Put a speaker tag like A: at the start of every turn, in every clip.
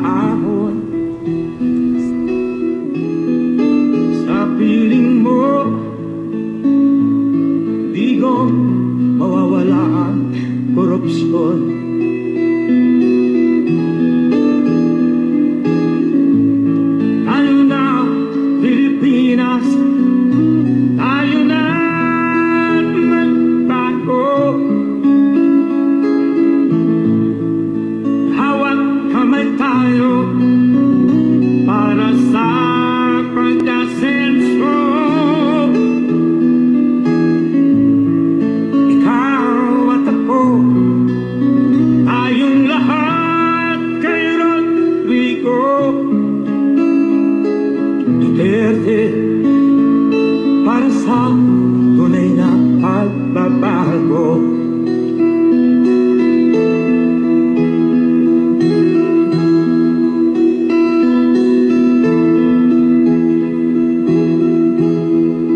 A: mag-aahon sa piling mo. Di ko mawawala ang korupsyon. Tayo na Pilipinas, tayo na magbago. Hawak kamay tayo para sa pag-asenso. Ikaw at ako, tayong lahat kay Rodrigo Duterte, para sa tunay na pagbabago.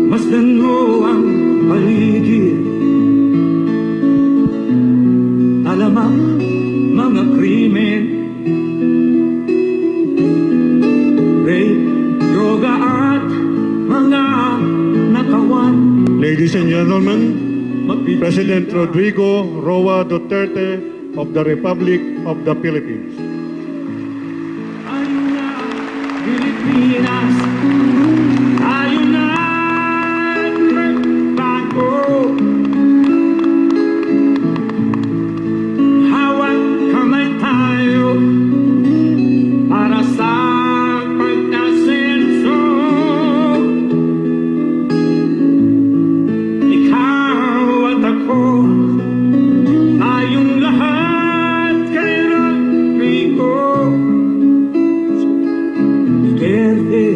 A: Masdan mo ang paligid, talamak mga krimen, rape, droga at mga nakawan.
B: Ladies and gentlemen, President Rodrigo Roa Duterte of the Republic of the Philippines.
A: Tayo na Pilipinas, tayo na magbago. Hawak kamay tayo para sa pag-asenso. Ikaw at ako, tayong lahat kay Rodrigo Duterte,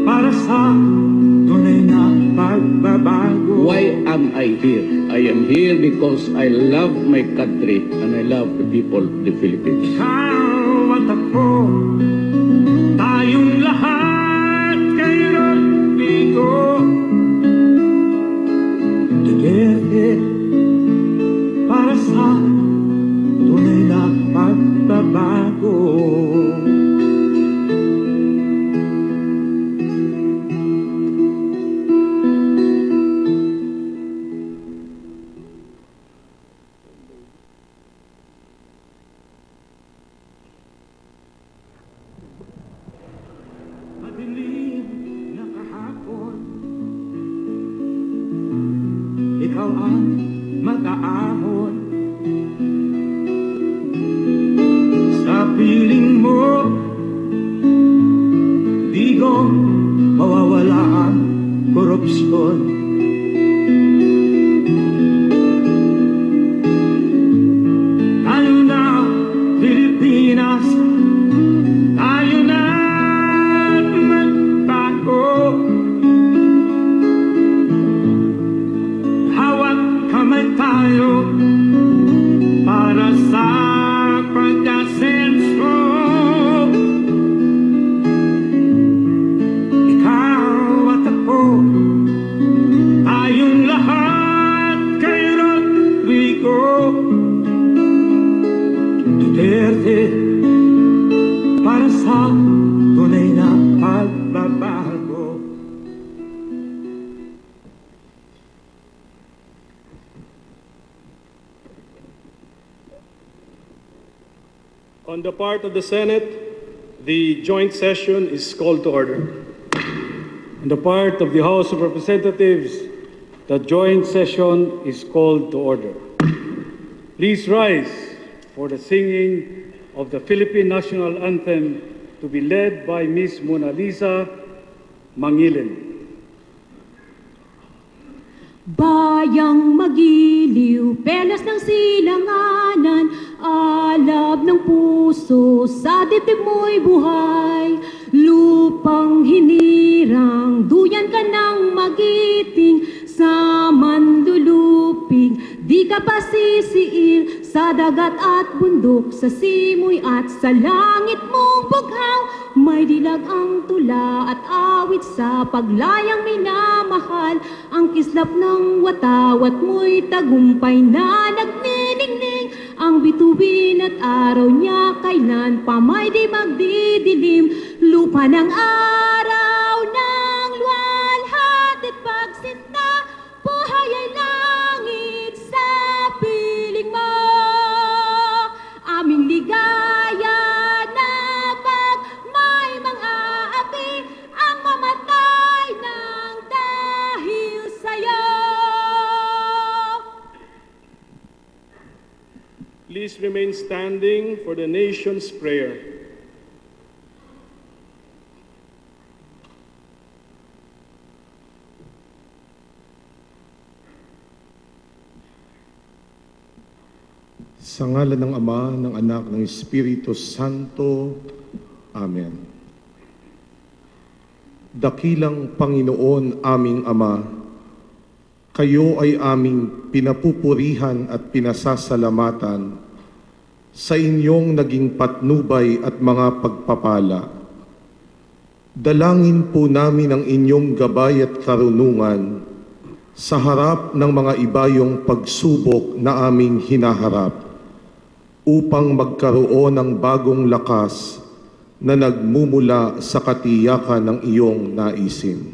A: para sa tunay na pagbabago.
C: Why am I here? I am here because I love my country and I love the people of the Philippines.
A: Ikaw at ako, tayong lahat kay Rodrigo Duterte, para sa tunay na pagbabago. Madilim na kahapon, ikaw ang mag-aahon sa piling mo. Di ko mawawala ang korupsyon. Tayo na Pilipinas, tayo na magbago. Hawak kamay tayo para sa pag-asenso. Ikaw at ako, tayong lahat kay Rodrigo Duterte, para sa tunay na pagbabago.
B: On the part of the Senate, the joint session is called to order. On the part of the House of Representatives, the joint session is called to order. Please rise for the singing of the Philippine National Anthem to be led by Ms. Mona Lisa Mangilin.
D: Bayang magiliw, pelas ng silanganan, alab ng puso, sa dibdib mo'y buhay. Lupang hinirang, duyan ka ng magiting, sa manlulupig, di ka pa sisiil, sa dagat at bundok, sa simoy at sa langit mong bughaw. May dilag ang tula at awit sa paglayang minamahal, ang kislap ng watawat mo'y tagumpay na nagniningning, ang ang bituin at araw niya kailan pa may di magdidilim. Lupa ng araw ng luwalhati at pagsinta, buhay ay langit sa piling mo. Aming ligaya na pag may mga api ang mamatay ng dahil sa'yo.
B: Please remain standing for the nation's prayer.
E: Sa ngalan ng Ama, ng Anak, ng Espiritu Santo. Amen. Dakilang Panginoon aming Ama, kayo ay aming pinapupurihan at pinasasalamatan sa inyong naging patnubay at mga pagpapala. Dalangin po namin ang inyong gabay at karunungan sa harap ng mga ibayong pagsubok na aming hinaharap, upang magkaroon ng bagong lakas na nagmumula sa katiyakan ng iyong naisin.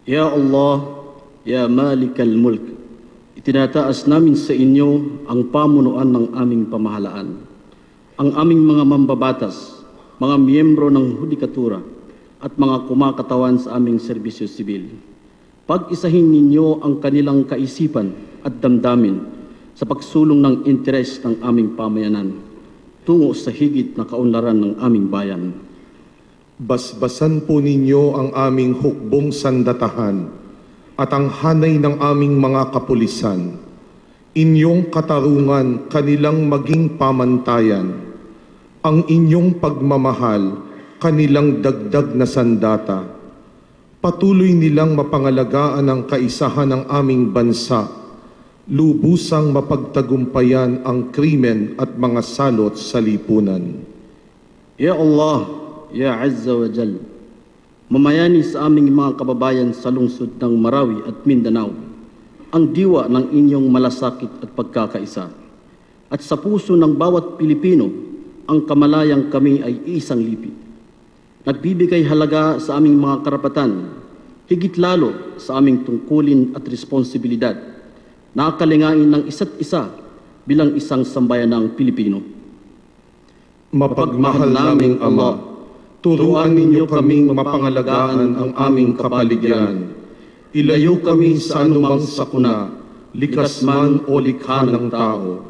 C: Ya Allah, Ya Malikal Mulk, itinataas namin sa inyo ang pamunuan ng aming pamahalaan, ang aming mga mambabatas, mga miyembro ng hudikatura, at mga kumakatawan sa aming serbisyo sibil. Pag-isahin ninyo ang kanilang kaisipan at damdamin sa pagsulong ng interes ng aming pamayanan tungo sa higit na kaunlaran ng aming bayan.
E: Basbasan po ninyo ang aming hukbong sandatahan at ang hanay ng aming mga kapulisan. Inyong katarungan kanilang maging pamantayan. Ang inyong pagmamahal kanilang dagdag na sandata. Patuloy nilang mapangalagaan ang kaisahan ng aming bansa, lubusang mapagtagumpayan ang krimen at mga salot sa lipunan.
C: Ya Allah, Ya Azza wa Jal, mamayani sa aming mga kababayan sa lungsod ng Marawi at Mindanao ang diwa ng inyong malasakit at pagkakaisa. At sa puso ng bawat Pilipino, ang kamalayang kami ay isang lipi. Nagbibigay halaga sa aming mga karapatan, higit lalo sa aming tungkulin at responsibilidad, nakalingain ng isa't isa bilang isang sambayanang Pilipino.
E: Mapagmahal naming Ama, turuan ninyo kaming mapangalagaan ang aming kapaligiran. Ilayo kami sa anumang sakuna, likas man o likha ng tao.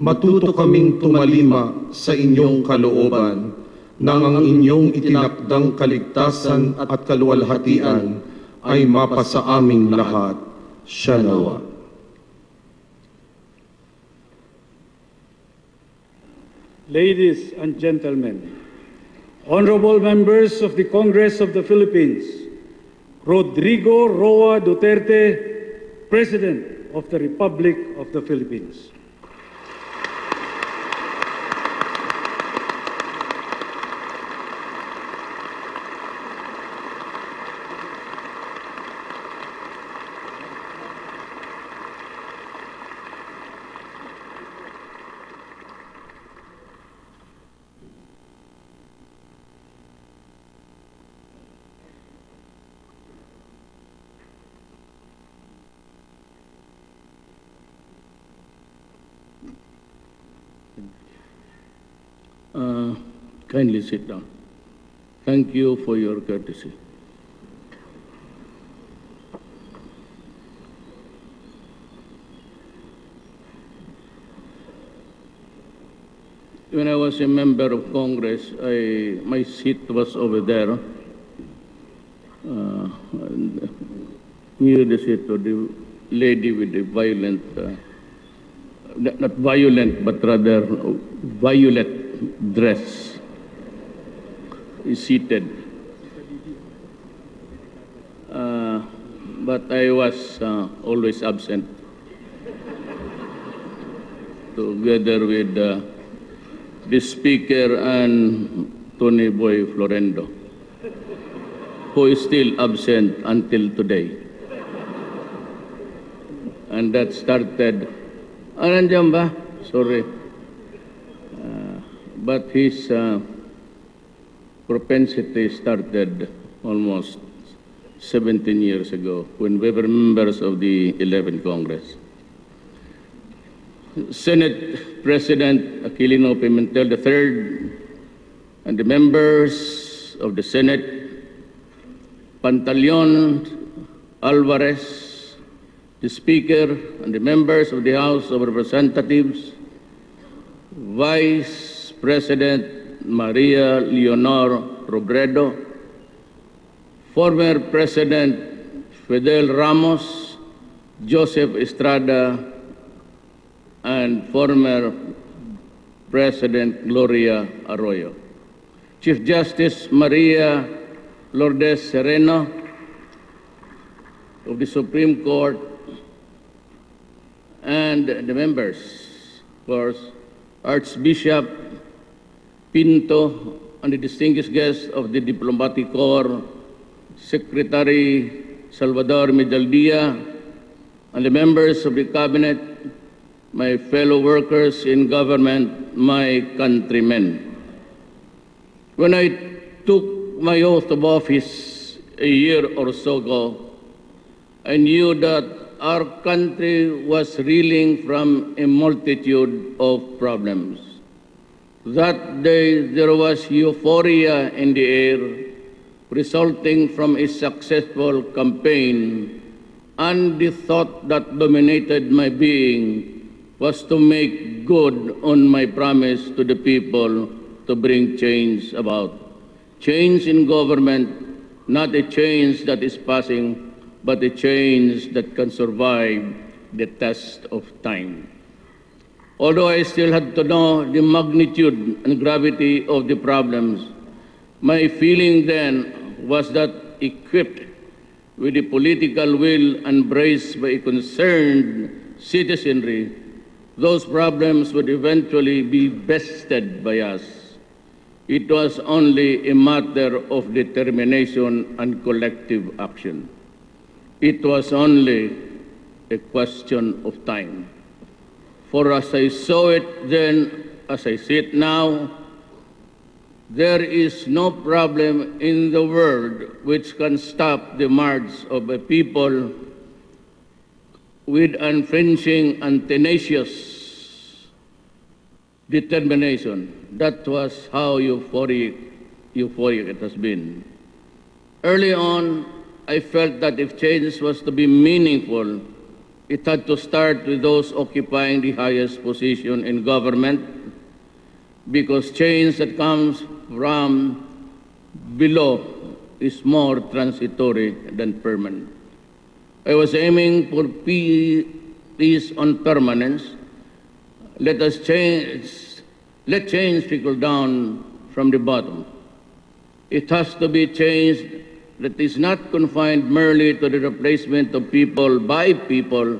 E: Matuto kaming tumalima sa inyong kalooban, nang ang inyong itinakdang kaligtasan at kaluwalhatian ay mapasa aming lahat. Siya nawa.
B: Ladies and gentlemen, honorable members of the Congress of the Philippines, Rodrigo Roa Duterte, President of the Republic of the Philippines.
C: Kindly sit down. Thank you for your courtesy. When I was a member of Congress, my seat was over there, near the seat of the lady with the violent, not violent, but rather violet dress. Is seated. But I was always absent, together with the Speaker and Tony Boy Florendo, who is still absent until today. And that started, nandiyan ba?
F: sorry. But his propensity started almost 17 years ago when we were members of the 11th Congress. Senate President Aquilino Pimentel III and the members of the Senate, Pantaleon Alvarez, the Speaker, and the members of the House of Representatives, Vice President Maria Leonor Robredo, former President Fidel Ramos, Joseph Estrada, and former President Gloria Arroyo. Chief Justice Maria Lourdes Sereno of the Supreme Court, and the members, of course, Archbishop Pinto, and the distinguished guests of the Diplomatic Corps, Secretary Salvador Medaldia, and the members of the Cabinet, my fellow workers in government, my countrymen. When I took my oath of office a year or so ago, I knew that our country was reeling from a multitude of problems. That day, there was euphoria in the air resulting from a successful campaign, and the thought that dominated my being was to make good on my promise to the people to bring change about. Change in government, not a change that is passing, but a change that can survive the test of time. Although I still had to know the magnitude and gravity of the problems, my feeling then was that equipped with the political will embraced by a concerned citizenry, those problems would eventually be bested by us. It was only a matter of determination and collective action. It was only a question of time. For as I saw it then, as I see it now, there is no problem in the world which can stop the march of a people with unflinching and tenacious determination. That was how euphoric it has been. Early on, I felt that if change was to be meaningful, it had to start with those occupying the highest position in government, because change that comes from below is more transitory than permanent. I was aiming for peace on permanence. Let change trickle down from the bottom. It has to be change that is not confined merely to the replacement of people by people,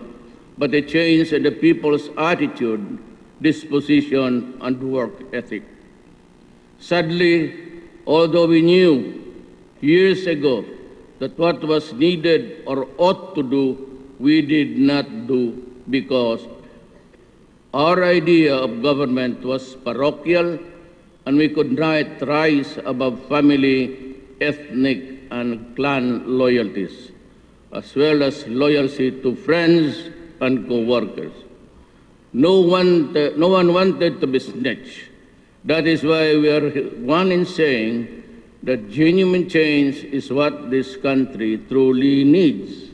F: but a change in the people's attitude, disposition, and work ethic. Sadly, although we knew years ago that what was needed or ought to do, we did not do because our idea of government was parochial and we could not rise above family, ethnic, and clan loyalties, as well as loyalty to friends and co-workers. No one wanted to be snitched. That is why we are one in saying that genuine change is what this country truly needs.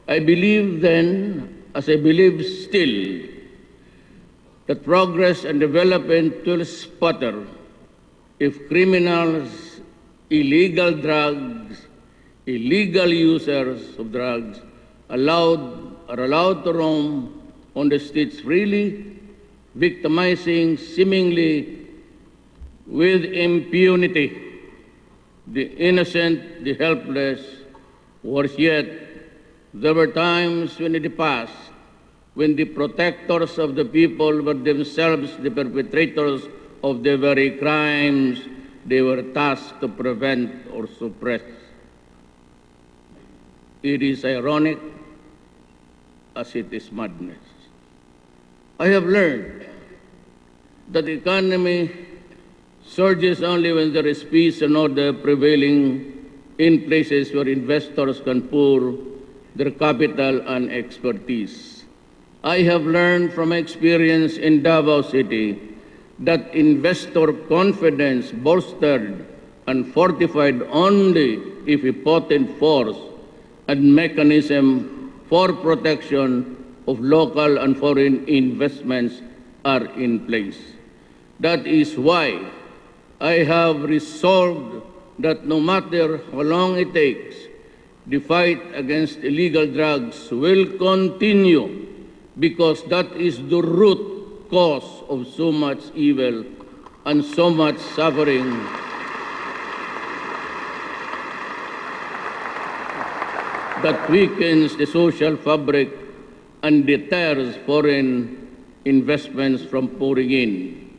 F: I believe then, as I believe still, that progress and development will sputter if criminals, illegal drugs, illegal users of drugs are allowed to roam on the streets freely, victimizing seemingly with impunity the innocent, the helpless. Worse yet, there were times when in the past when the protectors of the people were themselves the perpetrators of the very crimes they were tasked to prevent or suppress. It is ironic as it is madness. I have learned that the economy surges only when there is peace and order prevailing in places where investors can pour their capital and expertise. I have learned from experience in Davao City that investor confidence bolstered and fortified only if a potent force and mechanism for protection of local and foreign investments are in place. That is why I have resolved that no matter how long it takes, the fight against illegal drugs will continue because that is the root cause of so much evil and so much suffering that weakens the social fabric and deters foreign investments from pouring in.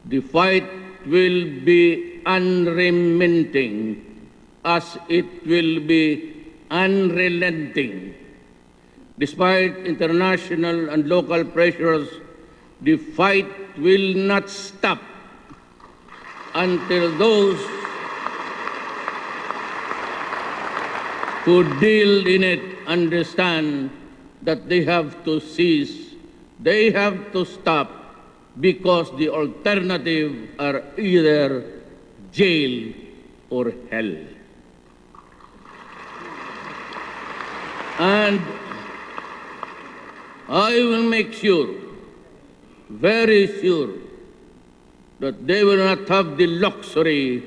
F: The fight will be unremitting as it will be unrelenting. Despite international and local pressures, the fight will not stop until those who deal in it understand that they have to cease, they have to stop, because the alternative are either jail or hell. And I will make sure, very sure, that they will not have the luxury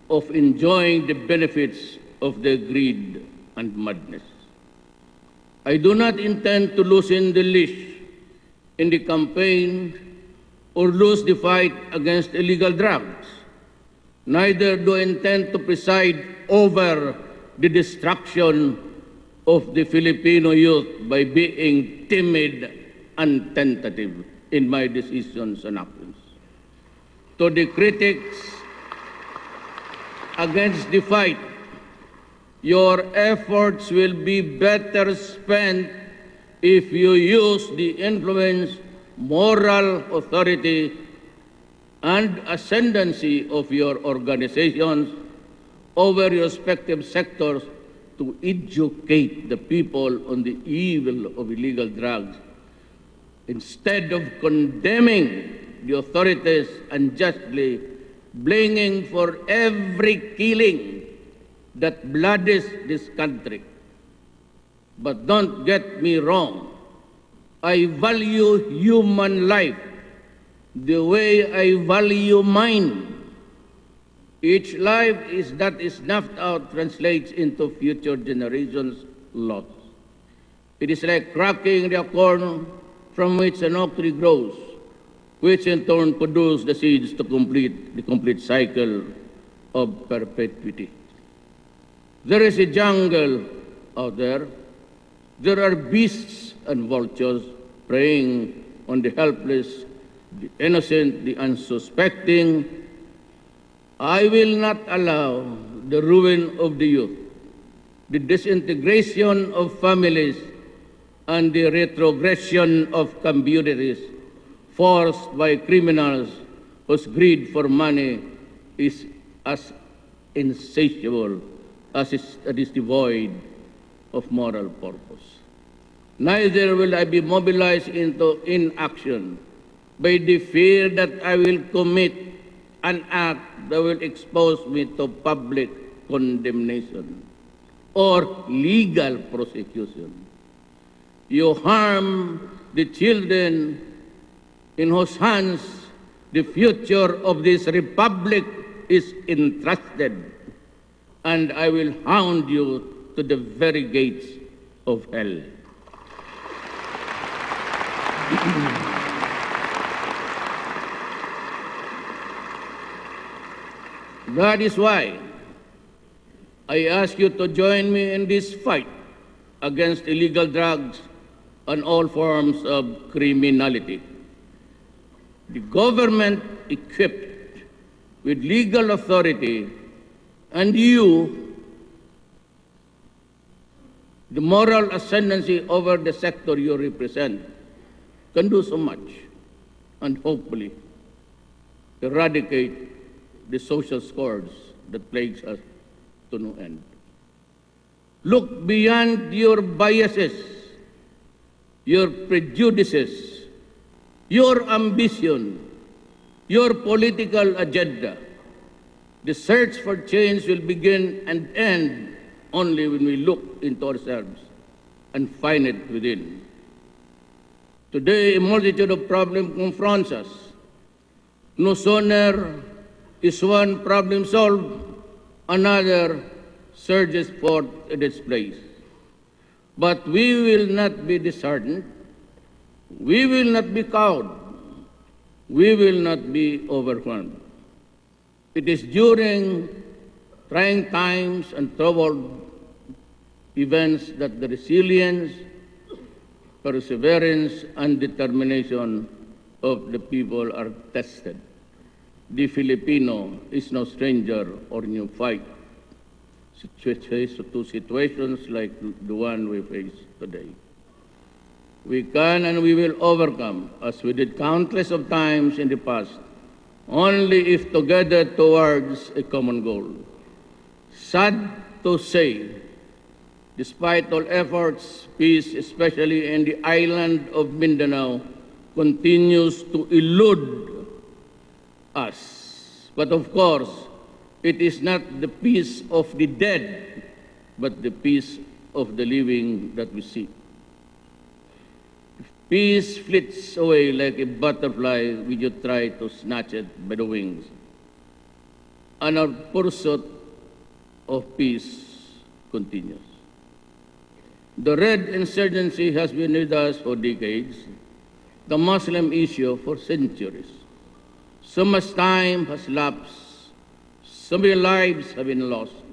F: of enjoying the benefits of their greed and madness. I do not intend to loosen the leash in the campaign or lose the fight against illegal drugs. Neither do I intend to preside over the destruction of the Filipino youth by being timid and tentative in my decisions and actions. To the critics against the fight, your efforts will be better spent if you use the influence, moral authority, and ascendancy of your organizations over your respective sectors to educate the people on the evil of illegal drugs, instead of condemning the authorities unjustly, blaming for every killing that bloodies this country. But don't get me wrong, I value human life the way I value mine. Each life that is snuffed out translates into future generations' loss. It is like cracking the corn from which an oak tree grows, which in turn produce the seeds to complete the complete cycle of perpetuity. There is a jungle out there. There are beasts and vultures preying on the helpless, the innocent, the unsuspecting. I will not allow the ruin of the youth, the disintegration of families, and the retrogression of communities forced by criminals whose greed for money is as insatiable as it is devoid of moral purpose. Neither will I be mobilized into inaction by the fear that I will commit an act that will expose me to public condemnation or legal prosecution. You harm the children in whose hands the future of this republic is entrusted, and I will hound you to the very gates of hell. That is why I ask you to join me in this fight against illegal drugs and all forms of criminality. The government equipped with legal authority, and you, the moral ascendancy over the sector you represent, can do so much and hopefully eradicate the social scourge that plagues us to no end. Look beyond your biases, your prejudices, your ambition, your political agenda. The search for change will begin and end only when we look into ourselves and find it within. Today, a multitude of problems confronts us. No sooner is one problem solved, another surges forth in its place. But we will not be disheartened. We will not be cowed. We will not be overwhelmed. It is during trying times and troubled events that the resilience, perseverance, and determination of the people are tested. The Filipino is no stranger or new fight to situations like the one we face today. We can and we will overcome, as we did countless of times in the past, only if together towards a common goal. Sad to say, despite all efforts, peace, especially in the island of Mindanao, continues to elude us. But of course, it is not the peace of the dead, but the peace of the living that we seek. If peace flits away like a butterfly, we just try to snatch it by the wings. And our pursuit of peace continues. The Red Insurgency has been with us for decades, the Muslim issue for centuries. So much time has lapsed, so many lives have been lost,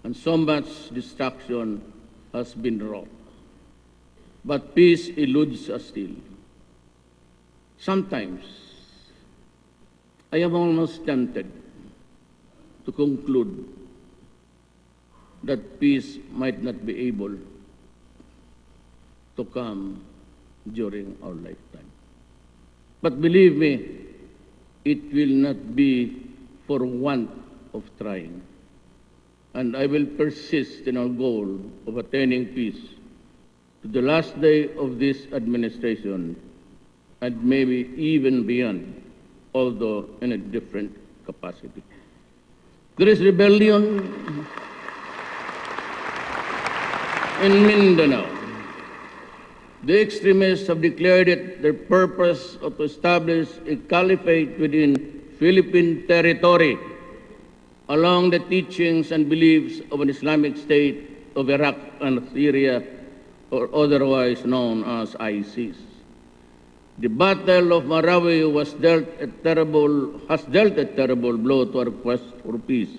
F: and so much destruction has been wrought. But peace eludes us still. Sometimes, I am almost tempted to conclude that peace might not be able to come during our lifetime. But believe me, it will not be for want of trying. And I will persist in our goal of attaining peace to the last day of this administration and maybe even beyond, although in a different capacity. There is rebellion in Mindanao. The extremists have declared it their purpose to establish a caliphate within Philippine territory along the teachings and beliefs of an Islamic State of Iraq and Syria, or otherwise known as ISIS. The Battle of Malawi has dealt a terrible blow to our quest for peace,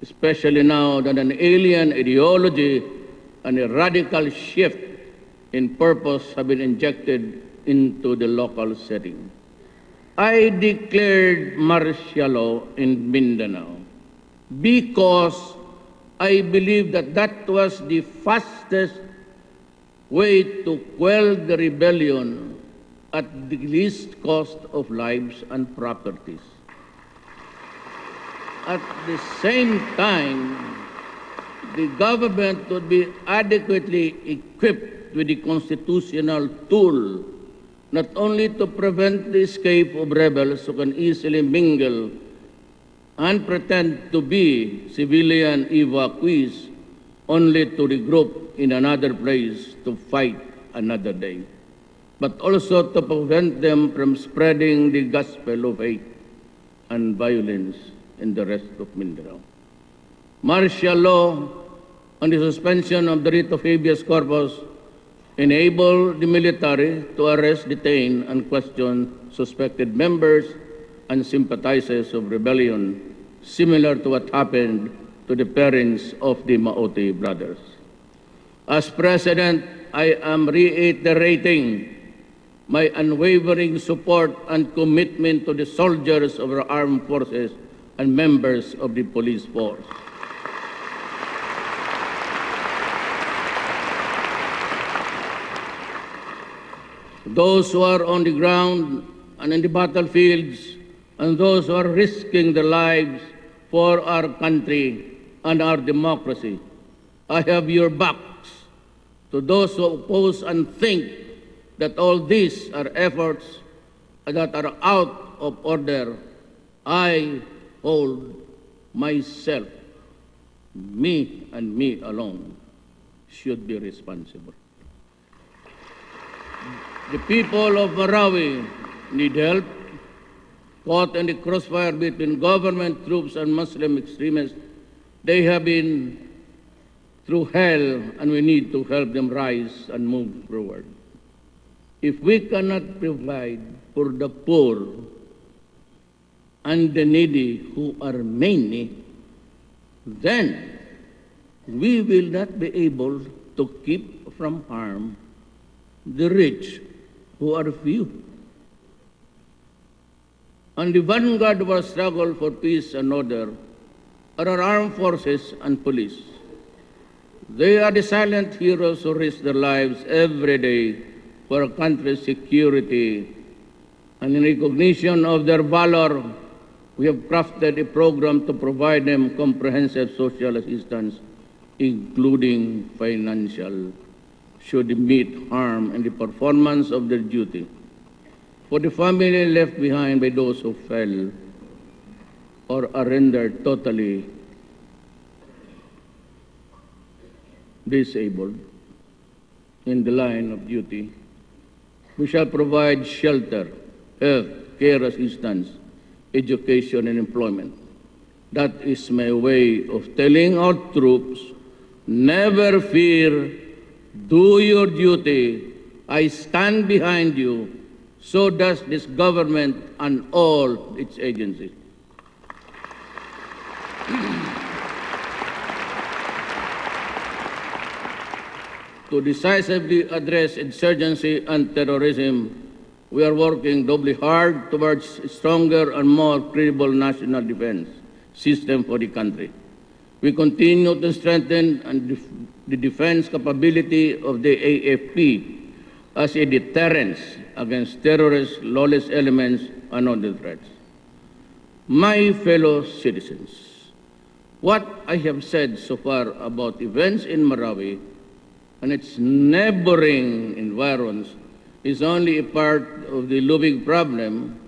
F: especially now that an alien ideology and a radical shift in purpose have been injected into the local setting. I declared martial law in Mindanao because I believe that that was the fastest way to quell the rebellion at the least cost of lives and properties. At the same time, the government would be adequately equipped with the constitutional tool not only to prevent the escape of rebels who can easily mingle and pretend to be civilian evacuees only to regroup in another place to fight another day, but also to prevent them from spreading the gospel of hate and violence in the rest of Mindanao. Martial law and the suspension of the writ of habeas corpus enable the military to arrest, detain, and question suspected members and sympathizers of rebellion, similar to what happened to the parents of the Maote brothers. As President, I am reiterating my unwavering support and commitment to the soldiers of our armed forces and members of the police force. those who are on the ground and in the battlefields, and those who are risking their lives for our country and our democracy. I have your backs. To those who oppose and think that all these are efforts that are out of order, I hold myself, me and me alone, should be responsible. The people of Malawi need help. Caught in the crossfire between government troops and Muslim extremists, they have been through hell, and we need to help them rise and move forward. If we cannot provide for the poor and the needy, who are many, then we will not be able to keep from harm the rich, who are few. On the vanguard of our struggle for peace and order are our armed forces and police. They are the silent heroes who risk their lives every day for our country's security. And in recognition of their valor, we have crafted a program to provide them comprehensive social assistance, including financial, should they meet harm in the performance of their duty. For the family left behind by those who fell or are rendered totally disabled in the line of duty, we shall provide shelter, health, care assistance, education, and employment. That is my way of telling our troops, never fear, do your duty, I stand behind you. So does this government and all its agencies. To decisively address insurgency and terrorism, we are working doubly hard towards a stronger and more credible national defense system for the country. We continue to strengthen the defense capability of the AFP as a deterrence against terrorist, lawless elements, and other threats. My fellow citizens, what I have said so far about events in Malawi and its neighboring environs is only a part of the looming problem,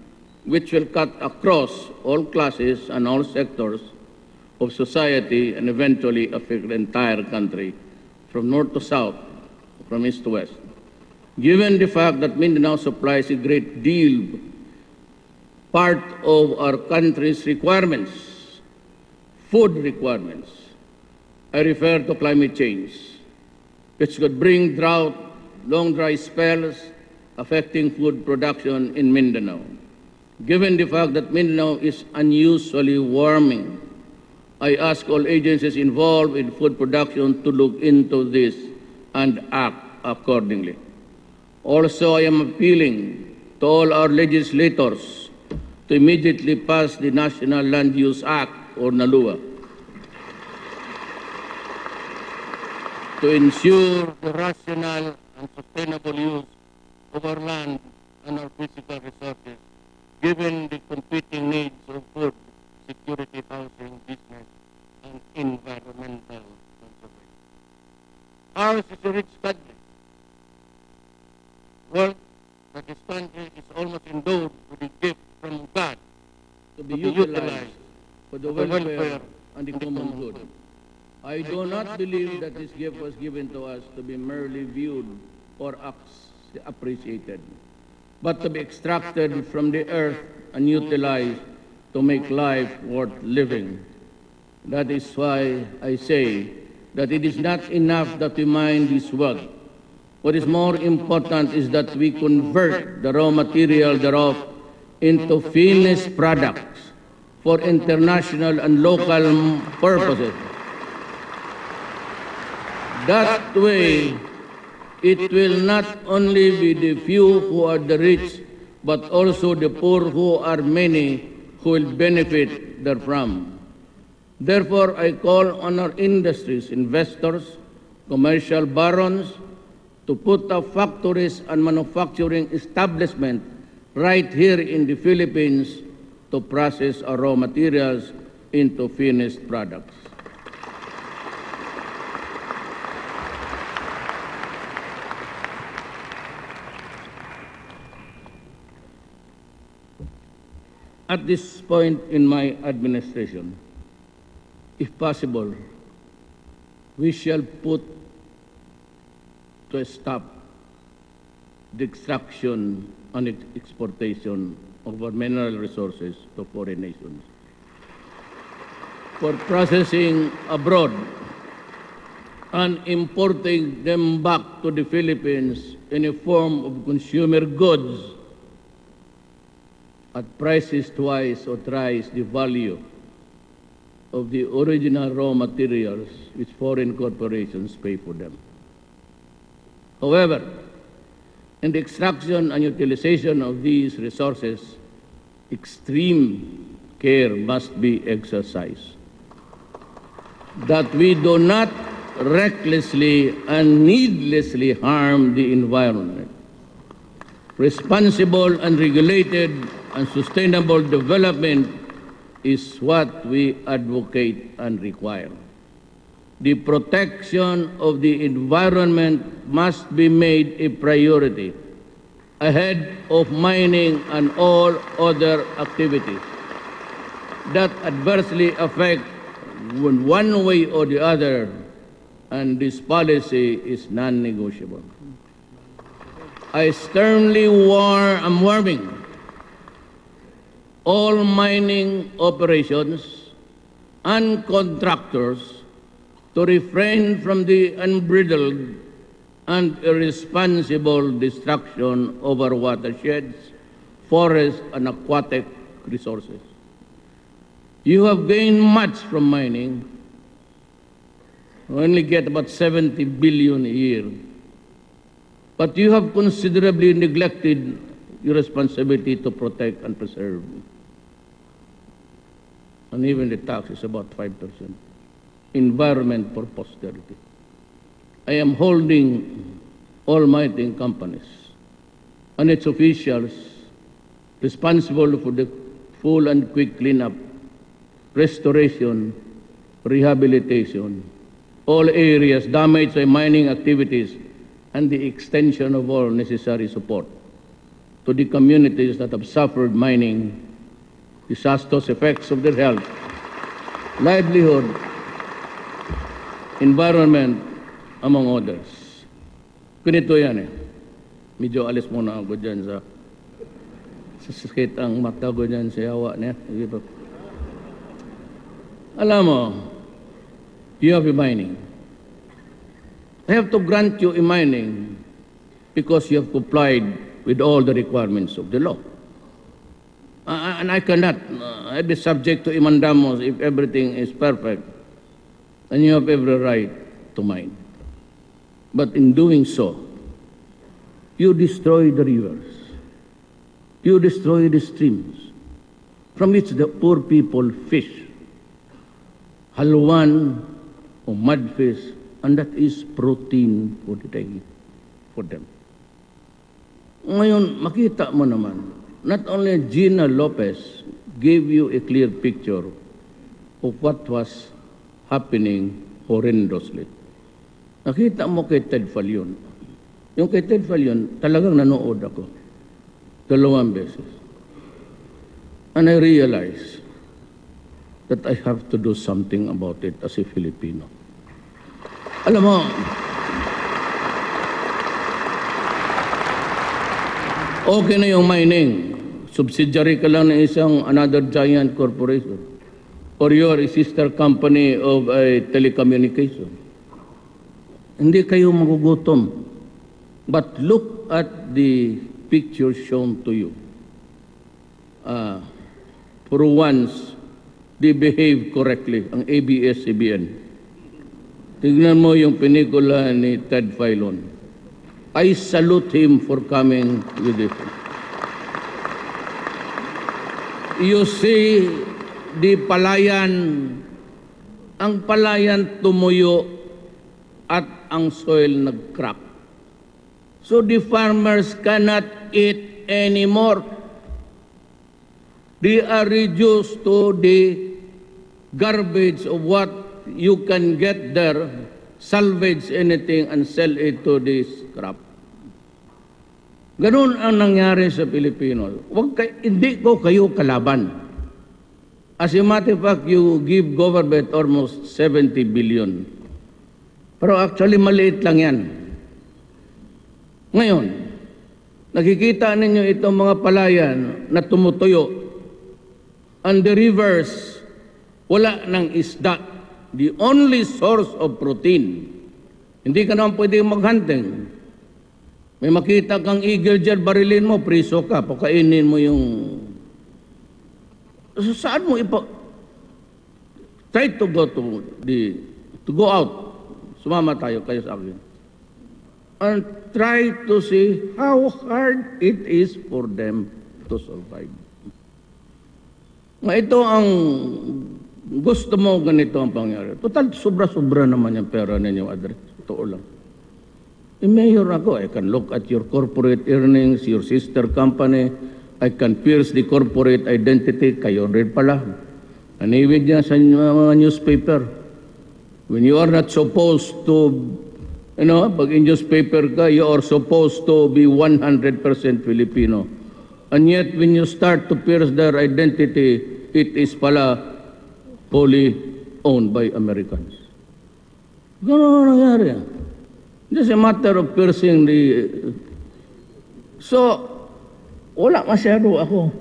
F: which will cut across all classes and all sectors of society and eventually affect the entire country, from north to south, from east to west. Given the fact that Mindanao supplies a great deal part of our country's requirements, food requirements, I refer to climate change, which could bring drought, long dry spells, affecting food production in Mindanao. Given the fact that Mindanao is unusually warming, I ask all agencies involved in food production to look into this and act accordingly. Also, I am appealing to all our legislators to immediately pass the National Land Use Act, or NALUA, to ensure the rational and sustainable use of our land and our physical resources, given the competing needs of food, security, housing, business, and environmental conservation. Ours is a rich country. Well, that this country is almost endowed with a gift from God to be utilized for the welfare and the common good. I do not believe that this gift was given to us to be merely viewed or appreciated, but to be extracted from the earth and utilized to make life worth living. That is why I say that it is not enough that we mine this wealth. What is more important is that we convert the raw material thereof into finished products for international and local purposes. That way, it will not only be the few who are the rich, but also the poor who are many who will benefit therefrom. Therefore, I call on our industries, investors, commercial barons, to put up factories and manufacturing establishment right here in the Philippines to process our raw materials into finished products. At this point in my administration, if possible, we shall put to a stop the extraction and exportation of our mineral resources to foreign nations for processing abroad and importing them back to the Philippines in a form of consumer goods at prices twice or thrice the value of the original raw materials which foreign corporations pay for them. However, in the extraction and utilization of these resources, extreme care must be exercised, that we do not recklessly and needlessly harm the environment. Responsible and regulated and sustainable development is what we advocate and require. The protection of the environment must be made a priority ahead of mining and all other activities that adversely affect one way or the other, and this policy is non-negotiable. I sternly am warning all mining operations and contractors to refrain from the unbridled and irresponsible destruction of our watersheds, forests, and aquatic resources. You have gained much from mining. You only get about 70 billion a year. But you have considerably neglected your responsibility to protect and preserve. And even the tax is about 5%. Environment for posterity. I am holding all mining companies and its officials responsible for the full and quick cleanup, restoration, rehabilitation, all areas damaged by mining activities, and the extension of all necessary support to the communities that have suffered mining disastrous effects of their health, livelihood, environment, among others. Ganito yan eh. Medyo alis muna ako dyan sa sakit ang mata ko dyan sa yawa niya. Alam mo, you have a mining. I have to grant you a mining because you have complied with all the requirements of the law. And I cannot be subject to imandamos if everything is perfect. And you have every right to mine. But in doing so, you destroy the rivers. You destroy the streams from which the poor people fish. Halwan or mudfish, and that is protein for the day, for them. Ngayon, makita mo naman, not only Gina Lopez gave you a clear picture of what was happening horrendously. Nakita mo kay Ted Fallion. Yung kay Ted Fallion, talagang nanood ako. 2 beses. And I realized that I have to do something about it as a Filipino. Alam mo, okay na yung mining. Subsidiary ka lang ng isang another giant corporation. Or you're a sister company of a telecommunication. Hindi kayo magugutom. But look at the picture shown to you. For once, they behave correctly, ang ABS-CBN. Tignan mo yung pelikula ni Ted Filon. I salute him for coming with it. You see, the palayan, ang palayan tumuyo at ang soil nag-crack. So the farmers cannot eat anymore. They are reduced to the garbage of what you can get there, salvage anything and sell it to the scrap. Ganun ang nangyari sa Pilipino. Hindi ko kayo kalaban. As a matter of fact, you give government almost 70 billion. Pero actually, maliit lang yan. Ngayon, nakikita ninyo itong mga palayan na tumutuyo. And the rivers, wala ng isda. The only source of protein. Hindi ka naman pwede maghunting. May makita kang eagle dyan, barilin mo, priso ka, pakainin mo yung... So, saan mo try to go out. Sumama tayo, kayo sa akin. And try to see how hard it is for them to survive. Ito ang gusto mo, ganito ang pangyari. Total, sobra-sobra naman yung pera ninyo, address. Totoo lang. Mayor ako, I can look at your corporate earnings, your sister company, I can pierce the corporate identity, kayo rin pala. Aniwid niya sa mga newspaper. When you are not supposed to, pag in newspaper ka, you are supposed to be 100% Filipino. And yet, when you start to pierce their identity, it is pala wholly owned by Americans. Gano'n ang nangyari. Just a matter of piercing the... So, wala masyado ako.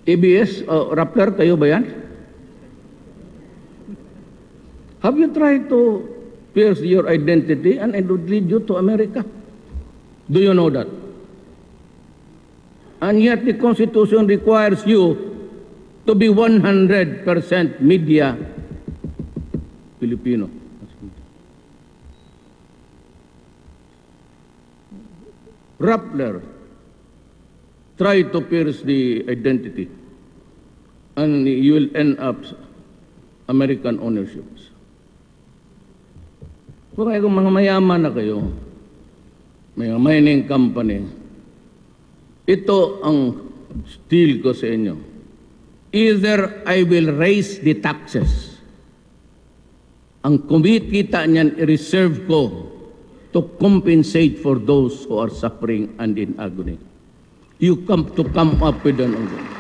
F: ABS, Rappler, kayo ba yan? Have you tried to pierce your identity and it would lead you to America? Do you know that? And yet the Constitution requires you to be 100% media Filipino. Rappler try to pierce the identity and you will end up American ownerships. Kung kayo mga mayaman na kayo, may mining company, ito ang deal ko sa inyo. Either I will raise the taxes. Ang kumikita niyan, i-reserve ko to compensate for those who are suffering and in agony. You have to come up with an argument.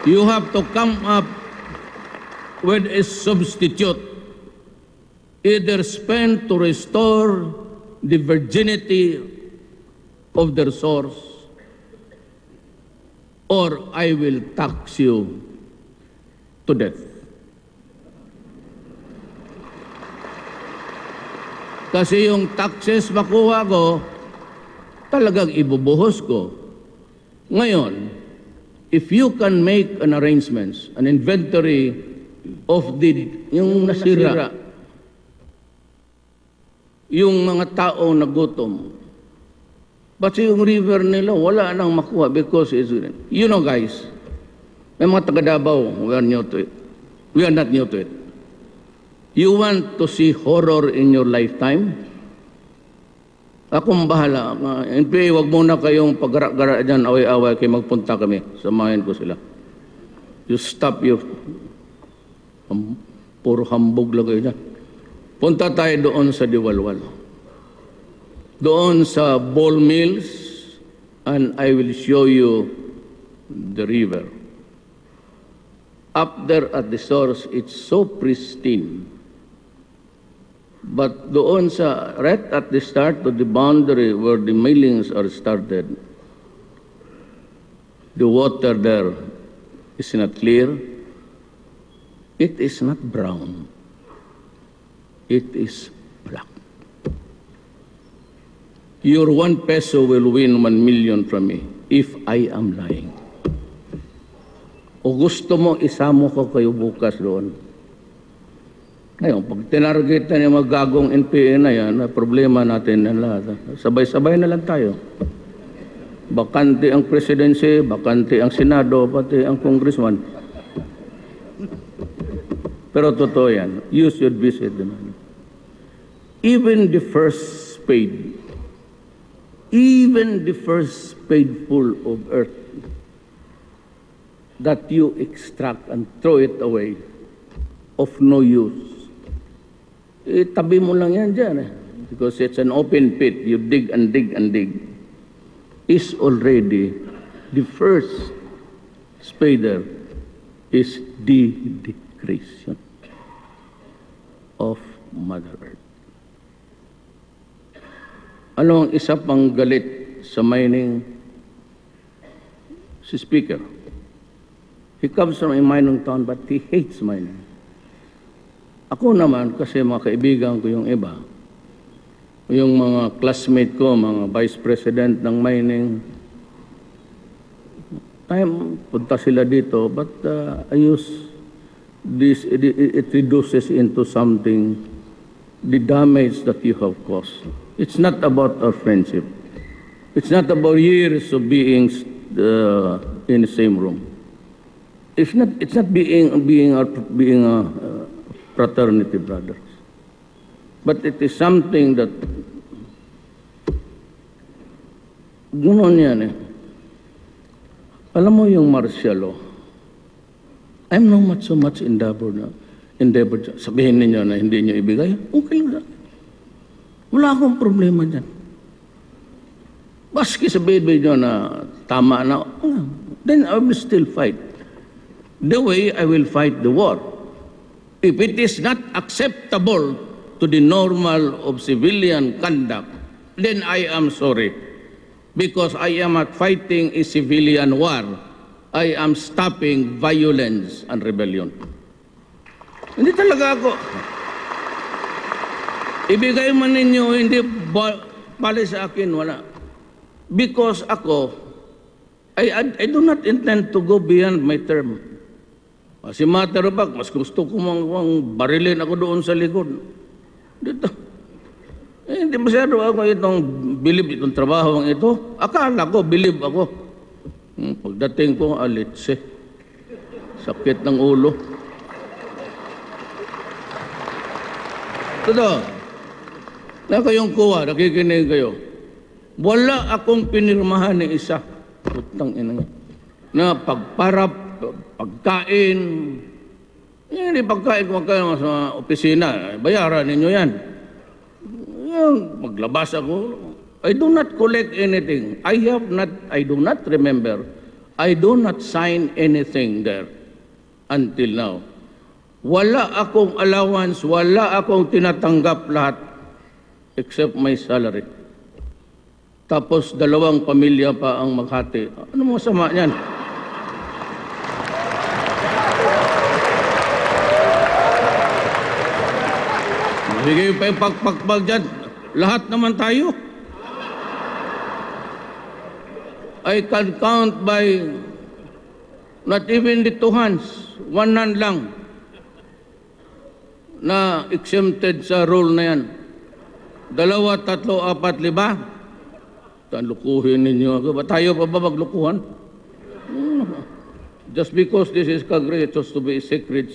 F: You have to come up with a substitute. Either spend to restore the virginity of their source, or I will tax you to death. Kasi yung taxes makuha ko, talagang ibubuhos ko. Ngayon, if you can make an arrangements, an inventory of yung nasira, yung mga tao na gutom, pati yung river nila, wala nang makuha because it's... You know guys, may mga taga-Davao, we are new to it. We are not new to it. You want to see horror in your lifetime? Akong bahala. NPA, wag muna kayong pag-gara-gara dyan, away-away kayo, magpunta kami. Samahin ko sila. You stop your... Puro hambog lang kayo dyan. Punta tayo doon sa Diwalwal. Doon sa ball mills, and I will show you the river. Up there at the source, it's so pristine. But doon sa, right at the start of the boundary where the millings are started, the water there is not clear. It is not brown. It is black. Your 1 peso will win 1 million from me if I am lying. O gusto mo, isamo ko kayo bukas doon. Ngayon, pag tinargetan yung mga gagong NPA na yan, problema natin na lahat. Sabay-sabay na lang tayo. Bakante ang presidency, bakante ang senado, pati ang congressman. Pero totoo yan. You should visit them. even the first spade, even the first spadeful of earth that you extract and throw it away, of no use. Tabi mo lang yan dyan because it's an open pit. You dig and dig and dig. Is already the first spader is de-decretion of Mother Earth. Ano ang isa pang galit sa mining? Si Speaker. He comes from a mining town but he hates mining. Ako naman, kasi mga kaibigan ko yung iba, yung mga classmate ko, mga vice president ng mining, punta sila dito, but I use this, it reduces into something, the damage that you have caused. It's not about our friendship. It's not about years of being in the same room. It's not being a fraternity brothers. But it is something that gano'n yan Alam mo yung martial law, I'm not so much endeavor. Sabihin ninyo na hindi nyo ibigay, okay lang. Wala akong problema dyan. Baski sabihin nyo na tama na, then I will still fight. The way I will fight the war. If it is not acceptable to the normal of civilian conduct, then I am sorry. Because I am not fighting a civilian war. I am stopping violence and rebellion. Hindi talaga ako. Ibigay man ninyo, hindi bali sa akin, wala. Because ako, I do not intend to go beyond my term. Si matter of fact, mas gusto ko barilin ako doon sa likod. Dito. Hindi masyado ako itong bilib itong trabaho ito. Akala ko, bilib ako. Pagdating ko, alitse. Sakit ng ulo. Totoo. Na kayong kuha, nakikinig kayo. Wala akong pinirmahan ni isa. Putang ina nga. Na pagparap, pagkain. Hindi pagkain kung kayo sa opisina. Bayaran ninyo yan. Maglabas ako. I do not collect anything. I do not remember. I do not sign anything there until now. Wala akong allowance, wala akong tinatanggap lahat except my salary. Tapos 2 pamilya pa ang maghati. Ano mo sama niyan? Bigay pa yung pagpagpag dyan. Lahat naman tayo. I can count by not even the 2 hands. 1 hand lang na exempted sa rule na yan. 2, 3, 4, 5. Lukuhin ninyo ako. Ba tayo pa ba maglukuhan? Just because this is Congress, it has to be a secret.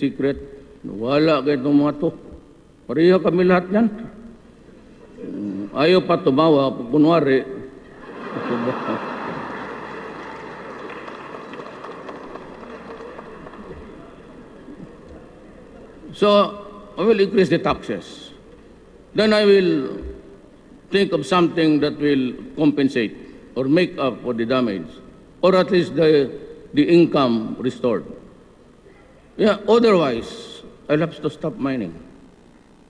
F: Wala kayo itong mga to. Pareha kami lahat yan. Ayaw pa tumawa, kunwari. So, I will increase the taxes. Then I will think of something that will compensate or make up for the damage, or at least the income restored. Yeah, otherwise, I'll have to stop mining.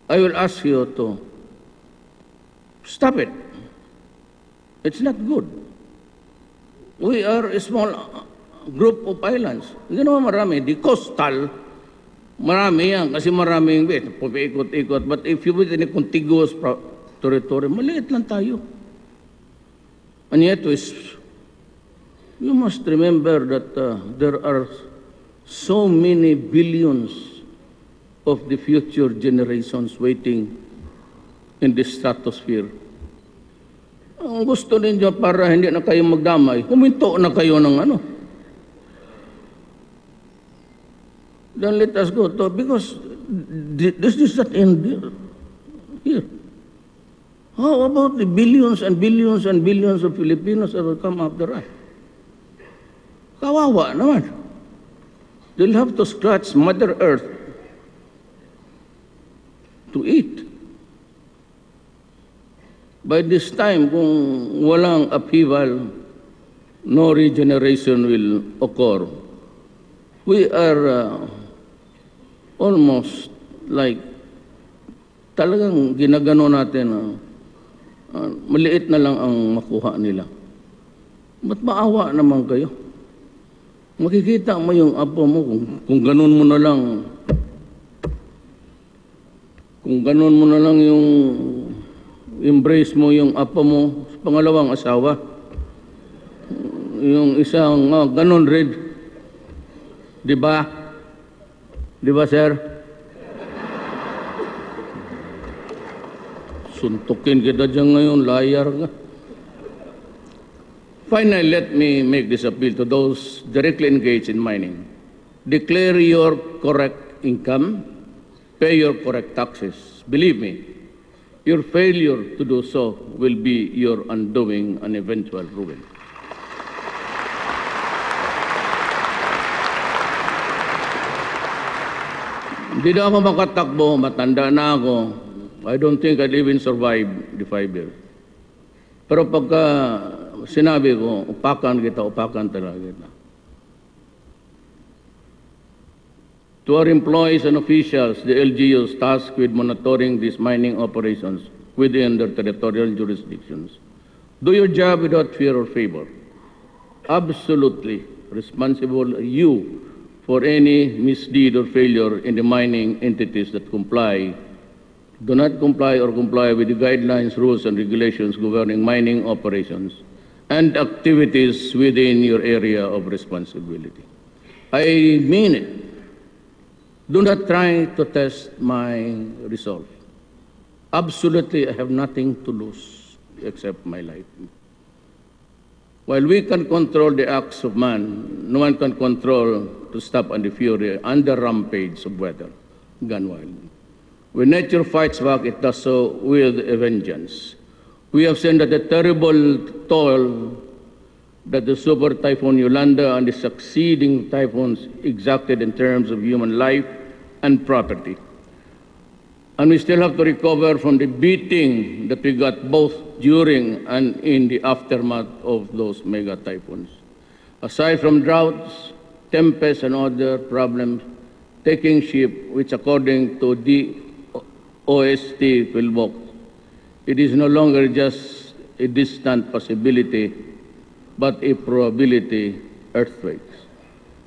F: I will ask you to stop it. It's not good. We are a small group of islands. Hindi naman marami. The coastal, marami yan. Kasi maraming pumiikot-ikot. But if you within a contiguous territory, maliit lang tayo. And yet, you must remember that there are so many billions of the future generations waiting in the stratosphere. Ang gusto ninyo para hindi na kayo magdamay, huminto na kayo ng Then let us go to, because this does not end here. How about the billions and billions and billions of Filipinos that will come after us? Kawawa naman. They'll have to scratch Mother Earth to eat. By this time, kung walang upheaval, no regeneration will occur. We are almost like talagang ginagano natin maliit na lang ang makuha nila. Ba't maawa naman kayo? Makikita mo yung apo mo kung ganun mo na lang. Kung ganun mo na lang yung embrace mo yung apo mo sa pangalawang asawa. Yung isang ganun rin. Di ba? Di ba, sir? Suntukin kita dyan ngayon, liar ka. Finally, let me make this appeal to those directly engaged in mining. Declare your correct income, pay your correct taxes. Believe me, your failure to do so will be your undoing and eventual ruin. Hindi na ako makatakbo, matanda na ako. I don't think I'd even survive the 5 years. Pero pagka sinabi ko, upakan talaga kita. To our employees and officials, the LGUs tasked with monitoring these mining operations within their territorial jurisdictions, do your job without fear or favor. Absolutely responsible you for any misdeed or failure in the mining entities that do not comply or comply with the guidelines, rules, and regulations governing mining operations and activities within your area of responsibility. I mean it. Do not try to test my resolve. Absolutely, I have nothing to lose except my life. While we can control the acts of man, no one can control to stop on the fury and the rampage of weather, gone wild. When nature fights back, it does so with a vengeance. We have seen that the terrible toll that the super typhoon Yolanda and the succeeding typhoons exacted in terms of human life and property. And we still have to recover from the beating that we got both during and in the aftermath of those mega typhoons. Aside from droughts, tempests, and other problems, taking ship, which according to the OST Philbox, it is no longer just a distant possibility, but a probability earthquakes.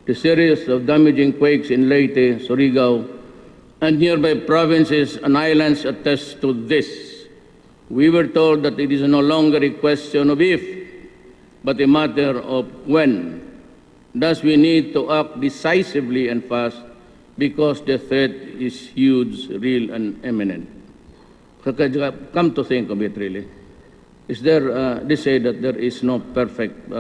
F: The series of damaging quakes in Leyte, Surigao, and nearby provinces and islands attest to this. We were told that it is no longer a question of if, but a matter of when. Thus, we need to act decisively and fast because the threat is huge, real, and imminent. Come to think of it, really. Is there, they say that there is no perfect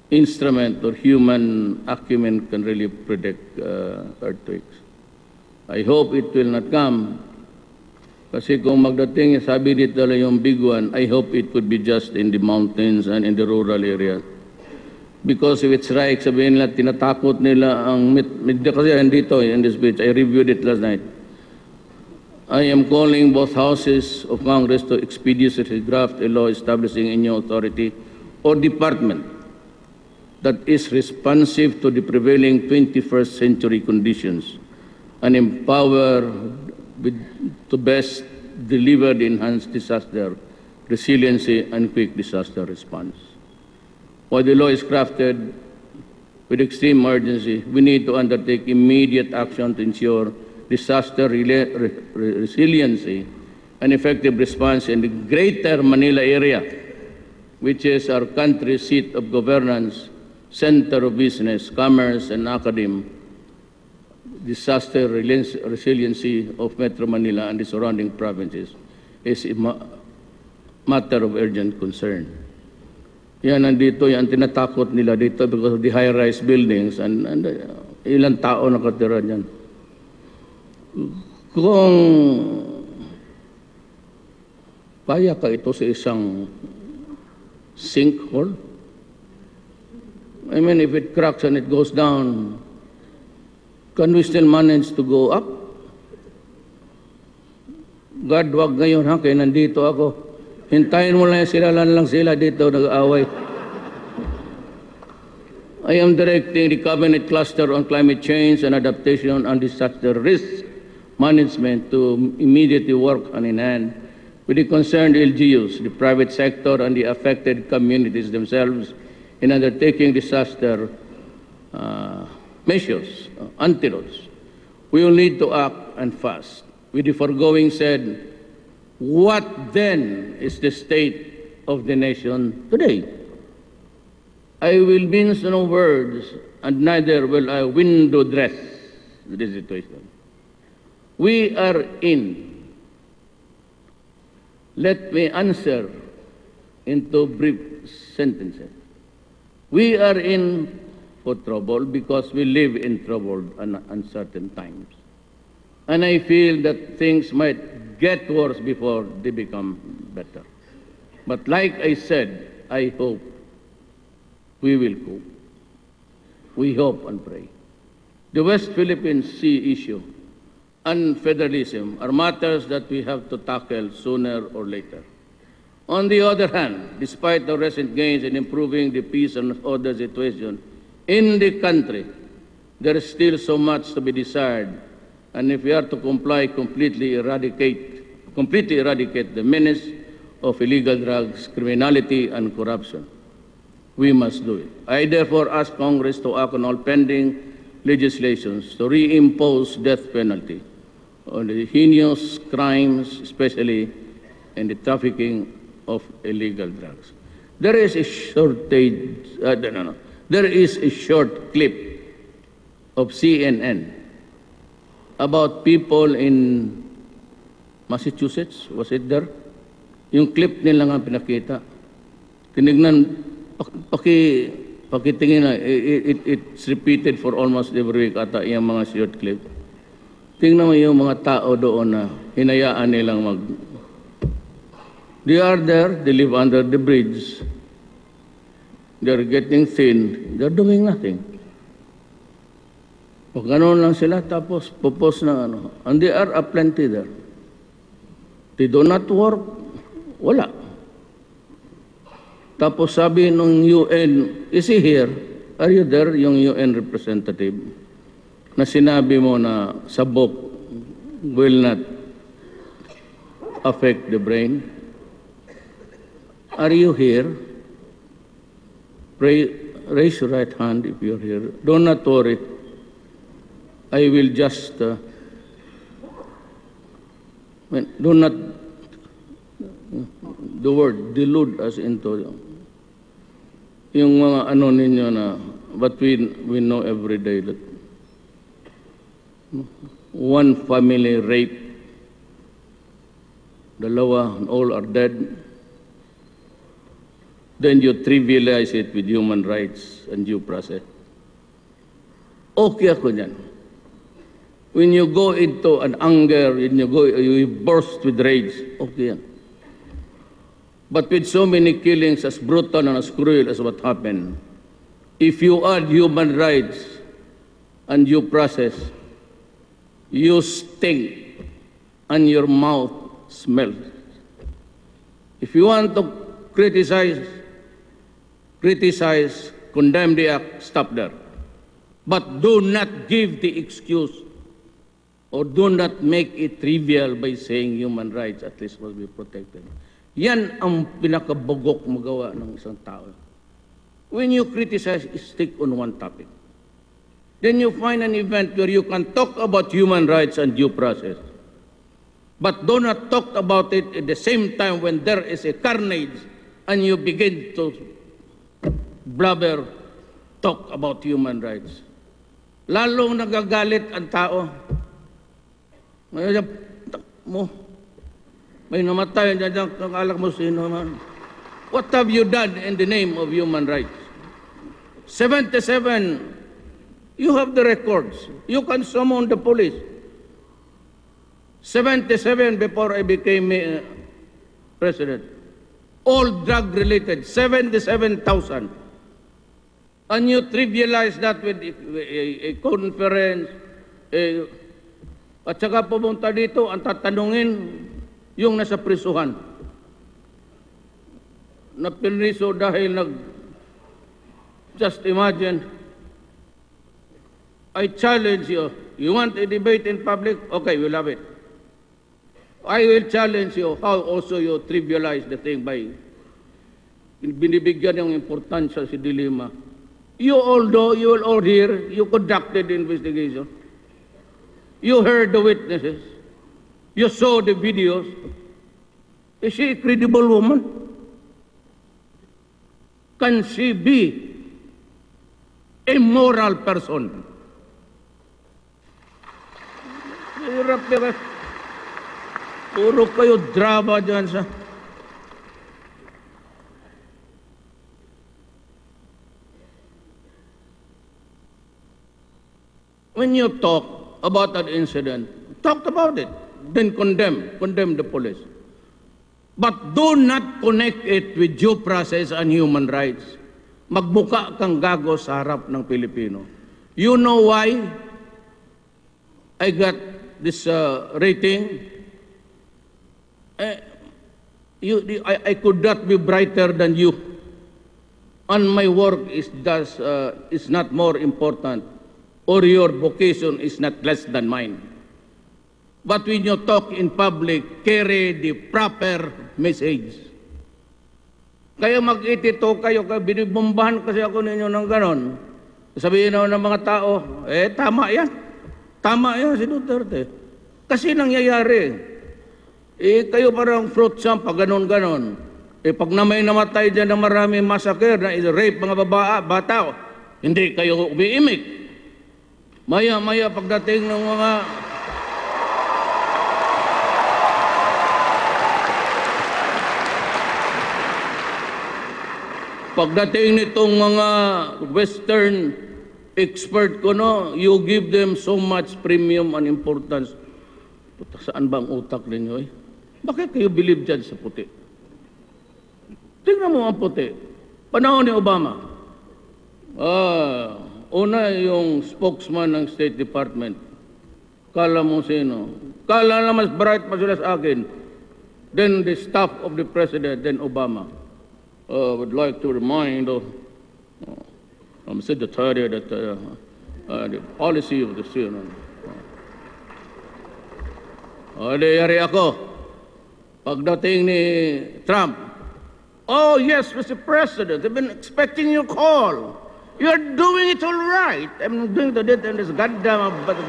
F: instrument or human acumen can really predict earthquakes. I hope it will not come. Kasi kung magdating, sabi dito lang yung big one, I hope it could be just in the mountains and in the rural areas. Because if it's right, sabihin nila, tinatakot nila ang, kasi dito in this speech, I reviewed it last night. I am calling both houses of Congress to expeditiously draft a law establishing a new authority or department that is responsive to the prevailing 21st century conditions and empower to best deliver the enhanced disaster resiliency and quick disaster response. While the law is crafted with extreme urgency, we need to undertake immediate action to ensure disaster resiliency and effective response in the greater Manila area, which is our country's seat of governance, center of business, commerce, and academe. Disaster resiliency of Metro Manila and the surrounding provinces is a matter of urgent concern. Yan, nandito yan, tinatakot nila dito because of the high-rise buildings and ilang tao nakatira dyan. Kung Paya ka ito sa isang sinkhole? I mean, if it cracks and it goes down, can we still manage to go up? God, wag ngayon ha, kaya nandito ako. Hintayin mo lang sila dito nag-aaway. I am directing the Cabinet Cluster on Climate Change and Adaptation and Disaster Risk Management to immediately work hand in hand with the concerned LGUs, the private sector, and the affected communities themselves in undertaking disaster measures, antidotes. We will need to act and fast. With the foregoing said, what then is the state of the nation today? I will mince no words, and neither will I window dress the situation. We are in. Let me answer into brief sentences. We are in for trouble because we live in troubled and uncertain times. And I feel that things might get worse before they become better. But like I said, I hope we will cope. We hope and pray. The West Philippine Sea issue and federalism are matters that we have to tackle sooner or later. On the other hand, despite the recent gains in improving the peace and order situation in the country, there is still so much to be desired, and if we are to completely eradicate the menace of illegal drugs, criminality, and corruption, we must do it. I therefore ask Congress to act on all pending legislations to reimpose death penalty on the heinous crimes, especially in the trafficking of illegal drugs. There is a There is a short clip of CNN about people in Massachusetts. Was it there? Yung clip nila nga pinakita. Tinignan, pakitingin na, it's repeated for almost every week ata yung mga short clip. Tingnan mo yung mga tao doon na hinayaan nilang They are there, they live under the bridge. They're getting thin, they're doing nothing. O gano'n lang sila, tapos pupos na ano. And they are aplenty there. They do not work, wala. Tapos sabi ng UN, is he here? Are you there, yung UN representative? Na sinabi mo na sabok will not affect the brain. Are you here? Raise your right hand if you're here. Do not worry. I will just do not the word delude us into yung mga ano ninyo na but we know every day that one family rape, dalawa, and all are dead. Then you trivialize it with human rights and due process. Okay ako niyan. When you go into an anger, you burst with rage, okay yan. But with so many killings as brutal and as cruel as what happened, if you add human rights and due process, you stink and your mouth smells. If you want to criticize, condemn the act, stop there. But do not give the excuse or do not make it trivial by saying human rights at least must be protected. Yan ang pinakabugok magawa ng isang tao. When you criticize, stick on one topic. Then you find an event where you can talk about human rights and due process. But do not talk about it at the same time when there is a carnage and you begin to blabber, talk about human rights. Lalong nagagalit ang tao. May namatay dyan, alak mo sino man. What have you done in the name of human rights? 77, you have the records. You can summon the police. 77 before I became President. All drug-related, 77,000. And you trivialize that with a conference, at saka pumunta dito, ang tatanungin yung nasa prisuhan. Na pinriso dahil just imagine, I challenge you. You want a debate in public? Okay, we'll have it. I will challenge you how also you trivialize the thing by binibigyan ng importansya si dilema. You will all hear, you conducted the investigation. You heard the witnesses. You saw the videos. Is she a credible woman? Can she be a moral person? Hirap yan. Puro kayo drama dyan sa... When you talk about that incident, talk about it, then condemn the police. But do not connect it with due process and human rights. Magbuka kang gago sa harap ng Pilipino. You know why I got this rating? I could not be brighter than you. And my work is not more important, or your vocation is not less than mine. But when you talk in public, carry the proper message. Kaya mag-itito kayo, binibombahan kasi ako ninyo ng ganon. Sabihin na ng mga tao, tama yan. Tama yan si Duterte. Kasi nangyayari. Kayo parang fruit jump, pag ganon-ganon. Pag na may namatay dyan na marami massacre, na rape mga bata, hindi kayo umiimik. Maya-maya pagdating ng mga... Pagdating nitong mga Western expert ko, no, you give them so much premium and importance. Puta, saan ba ang utak ninyo eh? Bakit kayo believe dyan sa puti? Tingnan mo ang puti. Panahon ni Obama. Una yung spokesman ng State Department. Kala mo sino? Kala na mas bright pa sila sa akin. Then the staff of the President, then Obama. Would like to remind Secretary that the policy of the Sounion. Yari ako. Pagdating ni Trump, oh yes, Mr. President, I've been expecting your call. You're doing it all right. I'm doing to it in this goddamn button.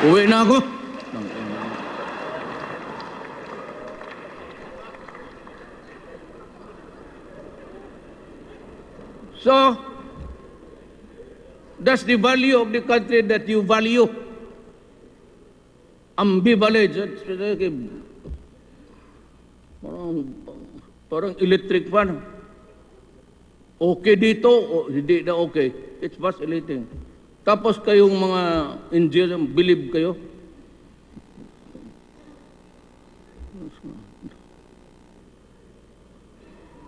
F: Uwi na ako. So, that's the value of the country that you value. Ambivalent. Parang electric fan. Okay dito, o hindi na okay. It's vacillating. Tapos kayong mga Indians, believe kayo.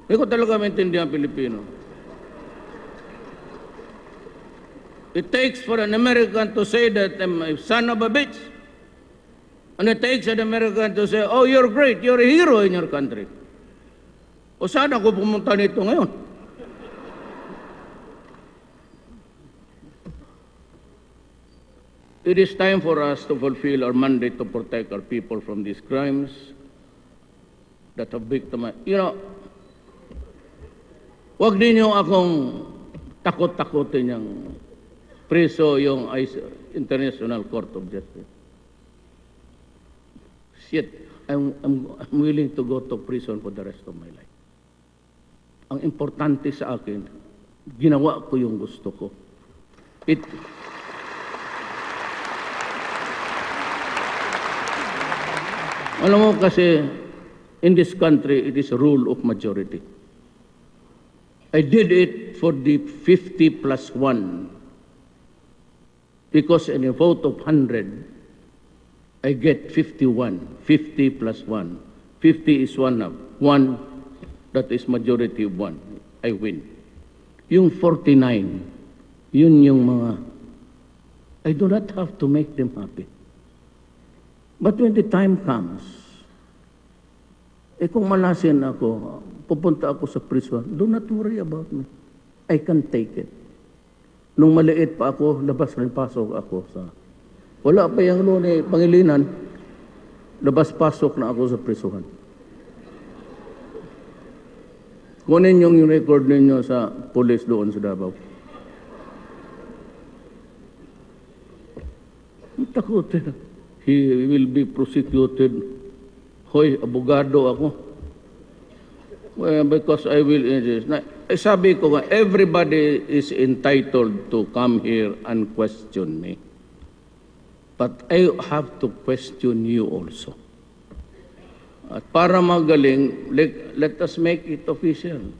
F: Hindi ko talaga maintindihan Pilipino. It takes for an American to say that I'm a son of a bitch. And it takes an American to say, oh, you're great, you're a hero in your country. O saan ako pumunta nito ngayon? It is time for us to fulfill our mandate to protect our people from these crimes that have victimized. You know, wag ninyo akong takot-takotin yung preso yung International Court of Justice. Shit, I'm willing to go to prison for the rest of my life. Ang importante sa akin, ginawa ko yung gusto ko. Alam mo kasi, in this country, it is a rule of majority. I did it for the 50+1. because in a vote of 100, I get 51. 50 plus 1. 50 is 1 up. 1, that is majority of 1. I win. Yung 49, yun yung mga, I do not have to make them happy. But when the time comes, kung malasin ako, pupunta ako sa prison, do not worry about me. I can take it. Nung maliit pa ako, labas rin pasok ako sa... Wala pa yung ni Pangilinan, labas-pasok na ako sa prisuhan. Kunin yung record ninyo sa police doon sa Davao. Takot eh. He will be prosecuted. Hoy, abogado ako. Well, because I will... sabi ko nga, everybody is entitled to come here and question me. But I have to question you also. At para magaling, let us make it official.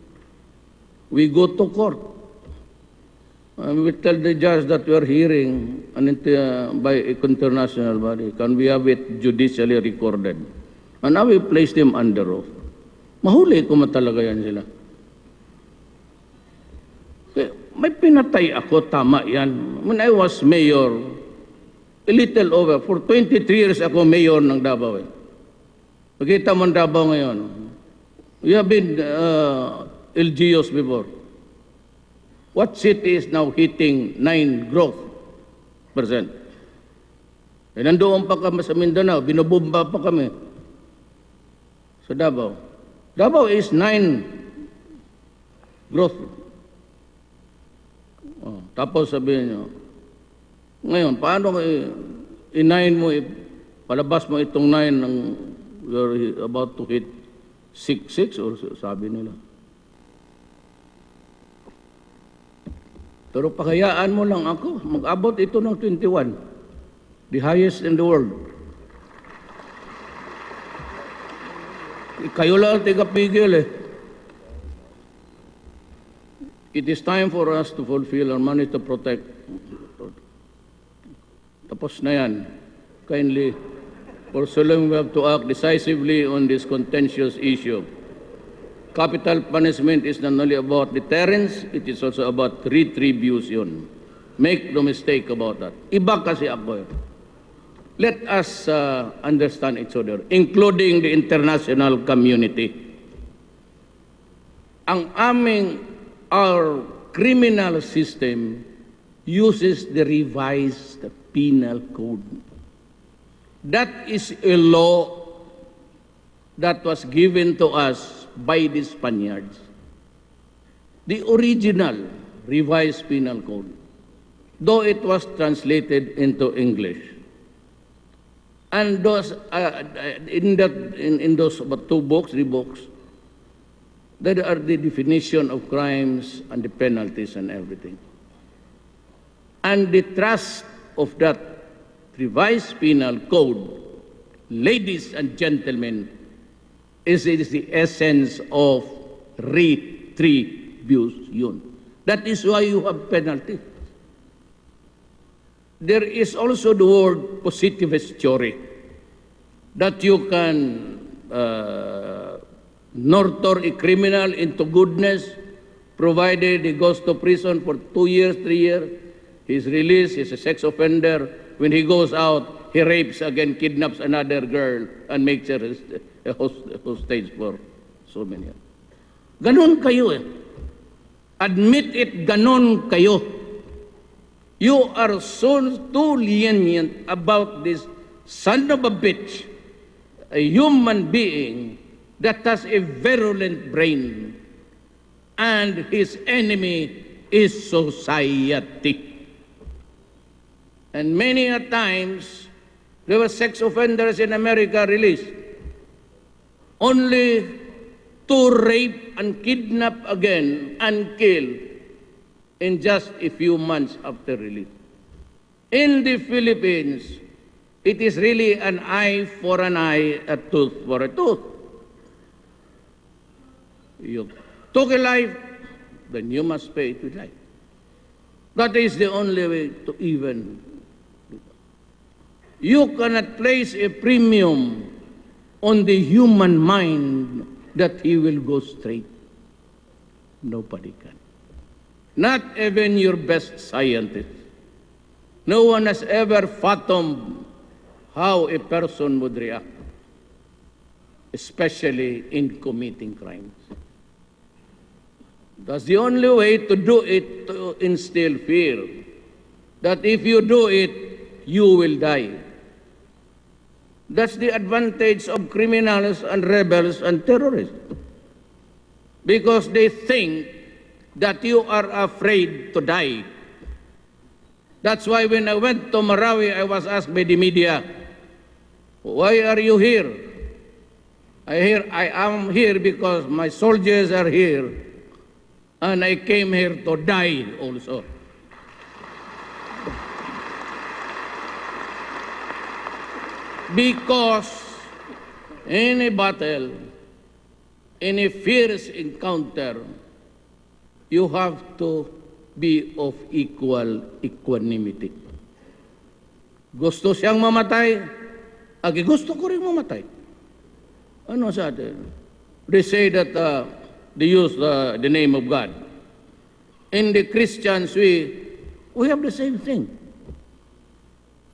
F: We go to court. We tell the judge that we are hearing by a international body. Can we have it judicially recorded? And now we place them under oath. Mahuli ko matalaga yan sila. May pinatay ako, tama yan. When I was mayor, a little over, for 23 years ako mayor ng Davao. Makita mo ang Davao ngayon. We have been LGUs before. What city is now hitting 9 growth %? Nandoon pa kami sa Mindanao, binubomba pa kami sa Davao. Davao is 9 growth. Tapos sabihin nyo, ngayon, paano i-9 mo, palabas mo itong 9 ng you're about to hit 6 or sabi nila. Pero pakayaan mo lang ako, mag-abot ito ng 21. The highest in the world. Kayo lang tigapigil eh. It is time for us to fulfill our money to protect. Tapos na yan. Kindly, for so long we have to act decisively on this contentious issue. Capital punishment is not only about deterrence, it is also about retribution. Make no mistake about that. Iba kasi ako eh. Let us understand each other, including the international community. Our criminal system uses the revised penal code. That is a law that was given to us by the Spaniards. The original revised penal code, though it was translated into English. And those, in those about 2 books, 3 books, there are the definition of crimes and the penalties and everything. And the thrust of that revised penal code, ladies and gentlemen, is the essence of retribution. That is why you have penalty. There is also the word positivisture, that you can nurture a criminal into goodness, provided he goes to prison for 2 years, 3 years. He's released, he's a sex offender. When he goes out, he rapes again, kidnaps another girl, and makes her a hostage for so many years. Ganon kayo eh. Admit it, ganon kayo. You are so too lenient about this son of a bitch, a human being that has a virulent brain, and his enemy is society. And many a times, there were sex offenders in America released, only to rape and kidnap again and kill in just a few months after release. In the Philippines, it is really an eye for an eye, a tooth for a tooth. You took a life, then you must pay it with life. That is the only way to even You cannot place a premium on the human mind that he will go straight. Nobody can. Not even your best scientist. No one has ever fathomed how a person would react, especially in committing crimes. That's the only way to do it, to instill fear, that if you do it, you will die. That's the advantage of criminals and rebels and terrorists. Because they think that you are afraid to die. That's why when I went to Malawi, I was asked by the media, why are you here? I am here because my soldiers are here, and I came here to die also. Because in a battle, in a fierce encounter, you have to be of equal equanimity. Gusto siyang mamatay, gusto ko rin mamatay. Ano sa atin? They say that they use the name of God. In the Christians, we have the same thing.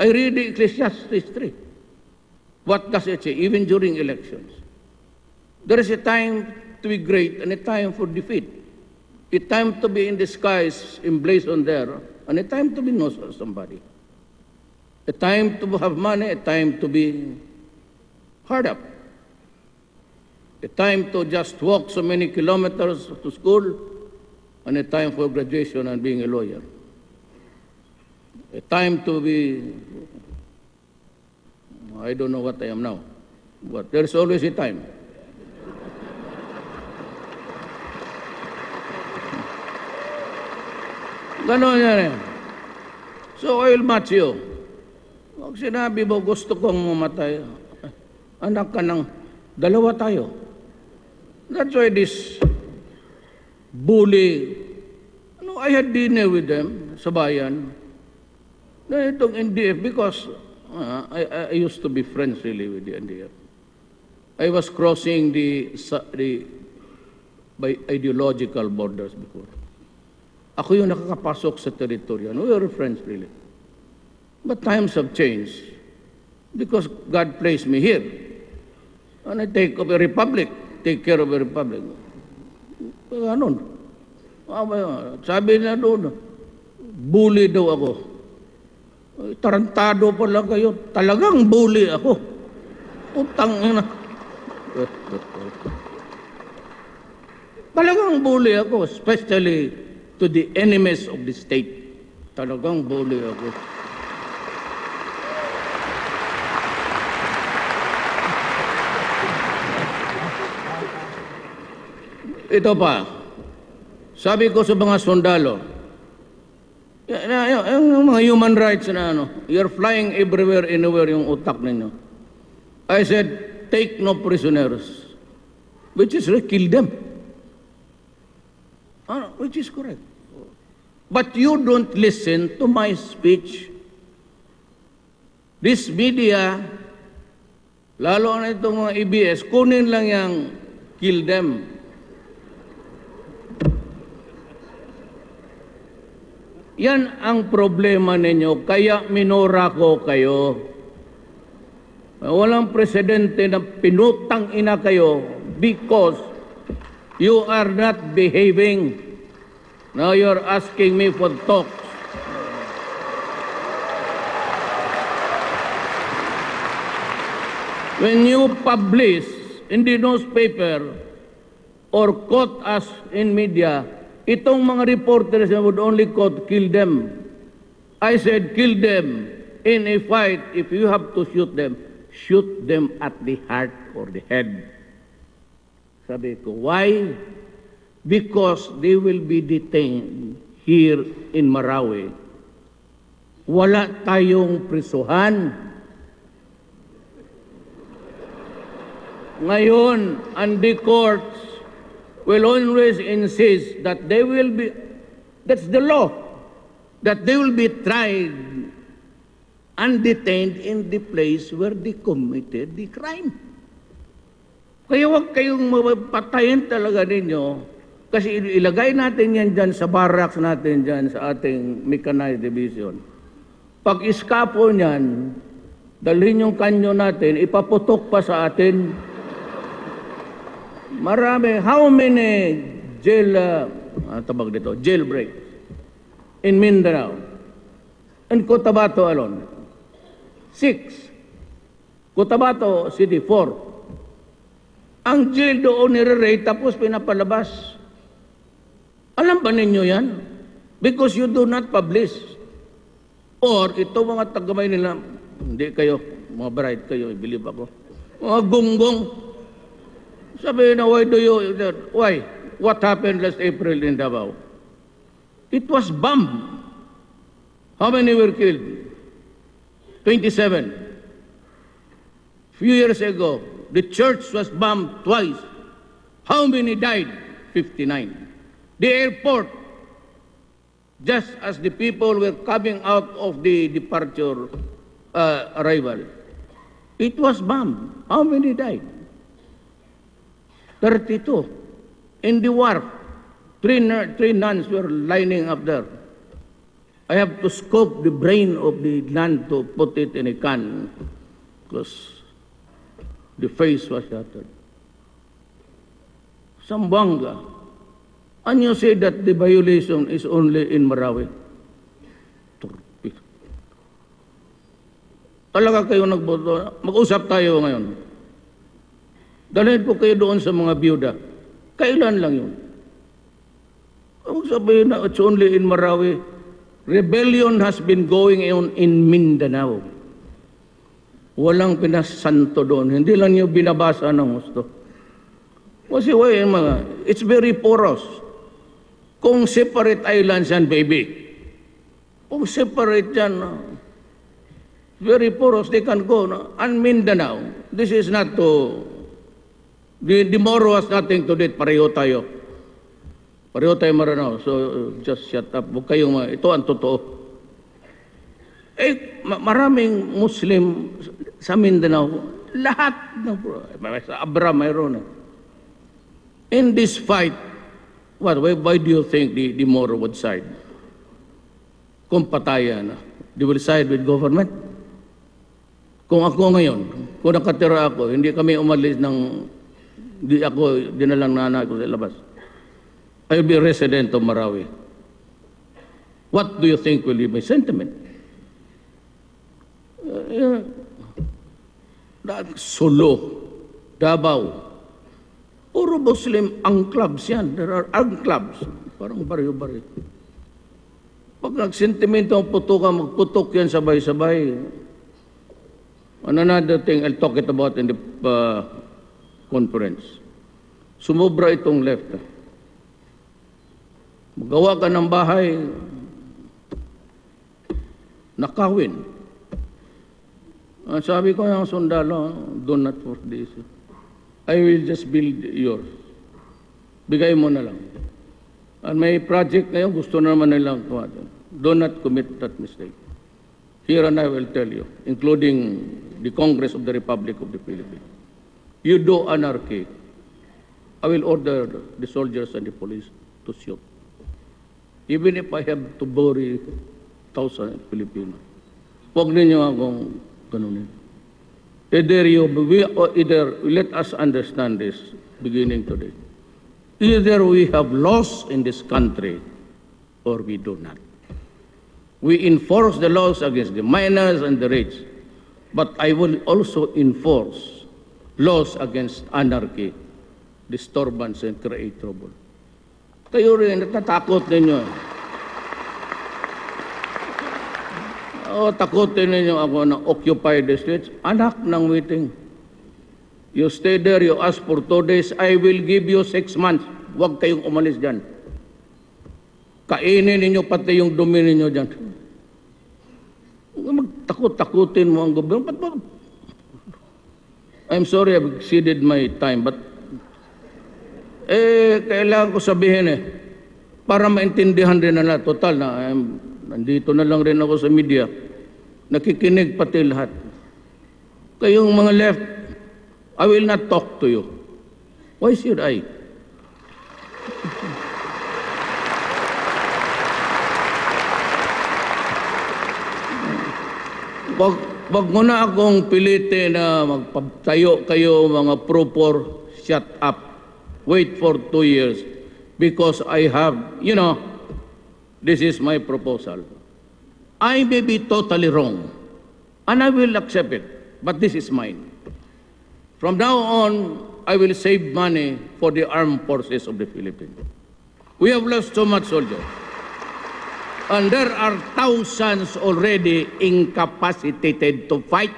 F: I read the Ecclesiastes 3. What does it say? Even during elections. There is a time to be great and a time for defeat. A time to be in disguise, emblazoned there, and a time to be known as somebody. A time to have money, a time to be hard up. A time to just walk so many kilometers to school, and a time for graduation and being a lawyer. A time to be, I don't know what I am now, but there's always a time. Ganon yan eh. So I will match you. Pag sinabi mo, gusto kong mamatay, anak ka ng dalawa tayo. That's why this bully, I had dinner with them sa bayan. Na itong NDF, because I used to be friends really with the NDF. I was crossing the by ideological borders before. Ako yung nakakapasok sa teritoryo. We were friends really. But times have changed because God placed me here. And I take up a republic, take care of a republic. Ganon. Sabi na doon, bully daw ako. Tarantado pala kayo. Talagang bully ako. Utang ina. Talagang bully ako, especially to the enemies of the state. Talagang bully ako. Ito pa, sabi ko sa mga sundalo, yung mga human rights na you're flying everywhere, anywhere yung utak ninyo. I said, take no prisoners, which is kill them. Which is correct. But you don't listen to my speech. This media, lalo na itong mga EBS, kunin lang yung kill them. Yan ang problema ninyo, kaya minura ko kayo. Walang presidente na pinutang ina kayo because you are not behaving. Now you're asking me for talks. When you publish in the newspaper or quote us in media, itong mga reporters would only quote, kill them. I said, kill them. In a fight, if you have to shoot them at the heart or the head. Sabi ko, why? Because they will be detained here in Malawi. Wala tayong prisuhan. Ngayon, and the courts will always insist that they will be, that's the law, that they will be tried undetained in the place where they committed the crime. Kaya huwag kayong mapatayin talaga ninyo kasi ilagay natin yan dyan sa barracks natin dyan sa ating mechanized division. Pag iskapo niyan, dalhin yung kanyo natin, ipaputok pa sa atin. Marami, how many jailbreak in Mindanao and Cotabato alone? 6. Cotabato City, 4. Ang jail doon nire-rate tapos pinapalabas. Alam ba ninyo yan? Because you do not publish. Or ito mga tagamay nila, hindi kayo, mga bright kayo, i-believe ako. Mga gunggong. Sabi na, why? What happened last April in Davao? It was bombed. How many were killed? 27. Few years ago, the church was bombed twice. How many died? 59. The airport, just as the people were coming out of the departure arrival, it was bombed. How many died? 32. In the wharf, three nuns were lining up there. I have to scoop the brain of the nun to put it in a can because the face was shattered. Zamboanga. And you say that the violation is only in Marawi. Turpi. Talaga kayo nagboto. Mag-usap tayo ngayon. Dalhin ko kayo doon sa mga biyuda. Kailan lang yun? Kung sabihin na it's only in Marawi, rebellion has been going on in Mindanao. Walang pinasanto doon. Hindi lang niyo binabasa ng gusto. Kasi it's very porous. Kung separate islands yan, baby. Kung separate yan, very porous, they can go. No? And Mindanao, this is not to... The Moro has nothing to do it. Pareho tayo. Pareho tayo maranaw. So, just shut up. Huwag kayong... Ito ang totoo. Maraming Muslim sa Mindanao, lahat ng... Sa Abra, mayroon. In this fight, why do you think the Moro would side? Kung patayan, they will side with government? Kung ako ngayon, kung nakatira ako, hindi kami umalis ng... dinalang nanay ko sa labas. I will be a resident of Marawi. What do you think will be my sentiment? Solo, Davao, puro Muslim ang clubs yan. There are ang clubs. Parang baryo-baryo. Pag nagsentimento ang putukan, magputok yan sabay-sabay. And another thing I'll talk it about in the conference. Sumobra itong left. Magawa ka ng bahay, nakawin. Sabi ko yung sundalo, do not for this. I will just build yours. Bigay mo na lang. And may project ngayon, gusto na naman nilang tumatang. Do not commit that mistake. Here and I will tell you, including the Congress of the Republic of the Philippines. You do anarchy, I will order the soldiers and the police to shoot. Even if I have to bury 1,000 Filipinos. Huwag ninyo akong ganunin. Either let us understand this beginning today. Either we have laws in this country or we do not. We enforce the laws against the minors and the rich, but I will also enforce laws against anarchy, disturbance, and create trouble. Kayo rin, natatakot ninyo. Takutin ninyo ako na occupy the streets. Anak ng meeting. You stay there, you ask for 2 days, I will give you 6 months. Huwag kayong umalis dyan. Kainin ninyo pati yung dumi ninyo dyan. Magtakot-takutin mo ang gobyerno. I'm sorry I've exceeded my time, but kailangan ko sabihin para maintindihan rin nila. Total na, nandito na lang rin ako sa media. nakikinig pati lahat. Kayong mga left, I will not talk to you. Why should I? Wag mo na akong pilitin na magpatayo kayo mga pro-por, shut up. Wait for 2 years because I have, this is my proposal. I may be totally wrong and I will accept it, but this is mine. From now on, I will save money for the armed forces of the Philippines. We have lost so much soldiers. And there are thousands already incapacitated to fight.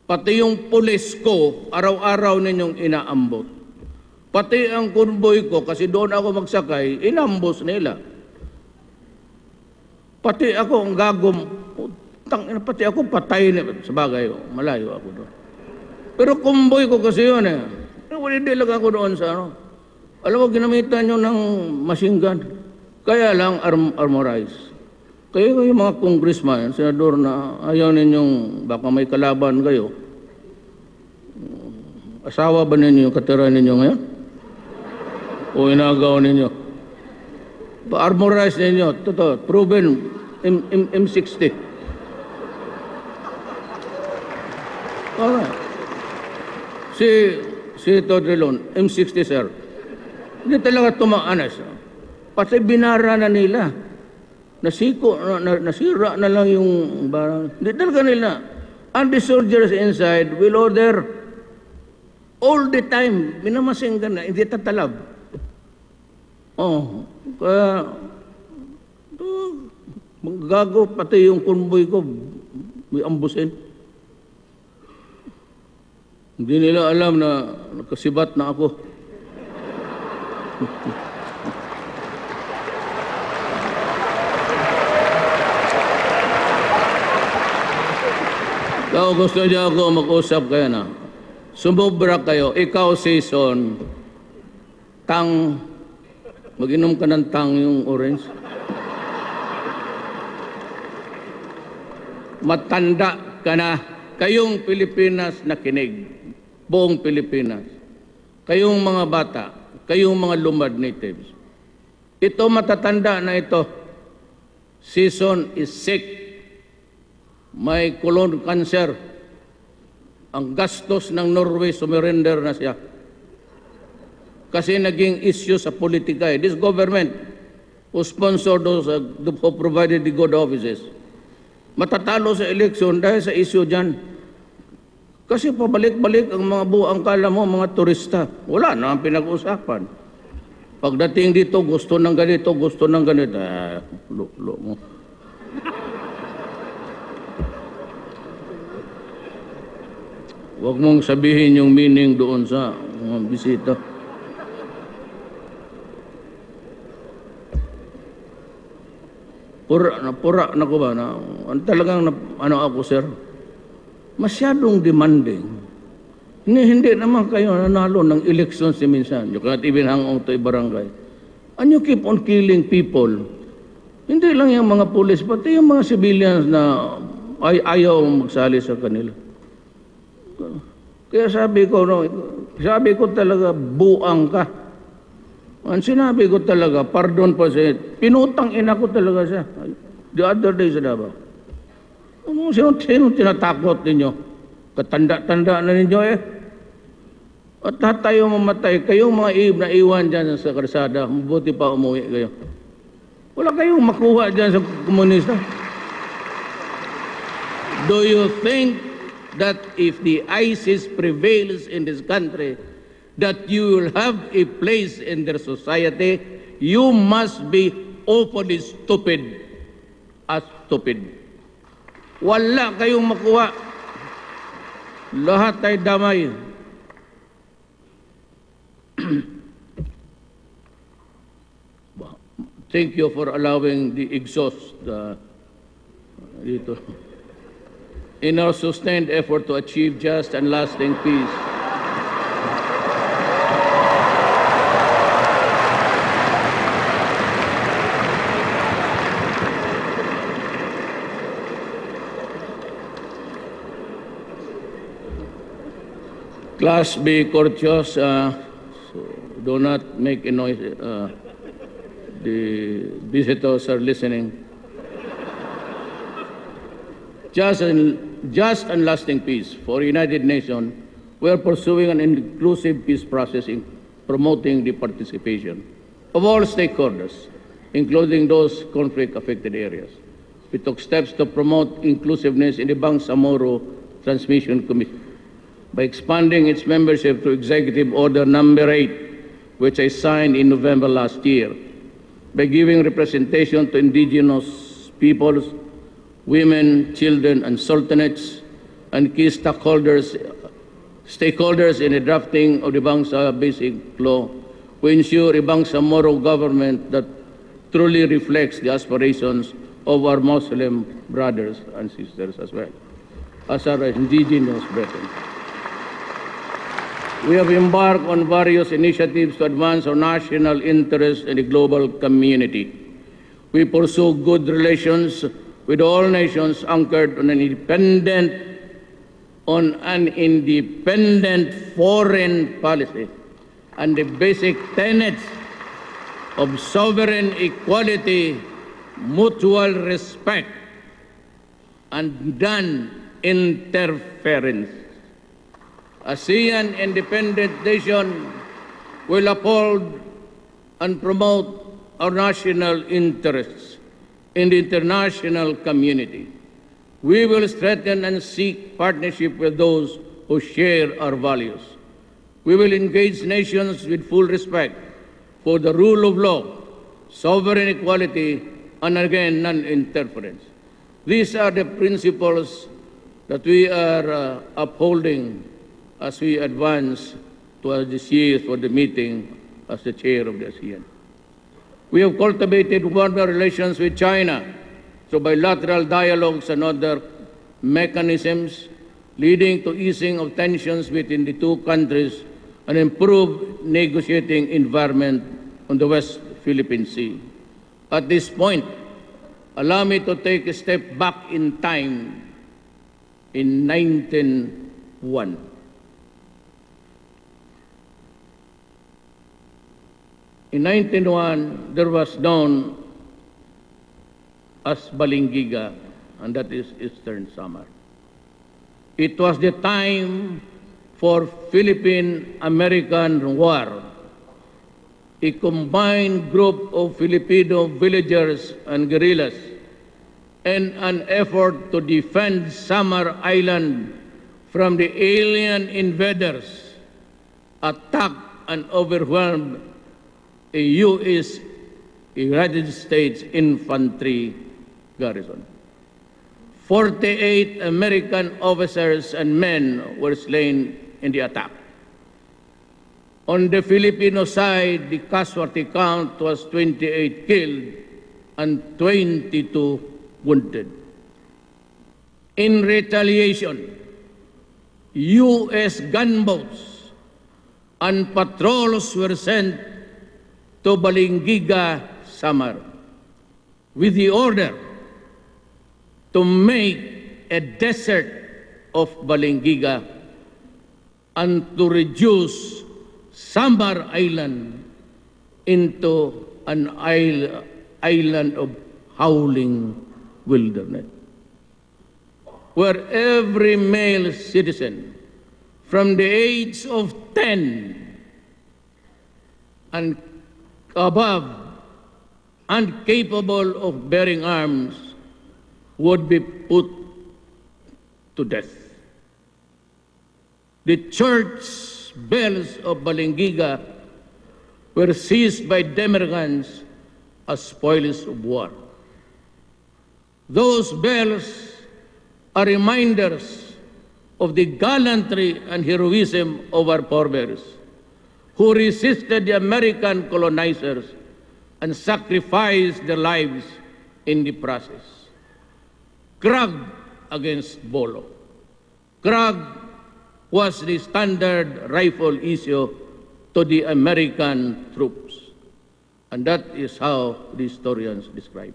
F: Pati yung pulis ko, araw-araw ninyong inaambot. Pati ang convoy ko, kasi doon ako magsakay, inambos nila. Pati ako ang gagom, pati ako patay na, sabagay, malayo ako doon. Pero convoy ko kasi yun eh. Hindi lang ako doon sa Alam mo, ginamitan nyo ng machine gun. Kaya lang armorized. Kaya yung mga congressman, senador na ayaw ninyong baka may kalaban kayo. Asawa ba ninyo yung katira ninyo ngayon? O inagaw ninyo? Pa-armorize ninyo. Totoo, proven M60. Alright. Si Todrilon, M60 sir. Hindi talaga tumaanas. Pati binara na nila. Nasira na lang yung barang. Hindi talaga nila. And the soldiers inside will order all the time. Minamasinggan na, hindi tatalab. Kaya gago pati yung convoy ko may ambusin. Hindi nila alam na nakasibat na ako. Kung gusto niyo ako mag-usap kayo na, sumubra kayo, ikaw season, mag-inom ka ng yung orange. Matanda ka na, kayong Pilipinas na kinig, buong Pilipinas. Kayong mga bata, kayong mga lumad natives. Ito matatanda na ito, season is sick. May colon cancer. Ang gastos ng Norway, sumurrender na siya. Kasi naging issue sa politika. This government who sponsored those, who provided the good offices, matatalo sa eleksyon dahil sa issue dyan. Kasi pabalik-balik ang mga buang kala mo, mga turista. Wala na ang pinag-usapan. Pagdating dito, gusto ng ganito, gusto ng ganito. Lo mo. Huwag mong sabihin yung meaning doon sa mga bisita. Pura na ko ba? Talagang ako, sir? Masyadong demanding. Hindi naman kayo nanalo ng election si minsan. You cannot even hang on to a barangay. And you keep on killing people. Hindi lang yung mga pulis, pati yung mga civilians na ayaw magsali sa kanila. Kaya sabi ko talaga, buang ka. Ang sinabi ko talaga, pardon po siya, pinutang ina ko talaga siya. The other day sa Davao. Sino tinatakot ninyo? Katanda-tanda na ninyo eh. At tayo mamatay, kayong mga na iwan dyan sa karsada, mabuti pa umuwi kayo. Wala kayong makuha dyan sa komunista. Do you think that if the ISIS prevails in this country, that you will have a place in their society? You must be awfully stupid. As stupid. Wala kayong makuha. Lahat ay damay. Thank you for allowing the exhaust dito. In our sustained effort to achieve just and lasting peace, Class be courteous. Do not make a noise. The visitors are listening. Just and lasting peace. For United Nations, we are pursuing an inclusive peace process in promoting the participation of all stakeholders, including those conflict-affected areas. We took steps to promote inclusiveness in the Bangsamoro Transmission Commission by expanding its membership to Executive Order Number 8, which I signed in November last year, by giving representation to indigenous peoples, women, children, and sultanates, and key stakeholders in the drafting of the Bangsa Basic Law. We ensure a Bangsamoro government that truly reflects the aspirations of our Muslim brothers and sisters as well as our indigenous brethren. We have embarked on various initiatives to advance our national interests in the global community. We pursue good relations with all nations anchored on an independent foreign policy and the basic tenets of sovereign equality, mutual respect, and non-interference. ASEAN independent nation will uphold and promote our national interests in the international community. We will strengthen and seek partnership with those who share our values. We will engage nations with full respect for the rule of law, sovereign equality, and again, non-interference. These are the principles that we are upholding as we advance towards this year for the meeting as the chair of the ASEAN. We have cultivated warmer relations with China through bilateral dialogues and other mechanisms, leading to easing of tensions between the two countries and improved negotiating environment on the West Philippine Sea. At this point, allow me to take a step back in time in 1901. In 1901, there was known as Balingiga, and that is Eastern Samar. It was the time for Philippine-American War, a combined group of Filipino villagers and guerrillas in an effort to defend Samar Island from the alien invaders, attacked and overwhelmed a U.S. United States infantry garrison. 48 American officers and men were slain in the attack. On the Filipino side, the casualty count was 28 killed and 22 wounded. In retaliation, U.S. gunboats and patrols were sent to Balingiga, Samar, with the order to make a desert of Balingiga and to reduce Samar Island into an island of howling wilderness, where every male citizen from the age of 10 and above and capable of bearing arms would be put to death. The church bells of Balingiga were seized by Demergans as spoils of war. Those bells are reminders of the gallantry and heroism of our forebears, who resisted the American colonizers and sacrificed their lives in the process. Krag against Bolo. Krag was the standard rifle issue to the American troops. And that is how the historians describe.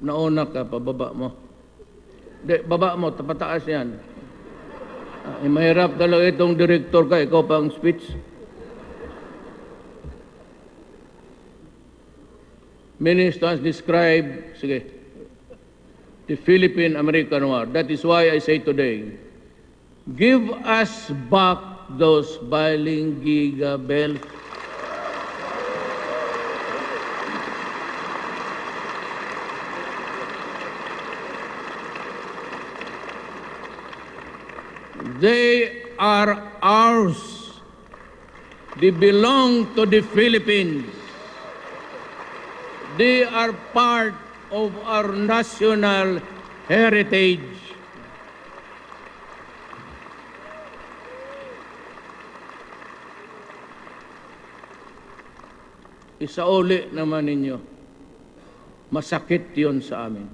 F: Nauna ka, pababa mo. Di, baba mo, pataas yan. Mahirap talaga itong director ka, ikaw pang speech. Ministers describe, sige, the Philippine-American War. That is why I say today, give us back those bilingual bells. They are ours. They belong to the Philippines. They are part of our national heritage. Isauli naman ninyo, masakit yon sa amin.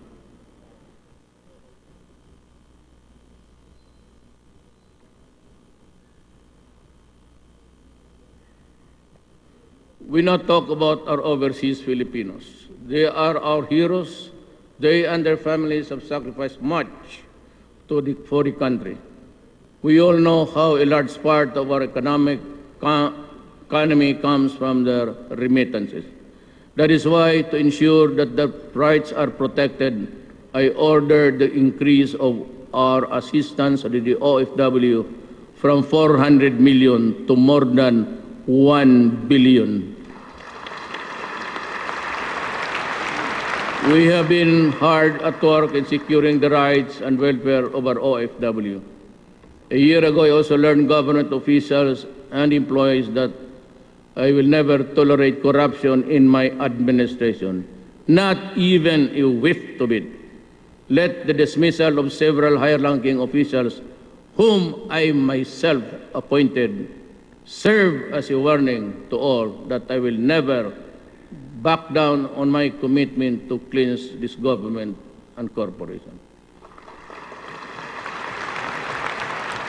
F: We not talk about our overseas Filipinos. They are our heroes. They and their families have sacrificed much for the country. We all know how a large part of our economy comes from their remittances. That is why, to ensure that their rights are protected, I ordered the increase of our assistance to the OFW from 400 million to more than 1 billion. We have been hard at work in securing the rights and welfare of our OFW. A year ago, I also learned government officials and employees that I will never tolerate corruption in my administration, not even a whiff of it. Let the dismissal of several higher-ranking officials, whom I myself appointed, serve as a warning to all that I will never back down on my commitment to cleanse this government and corporation.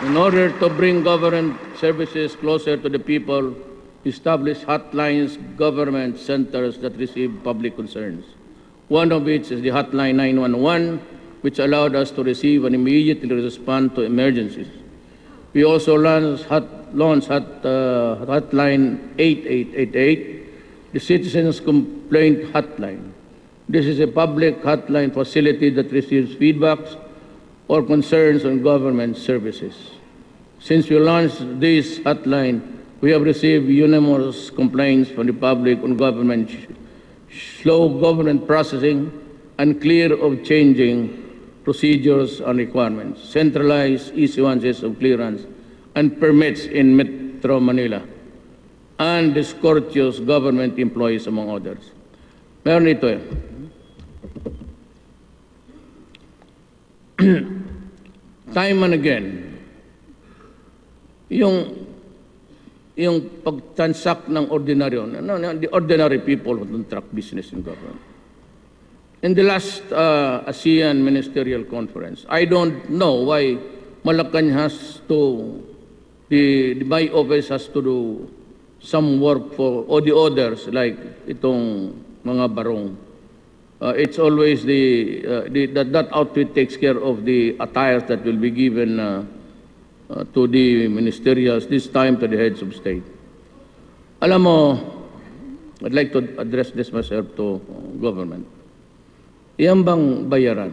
F: In order to bring government services closer to the people, establish hotlines, government centers that receive public concerns. One of which is the hotline 911, which allowed us to receive and immediately respond to emergencies. We also launched hotline 8888, the Citizens Complaint Hotline. This is a public hotline facility that receives feedbacks or concerns on government services. Since we launched this hotline, we have received numerous complaints from the public on government slow government processing, unclear of changing procedures and requirements, centralized issuances of clearance and permits in Metro Manila, and discourteous government employees, among others. Meron ito eh. Time and again, yung pagtansak ng ordinaryo, the ordinary people who don't track business in government. In the last ASEAN Ministerial Conference, I don't know why Malacan has to, my office has to do some work for all the others, like itong mga barong. It's always that outfit takes care of the attires that will be given to the ministerials, this time to the heads of state. Alam mo, I'd like to address this myself to government. Iyan bang bayaran?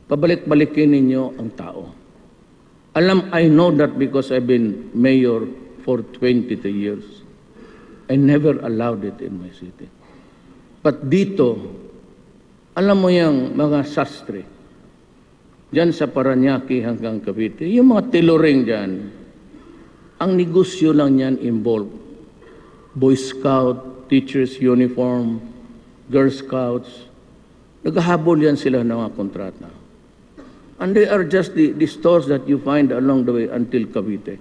F: Pabalik-balikin ninyo ang tao. I know that because I've been mayor for 22 years. I never allowed it in my city. But dito, alam mo yung mga sastre, dyan sa Paranaque hanggang Cavite, yung mga tiluring dyan, ang negosyo lang yan involved. Boy Scout, teachers uniform, Girl Scouts, naghahabol yan sila ng mga kontrata. And they are just the stores that you find along the way until Cavite.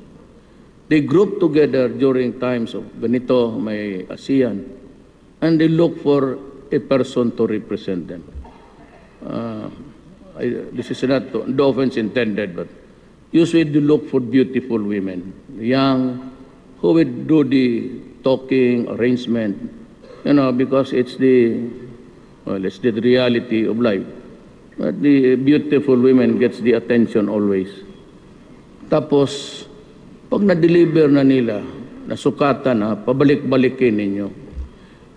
F: They group together during times of ganito, may ASEAN, and they look for a person to represent them. This is not no offense intended, but usually they look for beautiful women, young, who would do the talking, arrangement, because it's the Well, it's the reality of life. But the beautiful women gets the attention always. Tapos, pag na-deliver na nila, nasukatan na, pabalik-balikin ninyo.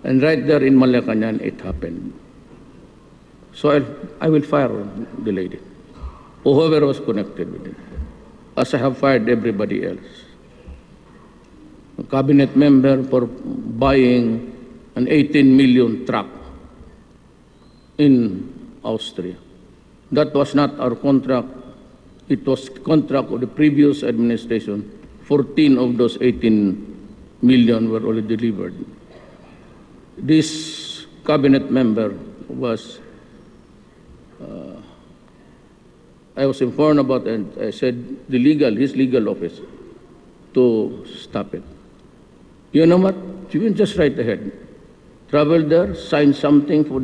F: And right there in Malacanang, it happened. So I will fire the lady, whoever was connected with it, as I have fired everybody else. A cabinet member for buying an 18 million truck in Austria. That was not our contract. It was contract of the previous administration. 14 of those 18 million were already delivered. This cabinet member was, I was informed about, and I said his legal office to stop it. You know what? You can just write ahead. Travel there, sign something for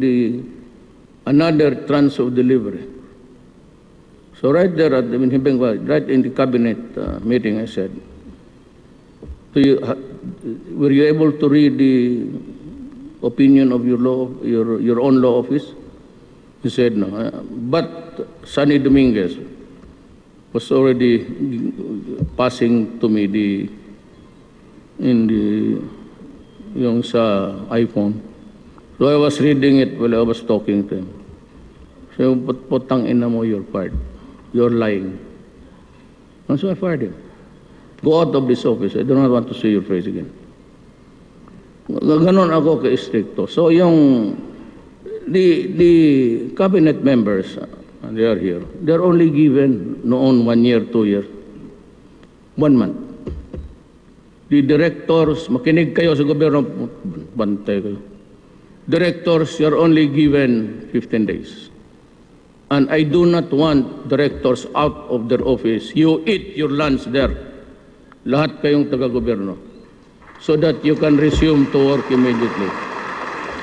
F: another tranche of delivery. So right there at the right in the cabinet meeting, I said, were you able to read the opinion of your own law office? He said no. But Sunny Dominguez was already passing to me yung sa iPhone. So I was reading it while I was talking to him. So, putang ina mo, you're fired. You're lying. And so I fired him. Go out of this office. I do not want to see your face again. Ganon ako ka-stricto. So the cabinet members, they are here, they're only given noon 1 year, 2 years, 1 month. The directors, makinig kayo sa gobyerno, bantay kayo. Directors, you're only given 15 days. And I do not want directors out of their office. You eat your lunch there. Lahat kayong taga-gobyerno. So that you can resume to work immediately.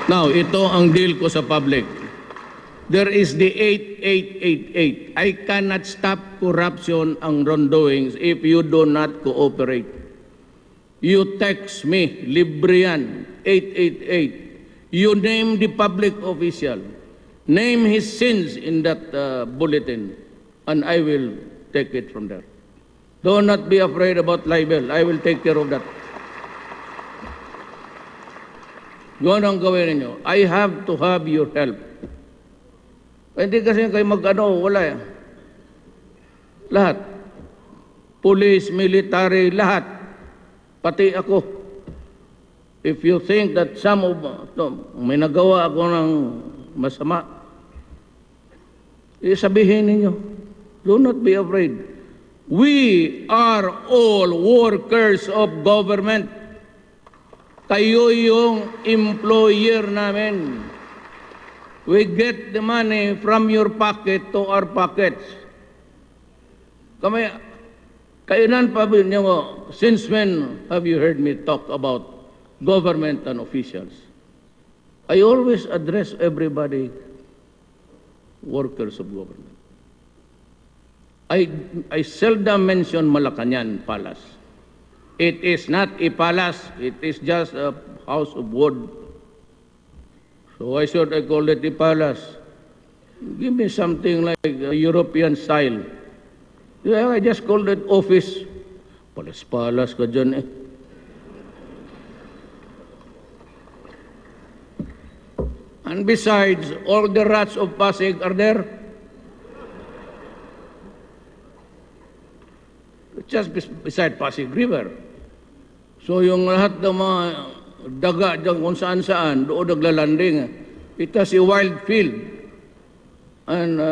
F: Now, ito ang deal ko sa public. There is the 8888. I cannot stop corruption and wrongdoings if you do not cooperate. You text me, libre yan, 888. You name the public official. Name his sins in that bulletin, and I will take it from there. Do not be afraid about libel. I will take care of that. Gawin ang gawin ninyo. I have to have your help. Hindi kasi kayo mag-ano, wala yan. Lahat. Police, military, lahat. Pati ako. If you think that may nagawa ako ng masama, sabihin ninyo. Do not be afraid. We are all workers of government. Kayo yung employer namin. We get the money from your pocket to our pockets. Kailan pa nyo, since when have you heard me talk about government and officials? I always address everybody, workers of government. I seldom mention Malacanang Palace. It is not a palace, it is just a house of wood. So why should I call it a palace? Give me something like a European style. Yeah, I just called it office. Palas-palas ka dyan eh. And besides, all the rats of Pasig are there. Just beside Pasig River. So yung lahat ng mga daga dyan kung saan-saan, doon naglalanding. It has a wild field. And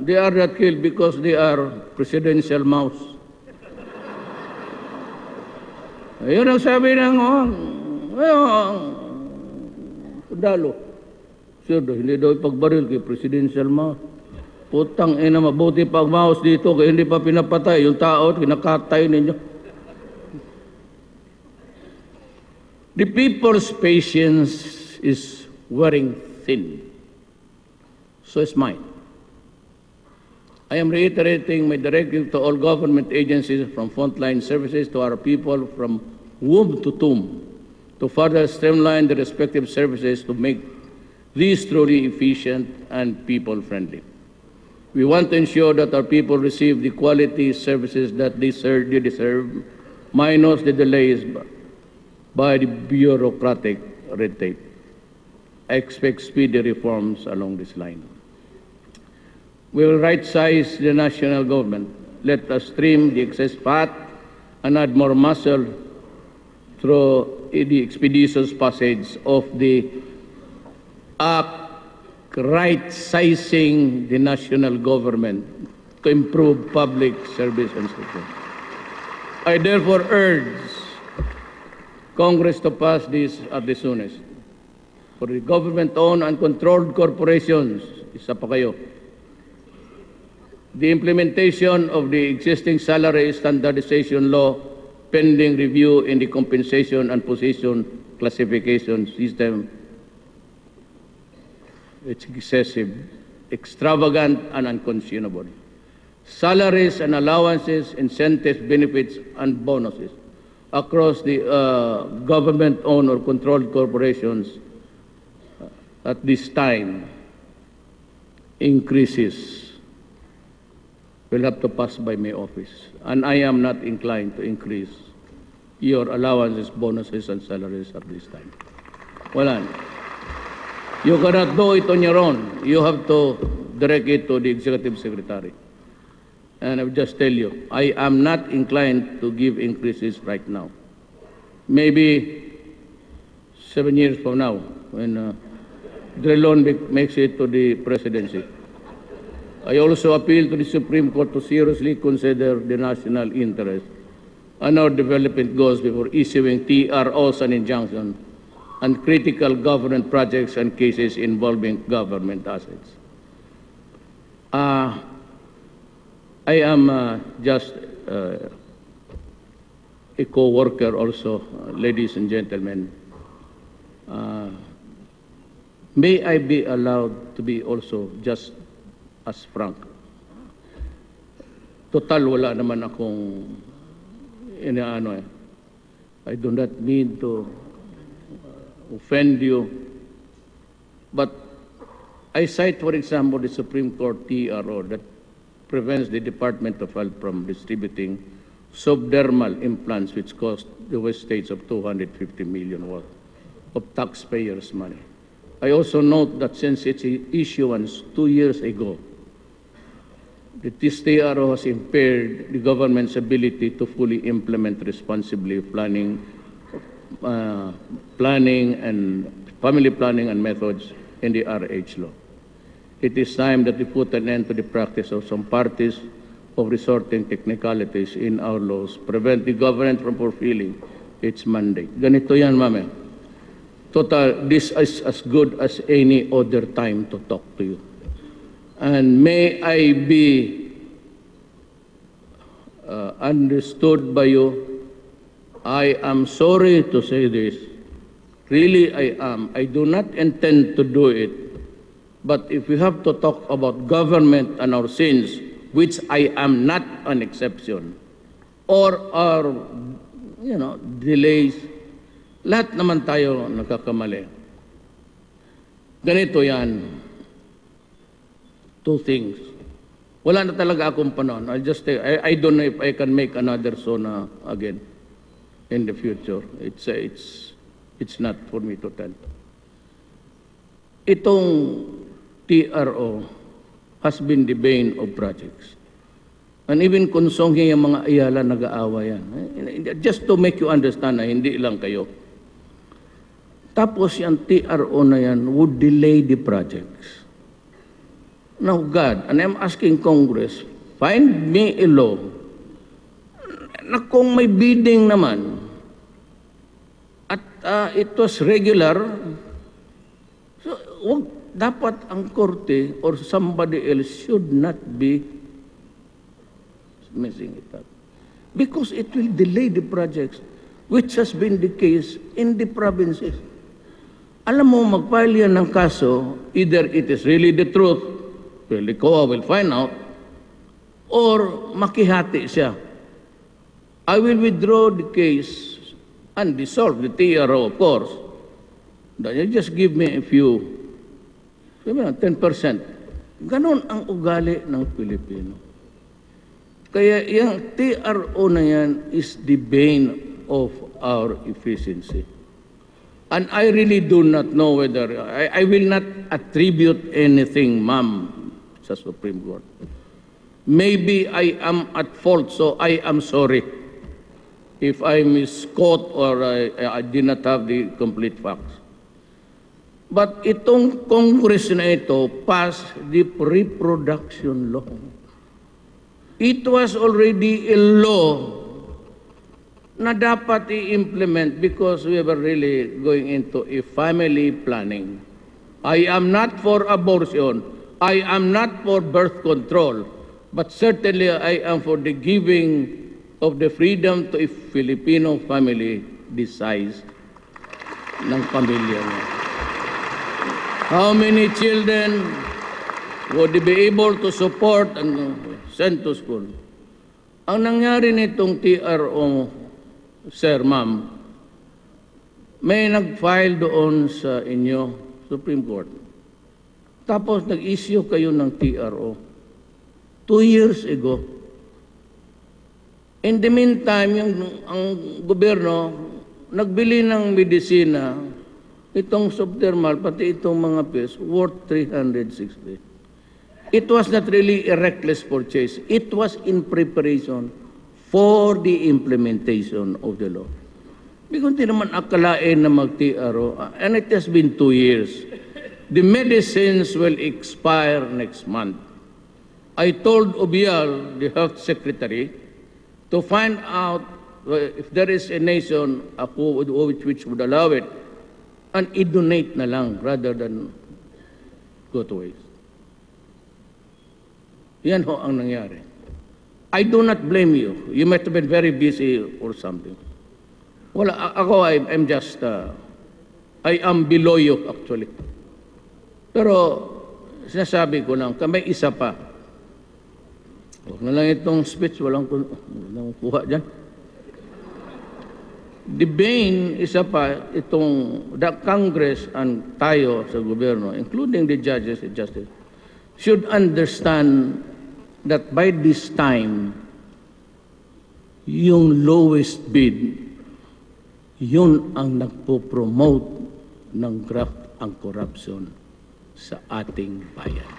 F: they are not killed because they are presidential mouse. Ayun ang sabi ng Dalo. Sure, hindi daw ipagbaril kay presidential mouse. Putang ina, mabuti pag mouse dito kaya hindi pa pinapatay. Yung tao, kinakatay ninyo. The people's patience is wearing thin. So is mine. I am reiterating my directive to all government agencies from frontline services to our people from womb to tomb to further streamline the respective services to make This truly efficient and people-friendly. We want to ensure that our people receive the quality services that they deserve, minus the delays by the bureaucratic red tape. I expect speedy reforms along this line. We will right-size the national government. Let us trim the excess fat and add more muscle through the expeditious passage of the act right-sizing the national government to improve public service and security. I therefore urge Congress to pass this at the soonest. For the government-owned and controlled corporations, isa pa kayo, the implementation of the existing salary standardization law pending review in the compensation and position classification system. It's excessive, extravagant, and unconscionable. Salaries and allowances, incentives, benefits, and bonuses across the government-owned or controlled corporations at this time increases will have to pass by my office. And I am not inclined to increase your allowances, bonuses, and salaries at this time. Wala. You cannot do it on your own. You have to direct it to the Executive Secretary. And I will just tell you, I am not inclined to give increases right now. Maybe 7 years from now, when Drilon makes it to the presidency. I also appeal to the Supreme Court to seriously consider the national interest and our development goals before issuing TROs and injunctions and critical government projects and cases involving government assets. I am just a co-worker also, ladies and gentlemen. May I be allowed to be also just as frank? Total, wala naman akong inaano eh. I do not mean to offend you. But I cite, for example, the Supreme Court TRO that prevents the Department of Health from distributing subdermal implants which cost the West States of 250 million worth of taxpayers' money. I also note that since its issuance 2 years ago, this TRO has impaired the government's ability to fully implement responsibly planning and family planning and methods in the RH law. It is time that we put an end to the practice of some parties of resorting technicalities in our laws, prevent the government from fulfilling its mandate. Ganito yan, ma'am. Total, this is as good as any other time to talk to you. And may I be understood by you. I am sorry to say this. Really, I am. I do not intend to do it. But if we have to talk about government and our sins, which I am not an exception, or our, delays, lahat naman tayo nagkakamali. Ganito yan. Two things. Wala na talaga akong panahon. I don't know if I can make another SONA again in the future. It's not for me to tell. Itong TRO has been the bane of projects. And even kung songhe yung mga Ayala nag-aawa yan. Just to make you understand na hindi lang kayo. Tapos yung TRO na yan would delay the projects. Now God, and I'm asking Congress, find me a law na kung may bidding naman at it was regular, so dapat ang korte or somebody else should not be messing it up. Because it will delay the projects, which has been the case in the provinces. Alam mo, mag-file yan ng kaso, either it is really the truth, well, the COA will find out, or makihati siya. I will withdraw the case and dissolve the TRO, of course. Then you just give me a few Sabi na, 10%. Ganon ang ugali ng Pilipino. Kaya yung TRO na yan is the bane of our efficiency. And I really do not know whether, I will not attribute anything, ma'am, sa Supreme Court. Maybe I am at fault, so I am sorry if I misquote or I did not have the complete facts. But itong Congress na ito passed the reproduction law. It was already a law na dapat i-implement because we were really going into a family planning. I am not for abortion. I am not for birth control. But certainly I am for the giving of the freedom to a Filipino family the size ng pamilya niya. How many children would be able to support and send to school? Ang nangyari nitong TRO, sir, ma'am, may nag-file doon sa inyo, Supreme Court. Tapos nag-issue kayo ng TRO 2 years ago. In the meantime, ang gobyerno nagbili ng medisina, itong subdermal, pati itong mga pills, worth 360. It was not really a reckless purchase. It was in preparation for the implementation of the law. Because hindi naman akalain na mag-TRO, and it has been 2 years. The medicines will expire next month. I told Obial, the health secretary, to find out if there is a nation which would allow it, and i-donate na lang rather than go to waste. Yan ho ang nangyari. I do not blame you. You might have been very busy or something. Wala, ako, I'm just, I am below you actually. Pero, sinasabi ko lang, may isa pa. Huwag na lang itong speech, walang kuha dyan. The bane, isa pa, itong the Congress and tayo sa gobyerno, including the judges and justice, should understand that by this time, yung lowest bid, yun ang nagpo-promote ng graft ang corruption sa ating bayan.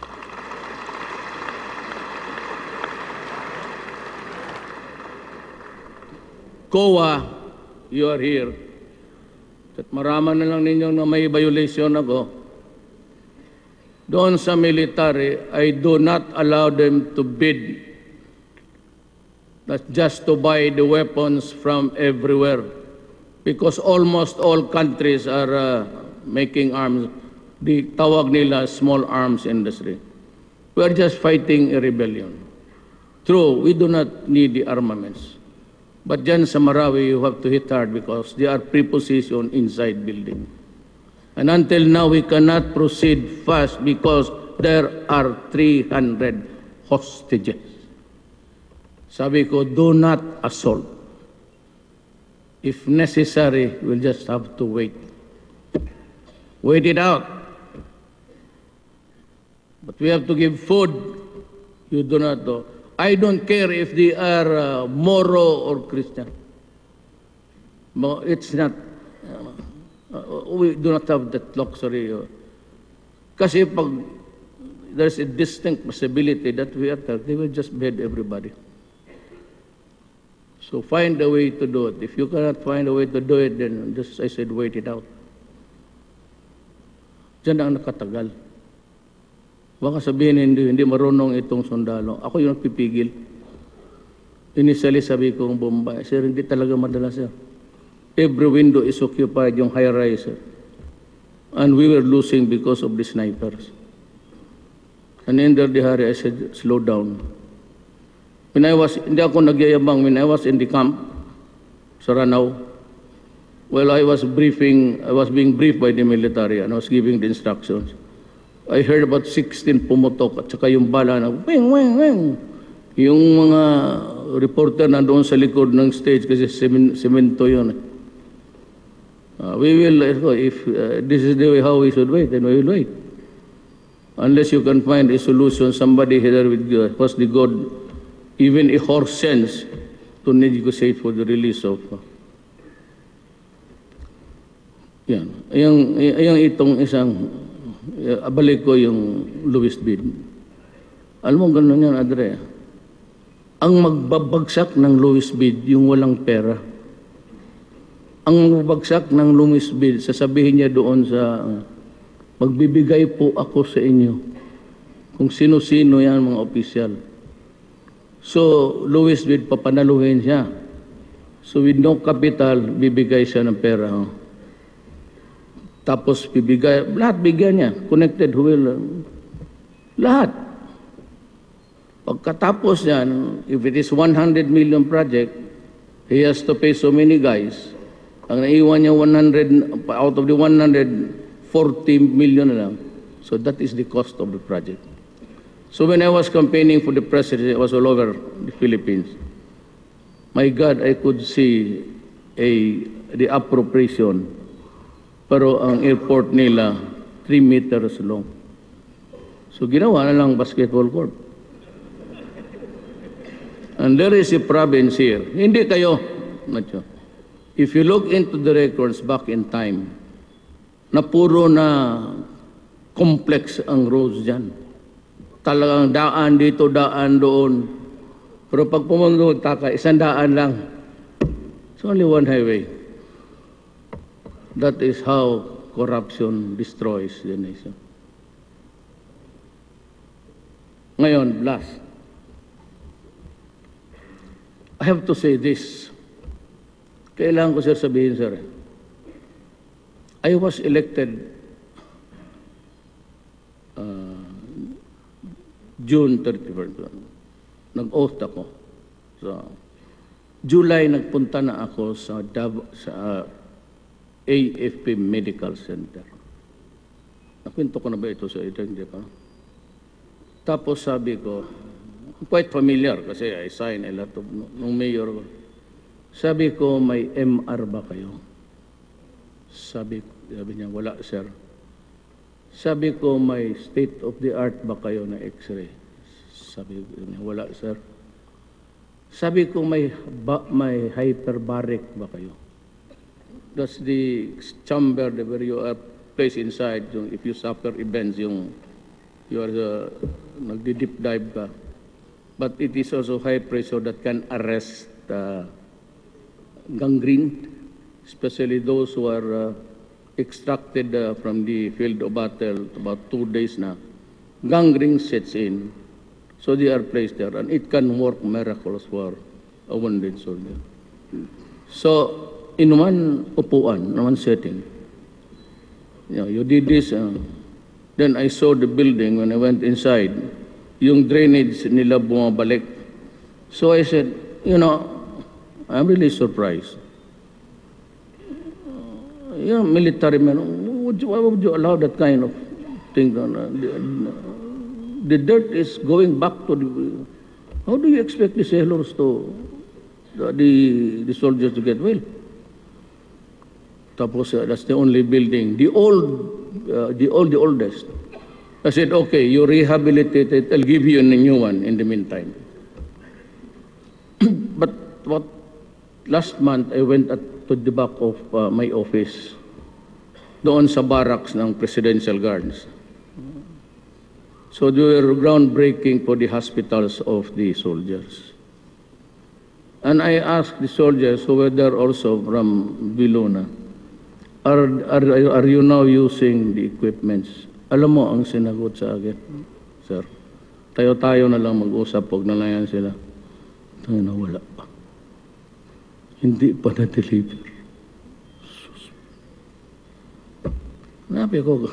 F: COA, you are here. At maraman na lang ninyo na may violation ako. Doon sa military, I do not allow them to bid. That's just to buy the weapons from everywhere. Because almost all countries are making arms. The tawag nila small arms industry. We are just fighting a rebellion. True, we do not need the armaments. But dyan sa Malawi, you have to hit hard because they are prepositioned inside building. And until now, we cannot proceed fast because there are 300 hostages. Sabi ko, do not assault. If necessary, we'll just have to wait. Wait it out. But we have to give food. You do not do. I don't care if they are Moro or Christian. But it's not, we do not have that luxury. Kasi pag there's a distinct possibility that we attack, they will just behead everybody. So find a way to do it. If you cannot find a way to do it, then just, I said, wait it out. Diyan ang nakatagal. Baka sabihin hindi marunong itong sundalo. Ako yung pipigil. Initially sabi ko, Bombay, sir, hindi talaga madala, sir. Every window is occupied, yung high-rise, sir. And we were losing because of the snipers. And in the hari, I said, slow down. Hindi ako nagyayabang, when I was in the camp, sa Ranao, while I was being briefed by the military, and I was giving the instructions. I heard about 16 pumutok at saka yung bala na weng, weng, weng. Yung mga reporter na doon sa likod ng stage kasi semento yun. We will, if this is the way how we should wait, then we will wait. unless you can find a solution, somebody here with was the good, even a horse sense to negotiate for the release of yan. Yung itong isang balik ko yung Louis Bid. Alam mo, gano'n yan, Adre. Ang magbabagsak ng Louis Bid, yung walang pera. Ang magbabagsak ng Louis Bid, sasabihin niya doon sa magbibigay po ako sa inyo. Kung sino-sino yan, mga opisyal. So, Louis Bid, papanaluhin siya. So, with no capital, bibigay siya ng pera. Tapos, bibigay, lahat bigyan niya. Connected, who will, lahat. Pagkatapos yan, if it is 100 million project, he has to pay so many guys. Ang naiwan niya 100, out of the 140 million na lang. So that is the cost of the project. So when I was campaigning for the presidency, I was all over the Philippines. My God, I could see the appropriation. Pero ang airport nila, 3 meters long. So ginawa na lang basketball court. And there is a province here. Hindi kayo, Nacho. If you look into the records back in time, na puro na complex ang roads dyan. Talagang daan dito, daan doon. Pero pag pumunta taka, isang daan lang. It's only one highway. That is how corruption destroys the nation. Ngayon, last. I have to say this. Kailangan ko, sir, sabihin, sir. I was elected June 31st. Nag-oath ako. So, July, nagpunta na ako sa AFP Medical Center. Nakwento ko na ba ito sa ito? Hindi pa. Tapos sabi ko, quite familiar kasi I signed a lot of, nung mayor ko. Sabi ko, may MR ba kayo? Sabi niya, wala, sir. Sabi ko, may state-of-the-art ba kayo na x-ray? Sabi niya, wala, sir. Sabi ko, may hyperbaric ba kayo? That's the chamber where you are placed inside. If you suffer events, you are nagdi-deep dive ka. But it is also high pressure that can arrest gangrene, especially those who are extracted from the field of battle about 2 days na. Gangrene sets in, so they are placed there, and it can work miracles for a wounded soldier. So, in one upuan, in one setting, you did this, then I saw the building when I went inside, yung drainage nila bumabalik. So I said, I'm really surprised. Military men, why would you allow that kind of thing? The dirt is going back to the... How do you expect the sailors to, the soldiers to get well? Tapos, that's the only building. The oldest. I said, okay, you rehabilitate it. I'll give you a new one in the meantime. But last month, I went to the back of my office, doon sa barracks ng Presidential Guards. So they were groundbreaking for the hospitals of the soldiers. And I asked the soldiers who were there also from Viluna, are you now using the equipments? Alam mo ang sinagot sa akin, sir. Tayo-tayo na lang mag-usap, huwag na lang yan sila. Tayo na wala pa. Hindi pa na-deliver. Nabi ko,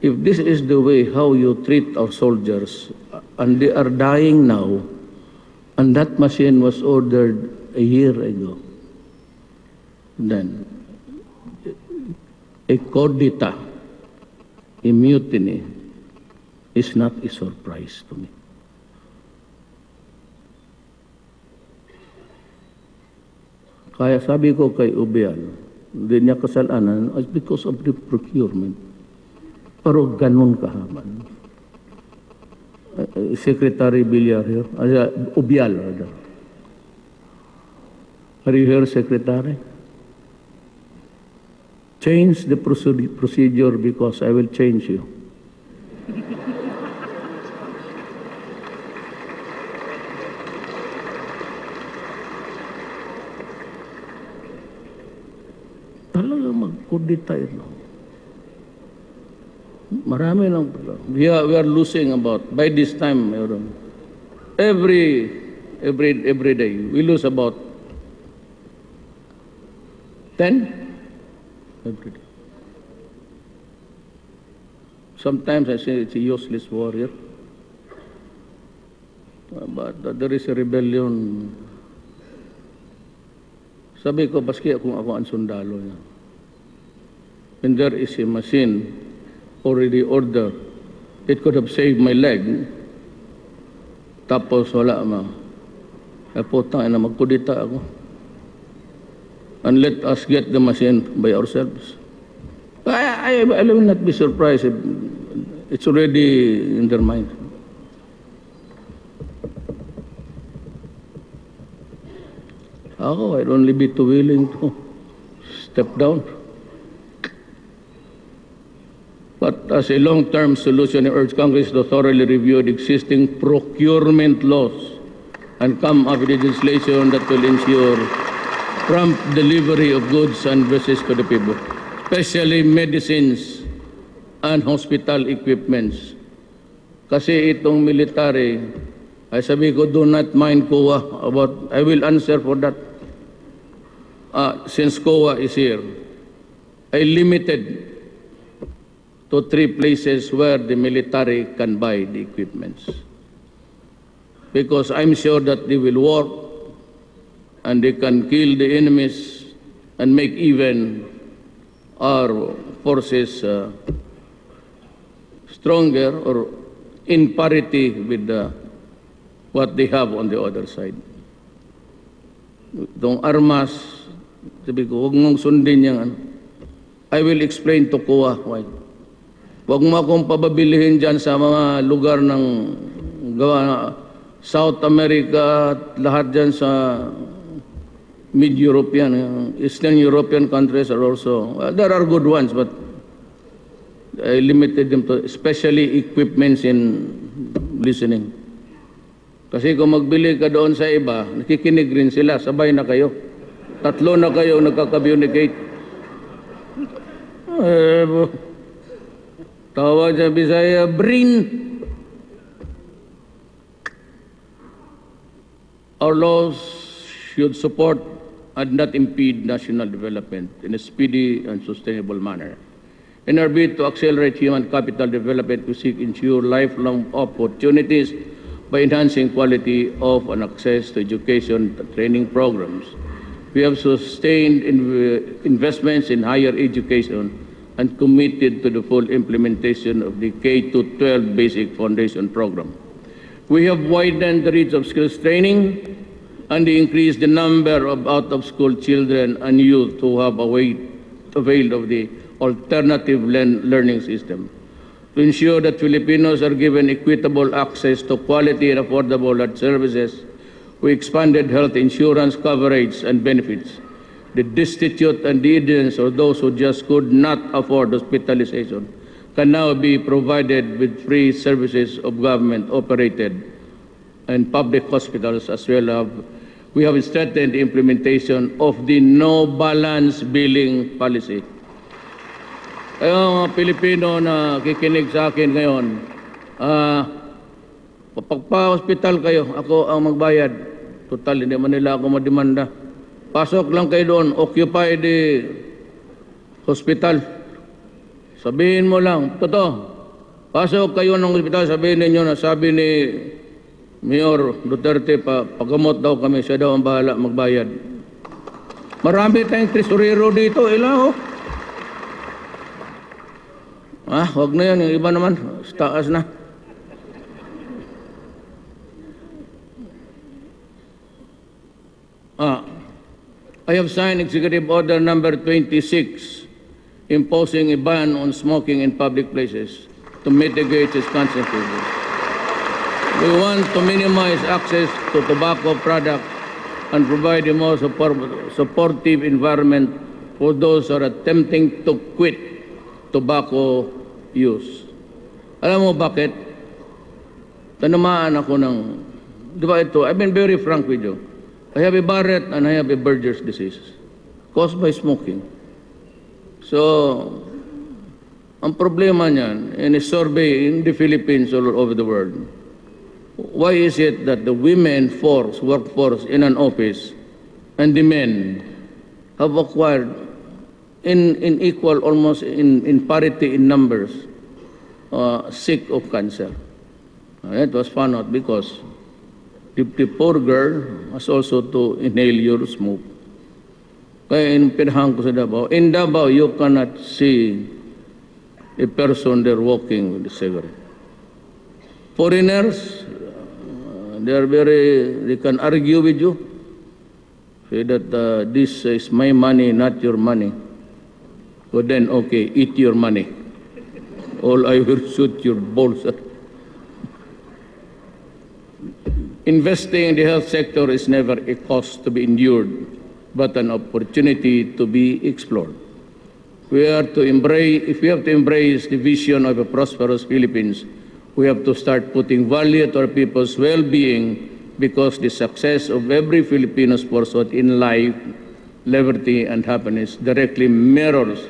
F: if this is the way how you treat our soldiers, and they are dying now, and that machine was ordered a year ago, then a cordita, a mutiny, is not a surprise to me. Kaya sabi ko kay Ubial, hindi niya kasalanan because of the procurement. Pero ganun kahaman. Secretary Villar here, Ubial rather. Are you here, Secretary? Change the procedure because I will change you. Talagang magkudita ito. Marami lang. We are losing about, by this time, every day, we lose about 10 every day. Sometimes I say it's a useless warrior. But there is a rebellion. Sabi ko, baski ako ang sundalo niya. When there is a machine already ordered, it could have saved my leg. Tapos wala ma. Putang ina, magkudita ako. And let us get the machine by ourselves. I will not be surprised if it's already in their mind. I'd only be too willing to step down. But as a long-term solution, I urge Congress to thoroughly review the existing procurement laws and come up with legislation that will ensure prompt delivery of goods and services to the people, especially medicines and hospital equipments. Kasi itong military, ay sabi ko, do not mind COA about, I will answer for that. Since COA is here, I limited to 3 places where the military can buy the equipments. Because I'm sure that they will work and they can kill the enemies and make even our forces stronger or in parity with what they have on the other side. Itong armas, sabi ko, huwag mong sundin yan. I will explain to COA why. Huwag mo akong pababilihin dyan sa mga lugar ng South America, lahat dyan sa Mid-European, Eastern European countries are also, there are good ones, but I limited them to especially equipments in listening. Kasi kung magbili ka doon sa iba, nakikinig rin sila, sabay na kayo. 3 na kayo nagkaka-communicate. Tawag sa Bisaya, brain. Our laws should support and not impede national development in a speedy and sustainable manner. In our bid to accelerate human capital development, we seek ensure lifelong opportunities by enhancing quality of and access to education training programs. We have sustained investments in higher education and committed to the full implementation of the K-12 Basic Foundation Program. We have widened the reach of skills training and increased the number of out-of-school children and youth who have availed of the alternative learning system. To ensure that Filipinos are given equitable access to quality and affordable health services, we expanded health insurance coverage and benefits. The destitute and the indigent, or those who just could not afford hospitalization, can now be provided with free services of government-operated and public hospitals as well. We have strengthened the implementation of the no-balance billing policy. Mga Pilipino na kikinig sa akin ngayon, kapag pa-hospital kayo, ako ang magbayad. Total, hindi man nila ako mademanda. Pasok lang kayo doon, occupy the hospital. Sabihin mo lang, totoo. Pasok kayo ng hospital, sabihin ninyo na sabi ni Mayor Duterte, pagamot daw kami, siya daw ang bahala magbayad. Marami tayong tresurero dito, ilaw. Wag na yan, yung iba naman, taas na. I have signed Executive Order number 26, imposing a ban on smoking in public places to mitigate its consequences. We want to minimize access to tobacco products and provide a more supportive environment for those who are attempting to quit tobacco use. Alam mo bakit? Tanamaan ako ng, di ba ito, I've been very frank with you. I have a Barrett and I have a Berger's disease caused by smoking. So, ang problema niyan, in a survey in the Philippines all over the world, why is it that the women workforce in an office and the men have acquired in equal, almost in parity in numbers, sick of cancer? It was found out because the poor girl has also to inhale your smoke. Kaya pinahan ko sa Davao. In Davao, you cannot see a person there walking with a cigarette. Foreigners, they can argue with you, say that this is my money, not your money. But then, okay, eat your money. All I will shoot your balls at. Investing in the health sector is never a cost to be endured, but an opportunity to be explored. If we have to embrace the vision of a prosperous Philippines, we have to start putting value to our people's well-being, because the success of every Filipino's pursuit in life, liberty, and happiness directly mirrors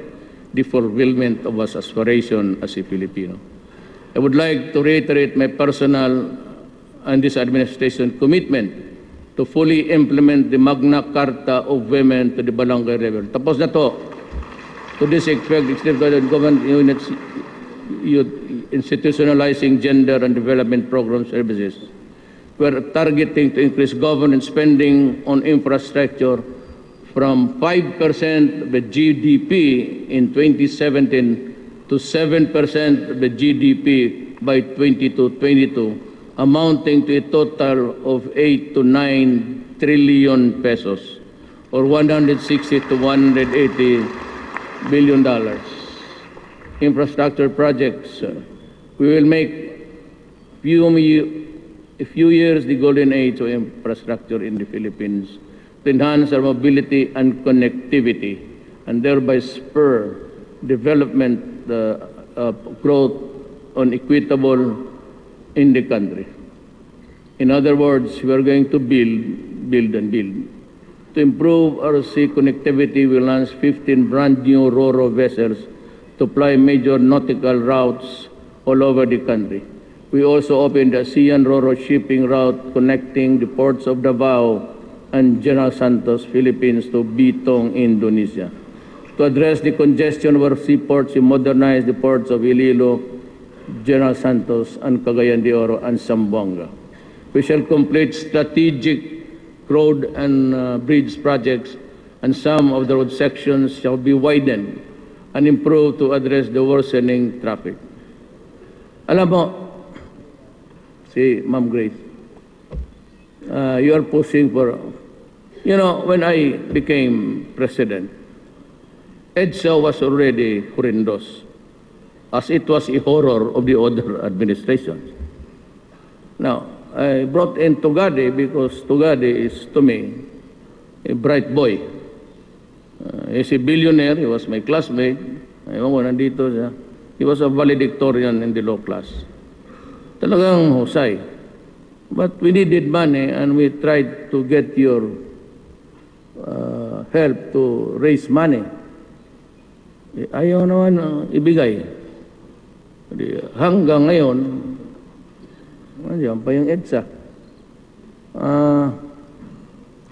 F: the fulfillment of our aspiration as a Filipino. I would like to reiterate my personal and this administration commitment to fully implement the Magna Carta of Women to the barangay level. Tapos na to. To this effect, extended government units institutionalizing gender and development program services. We are targeting to increase government spending on infrastructure from 5% of the GDP in 2017 to 7% of the GDP by 2022, amounting to a total of 8 to 9 trillion pesos, or 160 to 180 billion dollars. Infrastructure projects, we will make a few years the golden age of infrastructure in the Philippines to enhance our mobility and connectivity, and thereby spur development growth on equitable in the country. In other words, we are going to build and build. To improve our sea connectivity, we launched 15 brand new RoRo vessels to ply major nautical routes all over the country. We also opened a ASEAN RoRo shipping route connecting the ports of Davao and General Santos, Philippines to Bitong, Indonesia. To address the congestion of our seaports, we modernized the ports of Iloilo, General Santos, and Cagayan de Oro, and Zamboanga. We shall complete strategic road and bridge projects, and some of the road sections shall be widened and improved to address the worsening traffic. Alam mo, si Ma'am Grace, you are pushing for, when I became president, EDSA was already horrendous, as it was a horror of the other administrations. Now, I brought in Tugade because Tugade is, to me, a bright boy. He's a billionaire. He was my classmate. Ewan ko, nandito siya. He was a valedictorian in the law class. Talagang husay. But we needed money, and we tried to get your help to raise money. Ayaw naman ibigay. Hanggang ngayon, andiyan pa yung EDSA.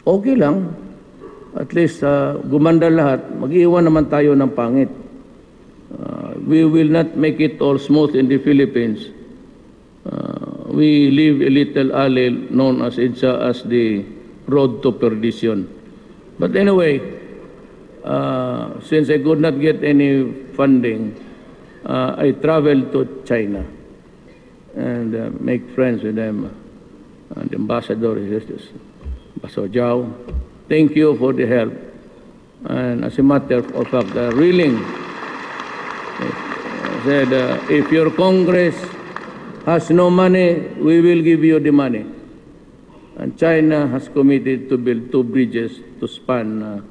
F: Okay lang. At least gumanda lahat. Mag-iwan naman tayo ng pangit. We will not make it all smooth in the Philippines. We leave a little alley known as EDSA as the road to perdition. But anyway, since I could not get any funding, I traveled to China and make friends with them. And the ambassador is Ambassador Zhao. Thank you for the help. And as a matter of fact, they're willing said, if your Congress has no money, we will give you the money. And China has committed to build 2 bridges to span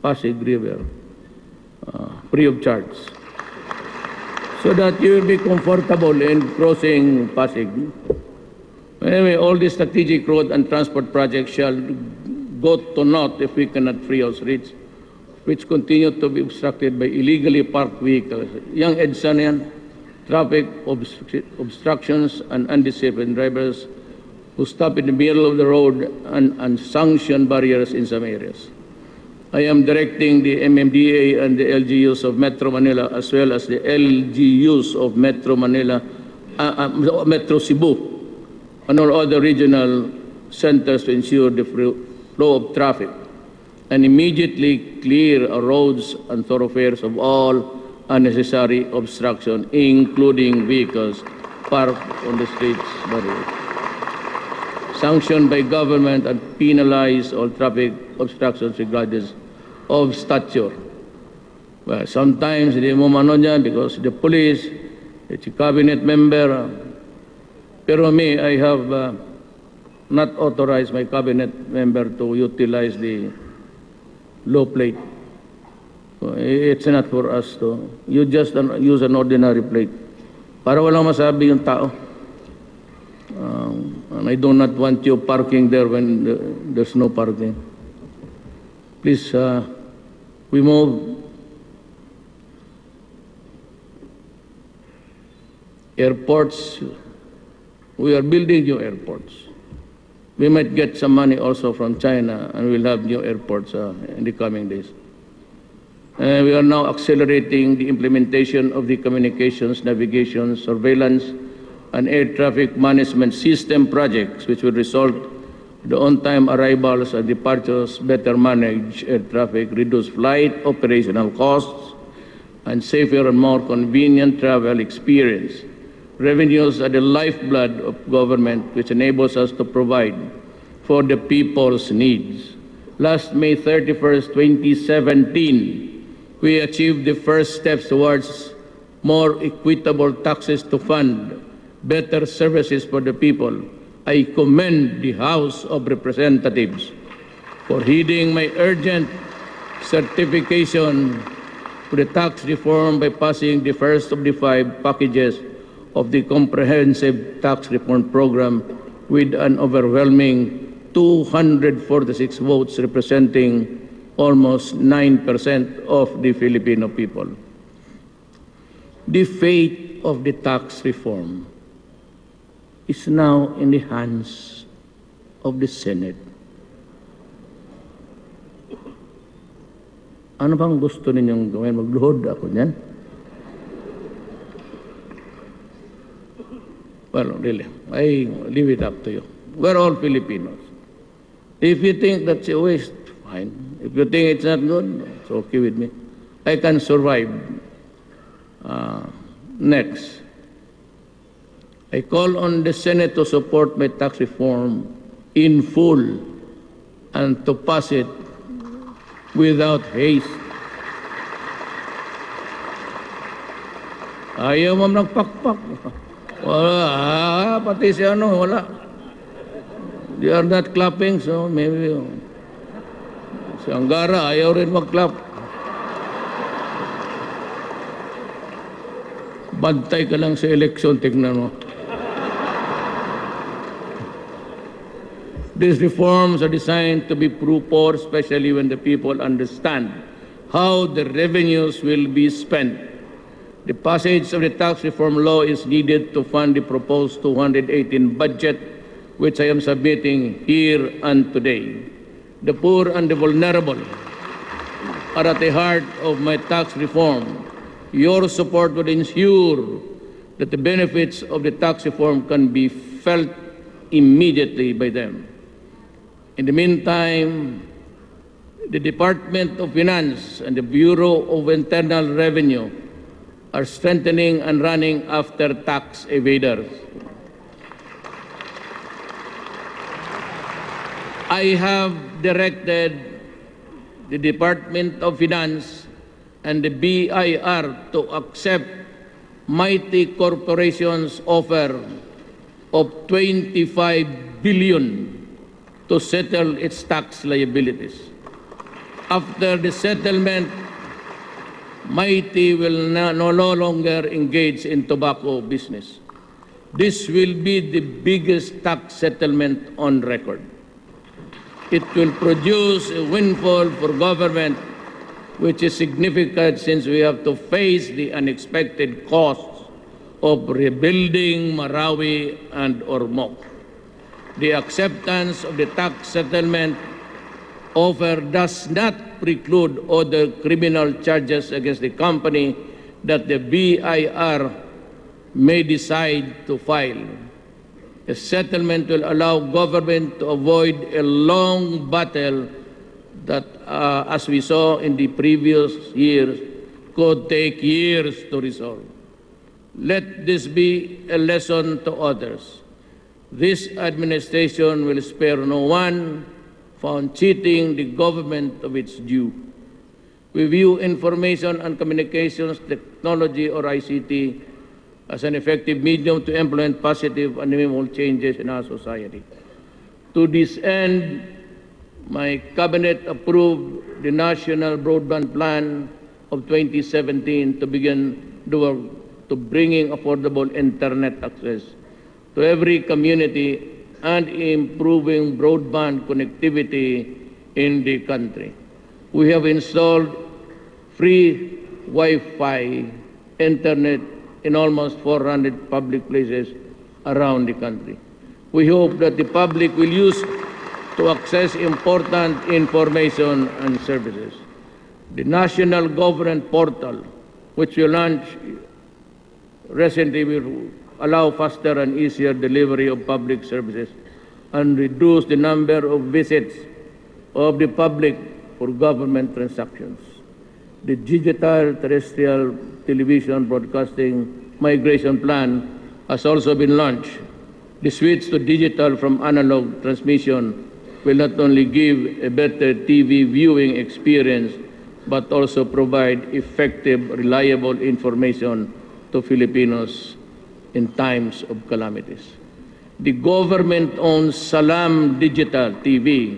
F: Pasig River free of charge, so that you will be comfortable in crossing Pasig. Anyway, all these strategic road and transport projects shall go to naught if we cannot free our streets, which continue to be obstructed by illegally parked vehicles. Young EDSA na yan, traffic obstructions and undisciplined drivers who stop in the middle of the road and unsanctioned barriers in some areas. I am directing the MMDA and the LGUs of Metro Manila, as well as the LGUs of Metro Manila, Metro Cebu, and all other regional centers to ensure the flow of traffic and immediately clear our roads and thoroughfares of all unnecessary obstruction, including vehicles parked on the streets barriers. Sanctioned by government and penalize all traffic obstructions regardless of stature. Well, sometimes hindi mo mano dyan because the police, it's a cabinet member. Pero me, I have not authorized my cabinet member to utilize the low plate. So, it's not for us to. You just use an ordinary plate. Para walang masabi yung tao. And I do not want you parking there when there's no parking. Please, we move. Airports, we are building new airports. We might get some money also from China, and we'll have new airports in the coming days. We are now accelerating the implementation of the communications, navigation, surveillance, and air traffic management system projects, which will result in the on-time arrivals and departures, better manage air traffic, reduce flight operational costs, and safer and more convenient travel experience. Revenues are the lifeblood of government, which enables us to provide for the people's needs. Last May 31st, 2017, we achieved the first steps towards more equitable taxes to fund better services for the people. I commend the House of Representatives for heeding my urgent certification to the tax reform by passing the first of the 5 packages of the Comprehensive Tax Reform Program with an overwhelming 246 votes, representing almost 9% of the Filipino people. The fate of the tax reform is now in the hands of the Senate. Ano bang gusto ninyong gawin? Magluhod ako niyan? Well, really, I leave it up to you. We're all Filipinos. If you think that's a waste, fine. If you think it's not good, it's okay with me. I can survive. Next. I call on the Senate to support my tax reform in full and to pass it without haste. Ayaw mo nagpakpak. Wala, pati si ano, wala. They are not clapping, so maybe si Angara ayaw rin mag-clap. Bantay ka lang sa eleksyon, tignan mo. These reforms are designed to be pro-poor, especially when the people understand how the revenues will be spent. The passage of the tax reform law is needed to fund the proposed 2018 budget, which I am submitting here and today. The poor and the vulnerable are at the heart of my tax reform. Your support will ensure that the benefits of the tax reform can be felt immediately by them. In the meantime, the Department of Finance and the Bureau of Internal Revenue are strengthening and running after tax evaders. I have directed the Department of Finance and the BIR to accept mighty corporations offer of 25 billion to settle its tax liabilities. After the settlement, Mighty will no longer engage in tobacco business. This will be the biggest tax settlement on record. It will produce a windfall for government, which is significant since we have to face the unexpected costs of rebuilding Malawi and Ormoc. The acceptance of the tax settlement offer does not preclude other criminal charges against the company that the BIR may decide to file. A settlement will allow government to avoid a long battle that, as we saw in the previous years, could take years to resolve. Let this be a lesson to others. This administration will spare no one found cheating the government of its due. We view information and communications technology, or ICT, as an effective medium to implement positive and meaningful changes in our society. To this end, my cabinet approved the National Broadband Plan of 2017 to begin the work to bringing affordable internet access to every community and improving broadband connectivity in the country. We have installed free Wi-Fi internet in almost 400 public places around the country. We hope that the public will use to access important information and services. The National Government Portal, which we launched recently, will allow faster and easier delivery of public services and reduce the number of visits of the public for government transactions. The Digital Terrestrial Television Broadcasting Migration Plan has also been launched. The switch to digital from analog transmission will not only give a better TV viewing experience, but also provide effective, reliable information to Filipinos in times of calamities. The government-owned Salam Digital TV,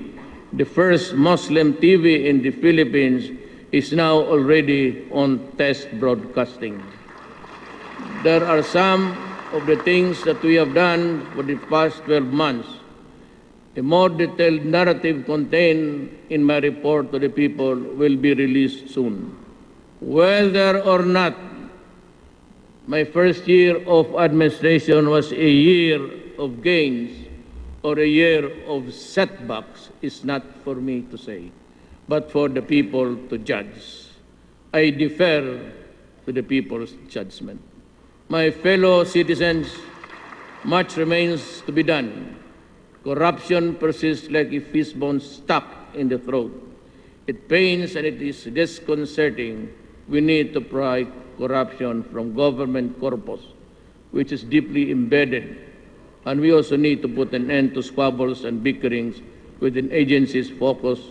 F: the first Muslim TV in the Philippines, is now already on test broadcasting. There are some of the things that we have done for the past 12 months. A more detailed narrative contained in my report to the people will be released soon. Whether or not my first year of administration was a year of gains or a year of setbacks is not for me to say, but for the people to judge. I defer to the people's judgment. My fellow citizens, much remains to be done. Corruption persists like a fishbone stuck in the throat. It pains and it is disconcerting. We need to pry corruption from government corpus, which is deeply embedded. And we also need to put an end to squabbles and bickerings within agencies focused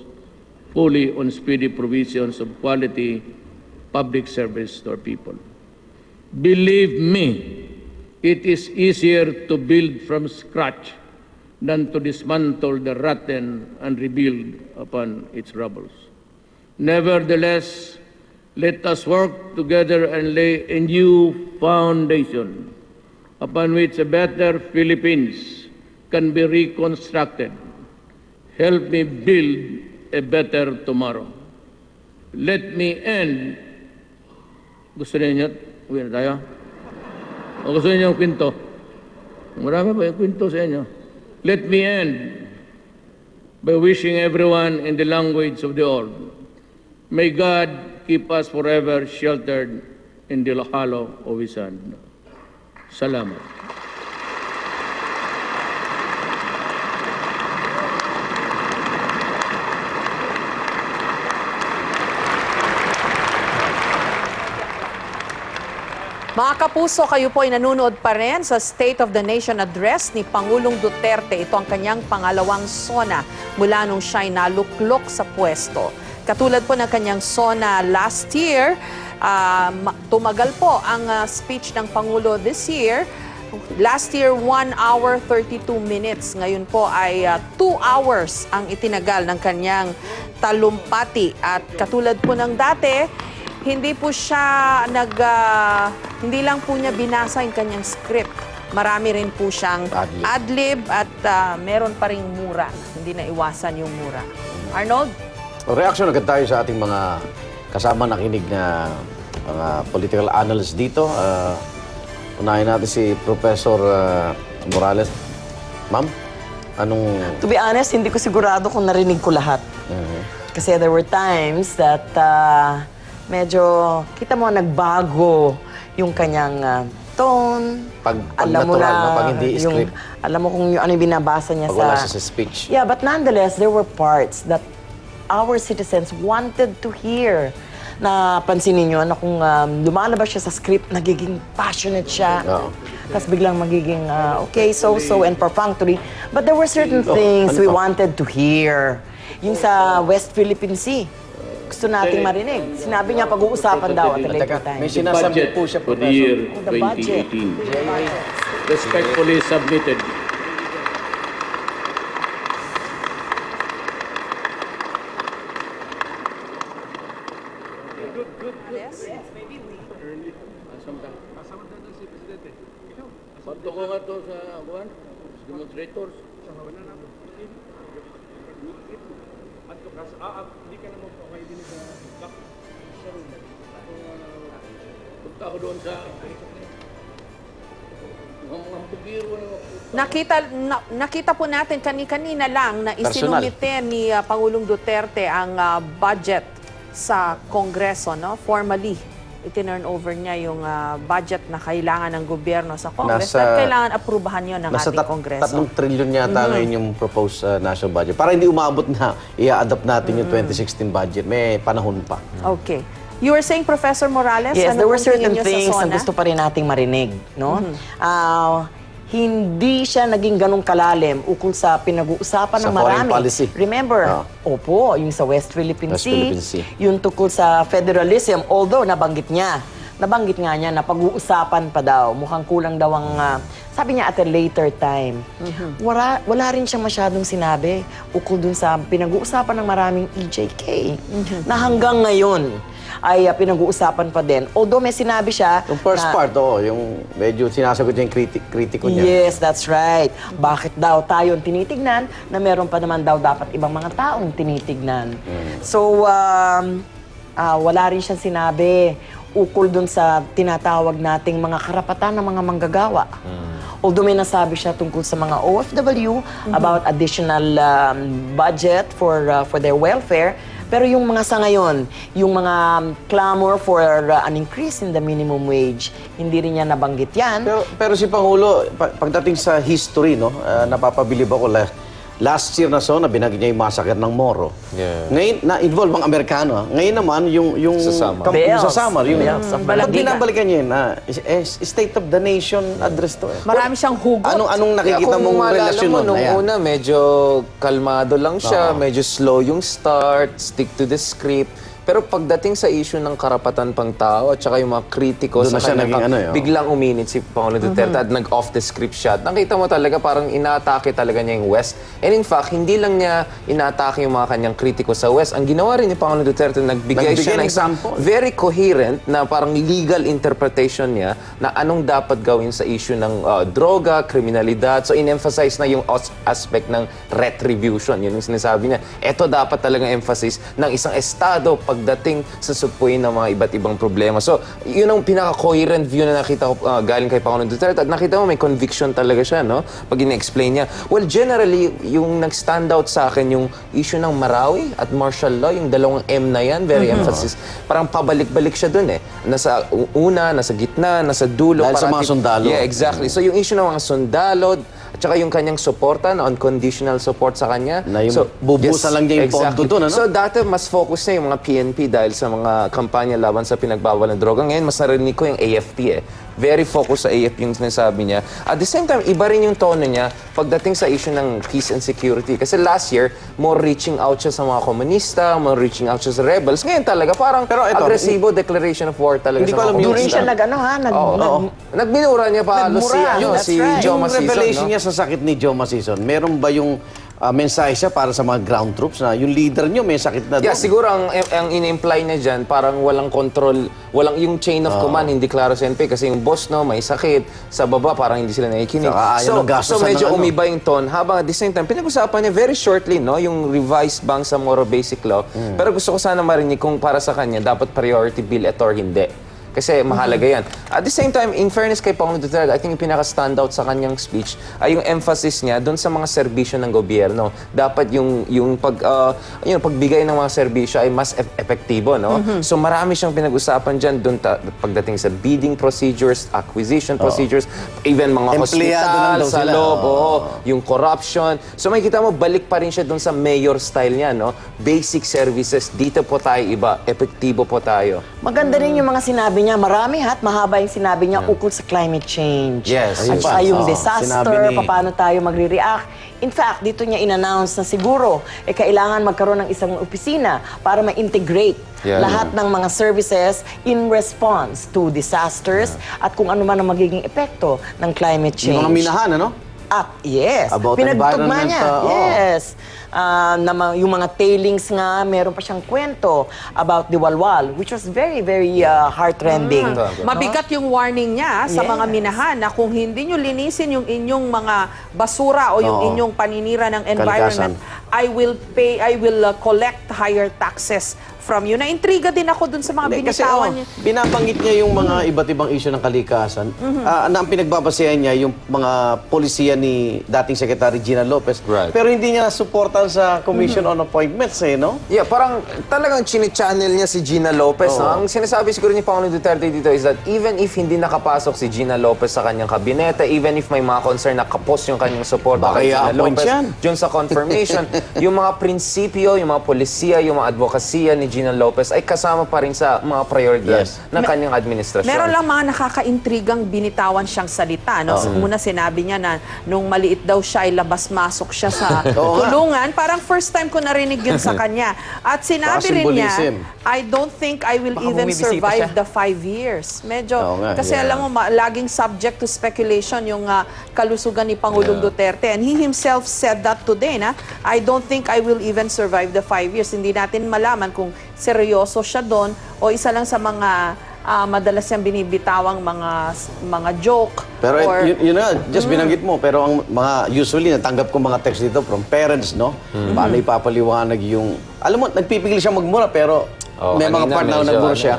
F: fully on speedy provisions of quality public service to our people. Believe me, it is easier to build from scratch than to dismantle the rotten and rebuild upon its rubbles. Nevertheless, let us work together and lay a new foundation upon which a better Philippines can be reconstructed. Help me build a better tomorrow. Let me end. Gusto niyo? Uwi na tayo? O gusto niyo yung kwento? Marami pa yung kwento sa inyo. Let me end by wishing everyone in the language of the old. May God keep us forever sheltered in the hollow of His hand. Salamat.
G: Mga kapuso, kayo po ay nanonood pa rin sa State of the Nation Address ni Pangulong Duterte. Ito ang kanyang pangalawang SONA mula nung siya'y naluklok sa pwesto. Katulad po ng kanyang SONA last year, Tumagal po ang speech ng Pangulo this year. Last year, 1 hour 32 minutes. Ngayon po ay 2 hours ang itinagal ng kanyang talumpati. At katulad po ng dati, hindi po siya hindi lang po niya binasa yung kanyang script. Marami rin po siyang adlib at meron pa ring mura. Hindi na iwasan yung mura. Arnold?
H: Reaction agad tayo sa ating mga kasama nakinig na mga political analysts dito. Unahin natin si Professor Morales. Ma'am, anong...
I: To be honest, hindi ko sigurado kung narinig ko lahat. Kasi there were times that medyo, kita mo, nagbago yung kanyang tone.
H: Pag natural, no? Pag hindi script.
I: Alam mo kung ano yung binabasa niya
H: Pag wala siya sa speech.
I: Yeah, but nonetheless, there were parts that our citizens wanted to hear. Napansin niyo na kung lumalabas siya sa script, nagiging passionate siya. Tapos biglang magiging, okay, so-so and perfunctory. But there were certain things we wanted to hear. Yung sa West Philippine Sea, gusto nating marinig. Sinabi niya pag-uusapan daw at a later time.
H: May sinasabi po siya,
F: for the year
I: The budget.
F: 2018. Respectfully submitted. Pagto ko nga to sa demonstrators. Punta ako doon sa mga bugiro na
G: Nakita po natin kanina lang na isinumite ni Pangulong Duterte ang budget sa Kongreso, no? Formally, itinurn over niya yung budget na kailangan ng gobyerno sa Congress at kailangan aprubahan yun ng ating Kongreso.
H: 3 trillion yata ngayon yung proposed national budget. Para hindi umabot na i-adapt natin yung 2016 budget, may panahon pa.
G: Okay. You were saying, Professor Morales,
I: Yes, there were
G: pong tingin
I: certain
G: niyo
I: things
G: sa
I: na
G: SONA?
I: gusto pa rin nating marinig, no? Hindi siya naging ganong kalalim ukol sa pinag-uusapan
H: Sa
I: ng
H: foreign
I: marami.
H: policy.
I: Remember, opo, yung sa West Philippine
H: West
I: Sea,
H: Philippine Sea.
I: yung tukol sa federalism, although nabanggit nga niya na pag-uusapan pa daw, mukhang kulang daw ang, sabi niya at a later time. Wala rin siya masyadong sinabi ukol dun sa pinag-uusapan ng maraming EJK na hanggang ngayon ay pinag-uusapan pa din. Although may sinabi siya
H: Yung first part, yung medyo sinasagot niya yung kritiko niya.
I: Yes, that's right. Bakit daw tayo ang tinitignan na meron pa naman daw dapat ibang mga taong tinitignan? So, wala rin siyang sinabi ukol dun sa tinatawag nating mga karapatan ng mga manggagawa. Although may nasabi siya tungkol sa mga OFW about additional budget for their welfare, pero yung mga sa ngayon, yung mga clamor for an increase in the minimum wage, hindi rin niya nabanggit yan.
H: Pero si Pangulo, pagdating sa history, no, napapabilib ako last year na binagay niya yung massacre ng Moro. Ngayon, na-involve ang Amerikano. Ngayon naman, yung sa Samar. Ba't binabalikan niya yun? State of the Nation address to.
G: Marami siyang hugot.
H: Anong nakikita mong relasyon
J: mo,
H: nun?
J: nung una, medyo kalmado lang siya, medyo slow yung start, stick to the script. Pero pagdating sa issue ng karapatan pang tao at saka yung mga kritiko
H: Doon na
J: sa
H: siya
J: kanya,
H: naging
J: biglang uminit si Pangulong Duterte at nag-off the script siya. Nakita mo talaga parang inaatake talaga niya yung West. And in fact, hindi lang niya inaatake yung mga kanyang kritiko sa West. Ang ginawa rin ni Pangulong Duterte, nagbigay siya ng
H: example.
J: very coherent na parang legal interpretation niya na anong dapat gawin sa issue ng droga, kriminalidad. So in-emphasize na yung aspect ng retribution. Yun yung sinasabi niya. Ito dapat talagang emphasis ng isang estado pagdating sa supuin ng mga iba't ibang problema. So, yun ang pinaka-coherent view na nakita ko galing kay Pangulong Duterte. At nakita mo, may conviction talaga siya, no? Pag ina-explain niya. Well, generally, yung nag-stand out sa akin yung issue ng Marawi at martial law, yung dalawang M na yan, very emphasis. Parang pabalik-balik siya dun eh. Nasa una, nasa gitna, nasa dulo.
H: Dahil sa mga sundalo.
J: Yeah, exactly. So, yung issue ng mga sundalo, at saka yung kanyang suporta, na unconditional support sa kanya.
H: Na yung bubusan lang niya yung pondo doon, ano?
J: So dati mas focus na yung mga PNP dahil sa mga kampanya laban sa pinagbawal ng droga. Ngayon mas narinig ko yung AFP eh. very focused sa AFP yung sinasabi niya. At the same time, iba rin yung tono niya pagdating sa issue ng peace and security. Kasi last year, more reaching out siya sa mga komunista, more reaching out siya sa rebels. Ngayon talaga, parang
H: Pero ito,
J: agresibo declaration of war talaga
H: Hindi
J: sa
H: ko
J: mga
H: alam yung
I: Doon rin siya
J: Nagminura niya pa halos si,
I: Nagmura,
J: si
I: that's right.
J: Joe
H: yung
J: Masison,
H: revelation
J: no?
H: niya sa sakit ni Joe Masison, meron ba yung mensahe siya para sa mga ground troops na yung leader niyo may sakit na
J: Yeah,
H: doon?
J: siguro ang in-imply niya dyan, parang walang control, walang yung chain of command, hindi klaro sa NP kasi yung boss, no, may sakit, sa baba parang hindi sila nakikinig.
H: Saka ayaw ng gastusan
J: so medyo
H: ng ano.
J: umiba yung tone, habang at the same time, pinag-usapan niya very shortly, no, yung revised Bangsamoro Basic Law, pero gusto ko sana marinig kung para sa kanya, dapat priority bill ito or hindi. Kasi mahalaga yan. At the same time, in fairness kay Pangulong Duterte, I think yung pinaka-standout sa kanyang speech ay yung emphasis niya doon sa mga serbisyo ng gobyerno. Dapat yung pagbigay ng mga serbisyo ay mas epektibo, no? So marami siyang pinag-usapan dyan doon pagdating sa bidding procedures, acquisition procedures, even mga
H: Empleyado
J: hospital
H: lang daw
J: sa
H: sila.
J: loob, yung corruption. So makikita mo, balik pa rin siya doon sa mayor style niya, no? Basic services, dito po tayo iba, epektibo po tayo.
I: Maganda rin yung mga sinabi niya. Marami mahaba yung sinabi niya ukol sa climate change.
H: Yes,
I: At
H: ayun
I: saka
H: pa.
I: yung
H: Sinabi
I: disaster,
H: ni-
I: paano tayo magre-react. In fact, dito niya in-announce na siguro, kailangan magkaroon ng isang opisina para ma-integrate lahat ng mga services in response to disasters at kung ano man ang magiging epekto ng climate change.
H: Yung mga minahan, ano?
I: At yes,
H: About
I: pinagtugma niya.
H: environment,
I: Yes. Yung mga tailings nga, meron pa siyang kwento about the walwal, which was very, very heartrending.
G: Mabigat yung warning niya sa
I: Yes.
G: mga minahan na kung hindi nyo linisin yung inyong mga basura o yung
H: Oo.
G: inyong paninira ng environment, I will collect higher taxes from you. Naintriga din ako dun sa mga
H: Kasi
G: binitawan niya.
H: binabanggit niya yung mga iba't ibang issue ng kalikasan. Na ang pinagbabasehan niya yung mga polisiya ni dating Secretary Gina Lopez.
J: Right.
H: Pero hindi niya suportan sa Commission on Appointments, no?
J: Yeah, parang talagang chine-channel niya si Gina Lopez. No? Ang sinasabi siguro ni Pangulong Duterte dito is that even if hindi nakapasok si Gina Lopez sa kanyang kabinete, even if may mga concern na kapos yung kanyang support
H: Baka
J: kay Gina
H: i-appoint
J: Lopez,
H: yan.
J: dyan sa confirmation, yung mga prinsipyo, yung mga polisiya, yung mga advokasya ni Gina Lopez ay kasama pa rin sa mga prioridad ng kanyang administrasyon.
G: Meron lang mga nakakaintrigang binitawan siyang salita. No? Una sinabi niya na nung maliit daw siya ay labas-masok siya sa kulungan. Parang first time ko narinig yun sa kanya. At sinabi rin niya,
H: Symbolism.
G: I don't think I will
I: Baka
G: even
I: bumibisita
G: survive
I: siya.
G: the 5 years. Medyo,
H: Oo nga,
G: kasi alam mo, laging subject to speculation yung kalusugan ni Pangulong Duterte. And he himself said that today, na I don't think I will even survive the 5 years. Hindi natin malaman kung seryoso siya doon o isa lang sa mga madalas siyang binibitawang mga joke.
H: Pero
G: or,
H: yun na, just binanggit mo. Pero ang mga, usually, natanggap ko mga text dito from parents, no? Paano ipapaliwanag yung... Alam mo, nagpipigil siya magmura, pero may mga
J: kanina
H: part na
J: medyo,
H: nagmura siya.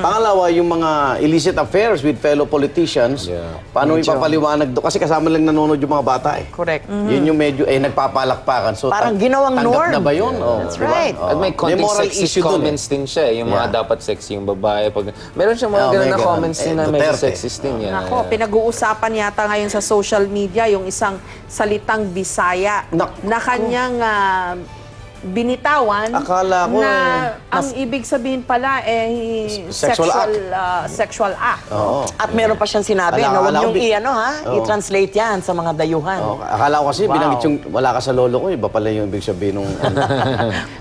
H: Pangalawa, yung mga illicit affairs with fellow politicians, paano ipapaliwanag doon? Kasi kasama lang nanonood yung mga bata, eh.
I: Correct.
H: Yun yung medyo, nagpapalakpakan. So,
I: Parang ginawang
H: tanggap
I: norm.
H: na ba yun?
I: That's right.
J: At may konting
H: moral
J: sexist
H: issue dun,
J: comments din siya. Yung mga dapat sexy yung babae. Meron siyang mga ganun
H: may
J: na
H: ganun.
J: comments din na medyo
H: Duterte.
J: sexist din yan.
G: Nako, pinag-uusapan yata ngayon sa social media yung isang salitang Bisaya na kanyang binitawan
H: Akala ko,
G: na ang ibig sabihin pala
H: Sexual
G: sexual act.
H: Oo.
I: At meron pa siyang sinabi na huwag
H: Akala ko
I: niyong i-translate yan sa mga dayuhan.
H: Oh, akala ko kasi binanggit yung wala ka sa lolo ko, iba pala yung ibig sabihin nung...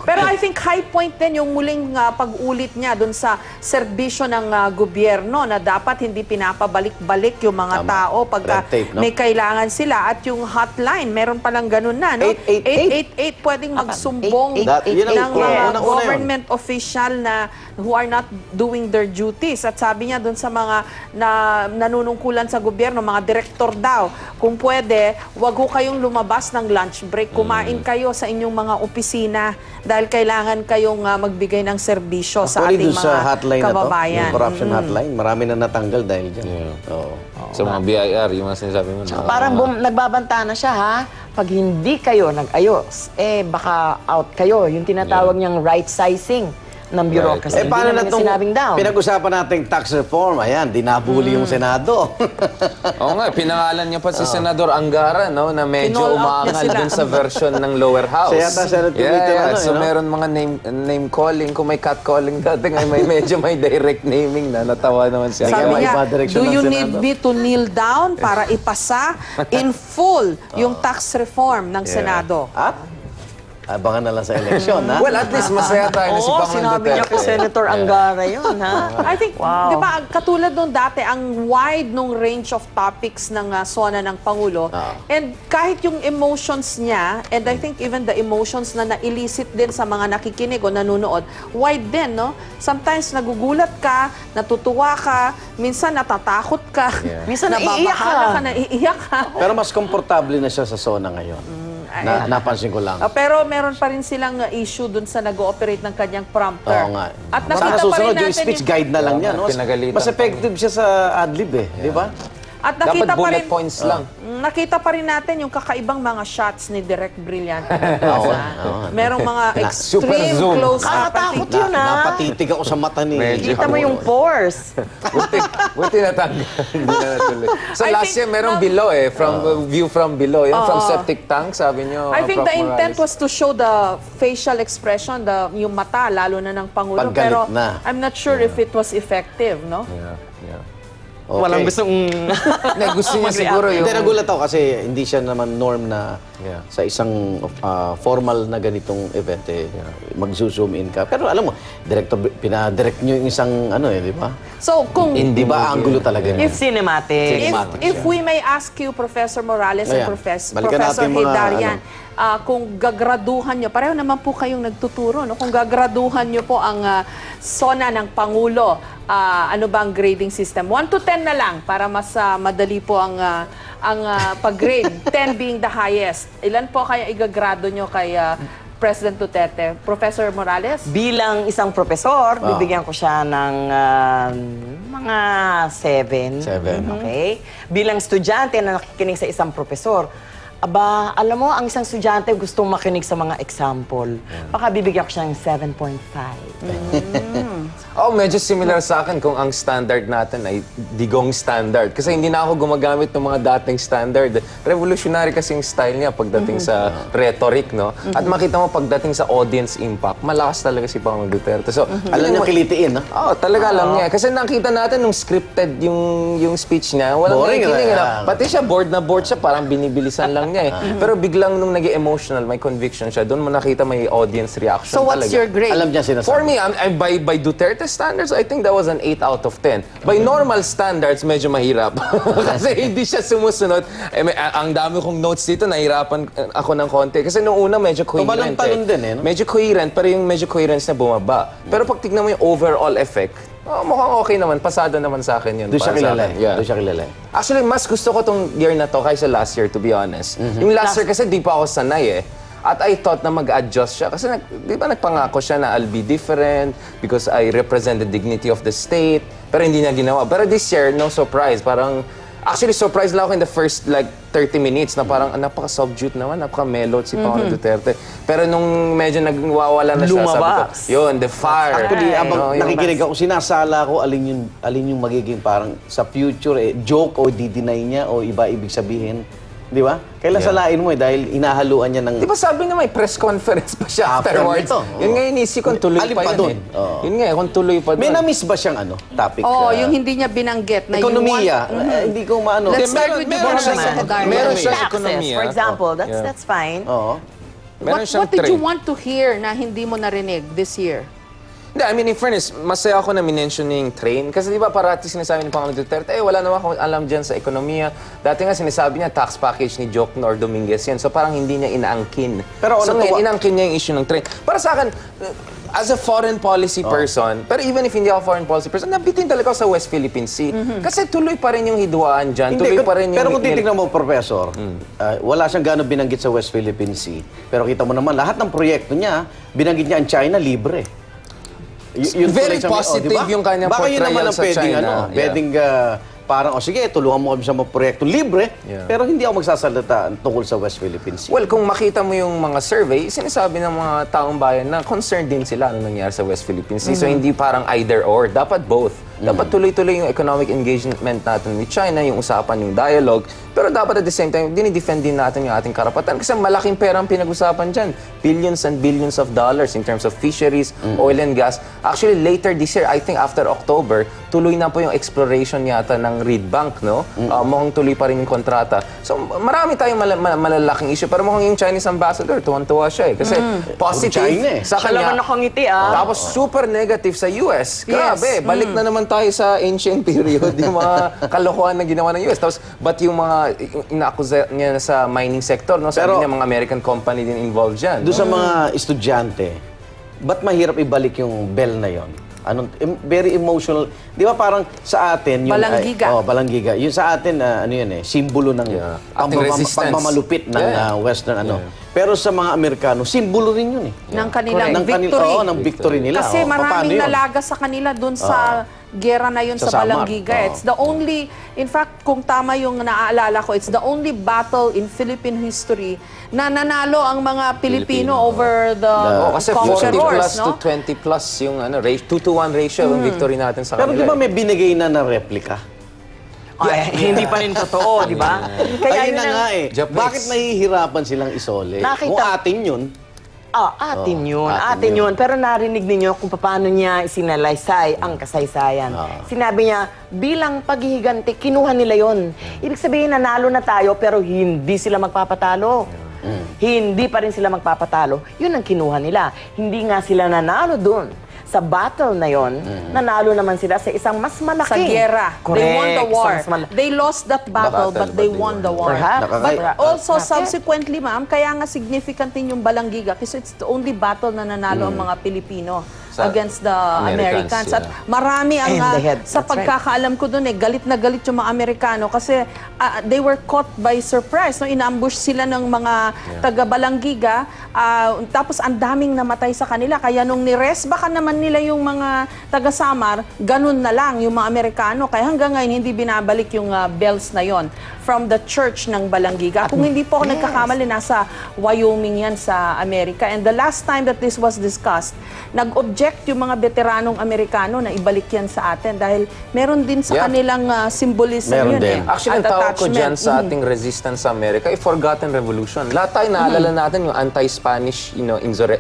G: Pero I think high point din yung muling pag-ulit niya dun sa serbisyo ng gobyerno na dapat hindi pinapabalik-balik yung mga tao pagka
H: Red tape, no?
G: may kailangan sila. At yung hotline, meron palang ganun na, no?
I: 888.
G: 888 pwedeng magsumbong
H: Yun ang
G: ng mga
H: unang-una yun.
G: government official na who are not doing their duties. At sabi niya dun sa mga nanunungkulan sa gobyerno, mga direktor daw, kung pwede, wag ho kayong lumabas ng lunch break. Kumain kayo sa inyong mga opisina dahil kailangan kayong magbigay ng serbisyo sa ating
H: dun sa
G: mga
H: hotline
G: kababayan.
H: na to, yung corruption hotline, marami na natanggal dahil dyan. Oo.
J: Sa mga BIR, yung mga sinasabi mo.
I: Parang nagbabanta na siya, ha? Pag hindi kayo nag-ayos, baka out kayo. Yung tinatawag niyang right sizing. ng bureaucracy. Hindi
H: paano na
I: naman
H: itong
I: sinabing down.
H: pinag-usapan nating tax reform? Ayan, dinabuli yung Senado.
J: Oo nga, pinangalan niya pa si Senador Angara, no, na medyo
G: Kinall out niya
J: umaangal
G: sila.
J: dun sa version ng lower house.
H: Siya yata Senate Committee na,
J: So
H: no?
J: meron mga name calling, kung may cat calling dati, ngayon medyo may direct naming na, natawa naman siya.
H: Kaya
G: Sabi
H: maiba
G: niya,
H: direksyon
G: do
H: ng
G: you
H: Senado."
G: need me to kneel down para ipasa in full yung tax reform ng Senado?
H: At abangan na lang sa eleksyon, ha?
J: Well, at least masaya tayo na si
I: Oo,
J: Pangulong
I: sinabi niya kay
J: Duterte.
I: Senator Angara yun, ha?
G: I think,
I: Wow.
G: di ba, katulad nung dati, ang wide nung range of topics ng SONA ng Pangulo. And kahit yung emotions niya, and I think even the emotions na na-elicit din sa mga nakikinig o nanonood, wide din, no? Sometimes nagugulat ka, natutuwa ka, minsan natatakot ka,
I: Minsan naiiyak
G: nababahala
I: ka.
G: ka, naiiyak ka.
H: Pero mas komportable na siya sa SONA ngayon. Napansin ko lang.
G: Pero meron pa rin silang issue dun sa nag-ooperate ng kanyang prompter.
H: Oo nga.
G: At
H: Sana
G: nakita pa rin
H: susunod, yung
G: natin
H: speech guide na lang yan. No?
J: Pinagalitan
H: Mas effective siya sa adlib di ba?
G: At
J: Dapat
G: nakita pa
J: bullet
G: rin,
J: points lang.
G: nakita pa rin natin yung kakaibang mga shots ni Direk Brillante.
H: Oo.
G: Merong mga
J: Super
G: extreme
J: zoom.
G: close-up.
I: Nakakatakot yun, ha?
H: Napatitig ako sa mata ni...
J: Medyo.
I: Kita mo yung force.
J: Buti natanggal. Hindi na natuloy. So
G: I
J: last
G: think,
J: year, merong below from view from below. Yung from
G: Oo.
J: septic tank, sabi nyo,
G: I think
J: Prof.
G: the intent
J: Morales.
G: was to show the facial expression, yung mata, lalo na ng Pangulo.
H: Paggalit
G: Pero
H: na.
G: I'm not sure if it was effective, no?
J: Yeah.
H: Okay.
I: Walang gustong...
J: Hindi, gusto niya siguro yung...
H: Hindi, nagulat ako kasi hindi siya naman norm na
J: Yeah.
H: sa isang formal na ganitong event mag-zoom in ka. Pero alam mo, pinadirect nyo yung isang di ba?
G: So, kung...
H: Di ba angulo talaga niya?
I: Cinematic.
G: If we may ask you, Professor Morales and
H: Ayan. Balikan
G: Professor
H: natin mga,
G: Hidarian, kung gagraduhan nyo, pareho naman po kayong nagtuturo, no? Kung gagraduhan nyo po ang SONA ng Pangulo, ano ba ang grading system? 1 to 10 na lang para mas madali po ang pag-grade. 10 being the highest. Ilan po kaya igagrado nyo kay President Duterte? Professor Morales?
I: Bilang isang profesor, bibigyan ko siya ng mga 7.
H: 7.
I: Okay? Bilang estudyante na nakikinig sa isang profesor, aba, alam mo, ang isang estudyante gustong makinig sa mga example. Baka bibigyan ko siya ng 7.5.
J: Oh, medyo similar sa akin kung ang standard natin ay digong standard. Kasi hindi na ako gumagamit ng mga dating standard. Revolutionary kasi yung style niya pagdating sa rhetoric, no? At makita mo pagdating sa audience impact, malakas talaga si Pangulong Duterte. So,
H: Alam niya kilitiin, no?
J: Oo, talaga alam niya. Kasi nakita natin nung scripted yung speech niya, walang
H: Boring,
J: nakikinig.
H: eh.
J: Pati siya, board na board siya, parang binibilisan lang niya eh. Pero biglang nung naging emotional, may conviction siya, doon mo nakita may audience reaction
G: So what's
J: talaga.
G: your grade?
H: Alam niya sinasabi.
J: For me, by Duterte standards, I think that was an 8 out of 10. By normal standards, medyo mahirap. Kasi hindi siya sumusunod. Ang dami kong notes dito, nahirapan ako ng konti. Kasi nung una, medyo coherent.
H: Tumalon-talon din no?
J: Medyo coherent, pero yung medyo coherence na bumaba. Pero pag tignan mo yung overall effect, mukhang okay naman. Pasado naman sa akin yun.
H: Doon siya
J: para sa
H: kilala.
J: akin. Yeah.
H: Doon siya kilala.
J: Actually, mas gusto ko tong year na to kaysa last year, to be honest. Yung last year kasi di pa ako sanay eh. At I thought na mag-adjust siya. Kasi di ba nagpangako siya na I'll be different because I represent the dignity of the state. Pero hindi niya ginawa. Pero this year, no surprise. Parang, actually surprised lang ako in the first like 30 minutes na parang napaka-subdued naman, napaka-mellow si Pangulong Duterte. Pero nung medyo nagwawala na siya, sabi ko, yun, the fire.
H: Actually, abang
J: Yung-
H: nakikinig ako, sinasala ko alin yung magiging parang sa future, joke o di-deny niya o iba ibig sabihin. Di ba? Kailan salain mo dahil inahaluan niya ng...
J: Di ba sabi na may press conference pa siya
H: After
J: afterwards?
H: nito,
J: Yun nga inisip ko, tuloy
H: Alin
J: pa
H: pa
J: yun
H: dun?
J: eh.
H: Oo.
J: Yun nga, kung tuloy pa
H: May
J: dun.
H: na-miss ba siyang topic?
G: yung hindi niya binanggit na
H: Ekonomiya. Hindi ko maano.
G: Let's start with you, Professor Hidarian.
J: meron siya
I: Taxes,
J: ekonomiya.
I: for example,
J: Yeah.
I: that's fine.
H: Oo.
J: Meron siyang
G: What did you
J: trade.
G: want to hear na hindi mo narinig this year?
J: Hindi, I mean, in fairness, masaya ako na minention niya yung train. Kasi di ba parati sinasabi ni Pangulong Duterte, wala naman akong alam dyan sa ekonomiya. Dati nga sinasabi niya, tax package ni Jokno or Dominguez yan. So parang hindi niya inaangkin.
H: Pero
J: so
H: natuwa-
J: ngayon, inaangkin niya yung issue ng train. Para sa akin, as a foreign policy person, pero even if hindi ako foreign policy person, nabitin talaga ako sa West Philippine Sea. Kasi tuloy pa rin yung hidwaan dyan. Tuloy pa rin yung...
H: Pero kung titignan mo, Professor, wala siyang gano'ng binanggit sa West Philippine Sea. Pero kita mo naman, lahat ng proyekto niya, binanggit niya ang China libre.
J: Very positive yung kanyang
H: Baka yun
J: portrayal
H: naman ang
J: sa
H: pwedeng,
J: China. Yeah.
H: pwedeng parang, sige, tulungan mo kami sa mga proyekto libre, pero hindi ako magsasalita tungkol sa West Philippine Sea.
J: Well, kung makita mo yung mga survey, sinasabi ng mga taong bayan na concerned din sila ano nangyari sa West Philippine Sea. So, hindi parang either or. Dapat both. Dapat tuloy-tuloy yung economic engagement natin with China, yung usapan, yung dialogue. Pero dapat at the same time, dinidefend din natin yung ating karapatan. Kasi malaking pera ang pinag-usapan dyan. Billions and billions of dollars in terms of fisheries, oil and gas. Actually, later this year, I think after October, tuloy na po yung exploration yata ng Reed Bank, no? Mukhang tuloy pa rin yung kontrata. So, marami tayong malalaking issue. Pero mukhang yung Chinese ambassador, tuwan-tuwa siya eh. Kasi positive
H: China,
J: sa
I: Siya naman
J: kanya.
I: nakangiti, ah.
J: Tapos super negative sa US. Grabe,
G: Yes.
J: balik na naman tayo sa ancient period, yung mga kalokohan na ginawa ng US. Tapos, ba't yung mga ina-accuse niya sa mining sector, no? Sabi
H: Pero-
J: niya, mga American company din involved dyan.
H: Doon sa mga estudyante, ba't mahirap ibalik yung bell na yon? Very emotional. Di ba parang sa atin... Yung,
G: Balanggiga.
H: balanggiga. Yung sa atin, ano yun simbolo ng
J: Ating resistance.
H: pagmamalupit ng western ano. Pero sa mga Amerikano, simbolo rin yun
G: Ng kanilang
H: Ng
G: victory.
H: ng victory nila.
G: Kasi
H: Paano
G: maraming
H: yun?
G: nalaga sa kanila dun sa gera na yun
H: Sa
G: sa
H: Samar.
G: Balanggiga. It's the only, in fact, kung tama yung naaalala ko, it's the only battle in Philippine history na nanalo ang mga Pilipino over the
J: Kasi 40 plus
G: conquerors,
J: to
G: no?
J: 20 plus yung 2-to-1 ratio yung victory natin sa
H: Pero di
J: kanila.
H: ba may binigay na replika?
I: Ay, hindi pa rin totoo, di ba?
H: Ayun na
I: yun ang-
H: nga
J: Japanese.
H: Bakit nahihirapan silang isole?
I: Nakita-
H: Kung atin yun,
I: Atin yun.
H: atin
I: Atin
H: yun.
I: yun. Pero narinig ninyo kung paano niya isinalaysay ang kasaysayan. Sinabi niya, bilang paghihiganti, kinuha nila yon. Ibig sabihin, nanalo na tayo, pero hindi sila magpapatalo. Hindi pa rin sila magpapatalo. Yun ang kinuha nila. Hindi nga sila nanalo dun. Sa battle na yon, nanalo naman sila sa isang mas malaki.
G: Sa gera.
I: Correct.
G: They won the
I: Isang
G: war.
I: mas malaki.
G: They lost that battle, but they won the war.
I: Perhaps.
G: But also,
I: Bakit?
G: subsequently, ma'am, kaya nga significant din yung Balanggiga kasi it's the only battle na nanalo ang mga Pilipino against the Americans. At marami ang,
I: And the head.
G: sa
I: That's right.
G: pagkakaalam ko doon, galit na galit yung mga Amerikano kasi they were caught by surprise. No? Inambush sila ng mga taga-Balanggiga. Tapos ang daming namatay sa kanila. Kaya nung niresba ka naman nila yung mga taga-Samar, ganun na lang yung mga Amerikano. Kaya hanggang ngayon, hindi binabalik yung bells na yon from the church ng Balanggiga. Kung hindi po ako nagkakamali, nasa Wyoming yan sa Amerika. And the last time that this was discussed, nag-object yung mga veteranong Amerikano na ibalik yan sa atin dahil meron din sa kanilang symbolism
H: Meron
G: yun
H: din.
J: Actually, ang
G: at
J: tawag ko
G: attachment.
J: dyan sa ating resistance sa Amerika, forgotten revolution. Lahat tayo naalala natin yung anti-Spanish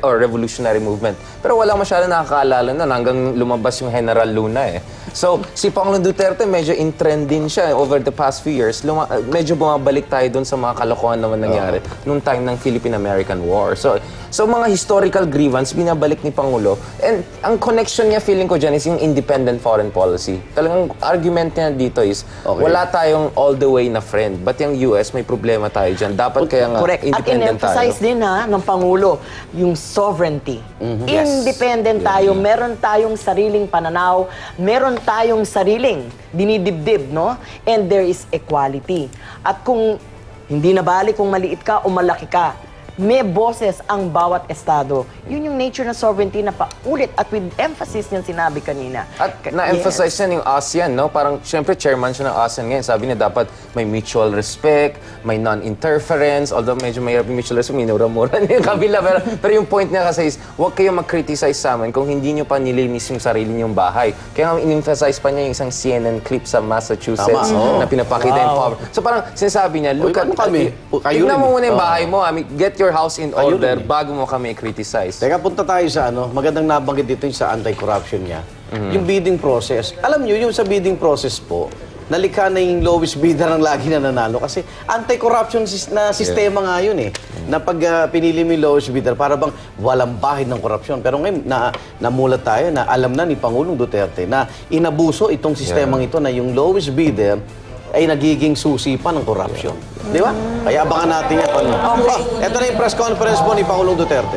J: or revolutionary movement. Pero wala masyado nakakaalala na hanggang lumabas yung General Luna eh. So, si Pangulong Duterte medyo in-trend din siya over the past few years. Medyo bumabalik tayo dun sa mga kalokohan naman nangyari nung time ng Philippine-American War. So mga historical grievance, binabalik ni Pangulo. And ang connection niya, feeling ko dyan, is yung independent foreign policy. Talagang argument niya dito is, wala tayong all the way na friend. But yung US, may problema tayo dyan. Dapat kaya nga
I: Correct. At
J: independent tayo.
I: in-emphasize din ng Pangulo yung sovereignty. Independent tayo, meron tayong sariling pananaw, meron tayong sariling dinidibdib, no? And there is equality. At kung hindi nabali kung maliit ka o malaki ka, may boses ang bawat estado. Yun yung nature ng sovereignty na paulit at with emphasis niyang sinabi kanina.
J: At na-emphasize niya yung ASEAN, no? Parang, syempre, chairman siya ng ASEAN ngayon. Sabi niya, dapat may mutual respect, may non-interference, although medyo may mutual respect, minura-mura niya yung kabila. Pero yung point niya kasi is, huwag kayong mag-criticize sa amin kung hindi niyo pa nilinis yung sarili niyong bahay. Kaya nga, in-emphasize pa niya yung isang CNN clip sa Massachusetts na pinapakita yung power. So parang, sinasabi niya, look at...
H: kami. Kayo
J: Tignan
H: rin.
J: mo muna yung bahay mo. I mean, get your house in
H: Kayo
J: order
H: rin.
J: bago mo kami criticize.
H: Teka, punta tayo sa magandang nabanggit dito yung sa anti-corruption niya. Yung bidding process. Alam niyo, yung sa bidding process po, nalikha na yung lowest bidder ang lagi na nanalo. Kasi anti-corruption na sistema nga yun eh. Na pag pinili mo yung lowest bidder, para bang walang bahid ng korupsyon. Pero ngayon, namulat tayo na alam na ni Pangulong Duterte na inabuso itong sistemang ito na yung lowest bidder ay nagiging susi pa ng korupsyon. Di ba? Kaya abangan natin yan. Ito na yung press conference po ni Pangulong Duterte.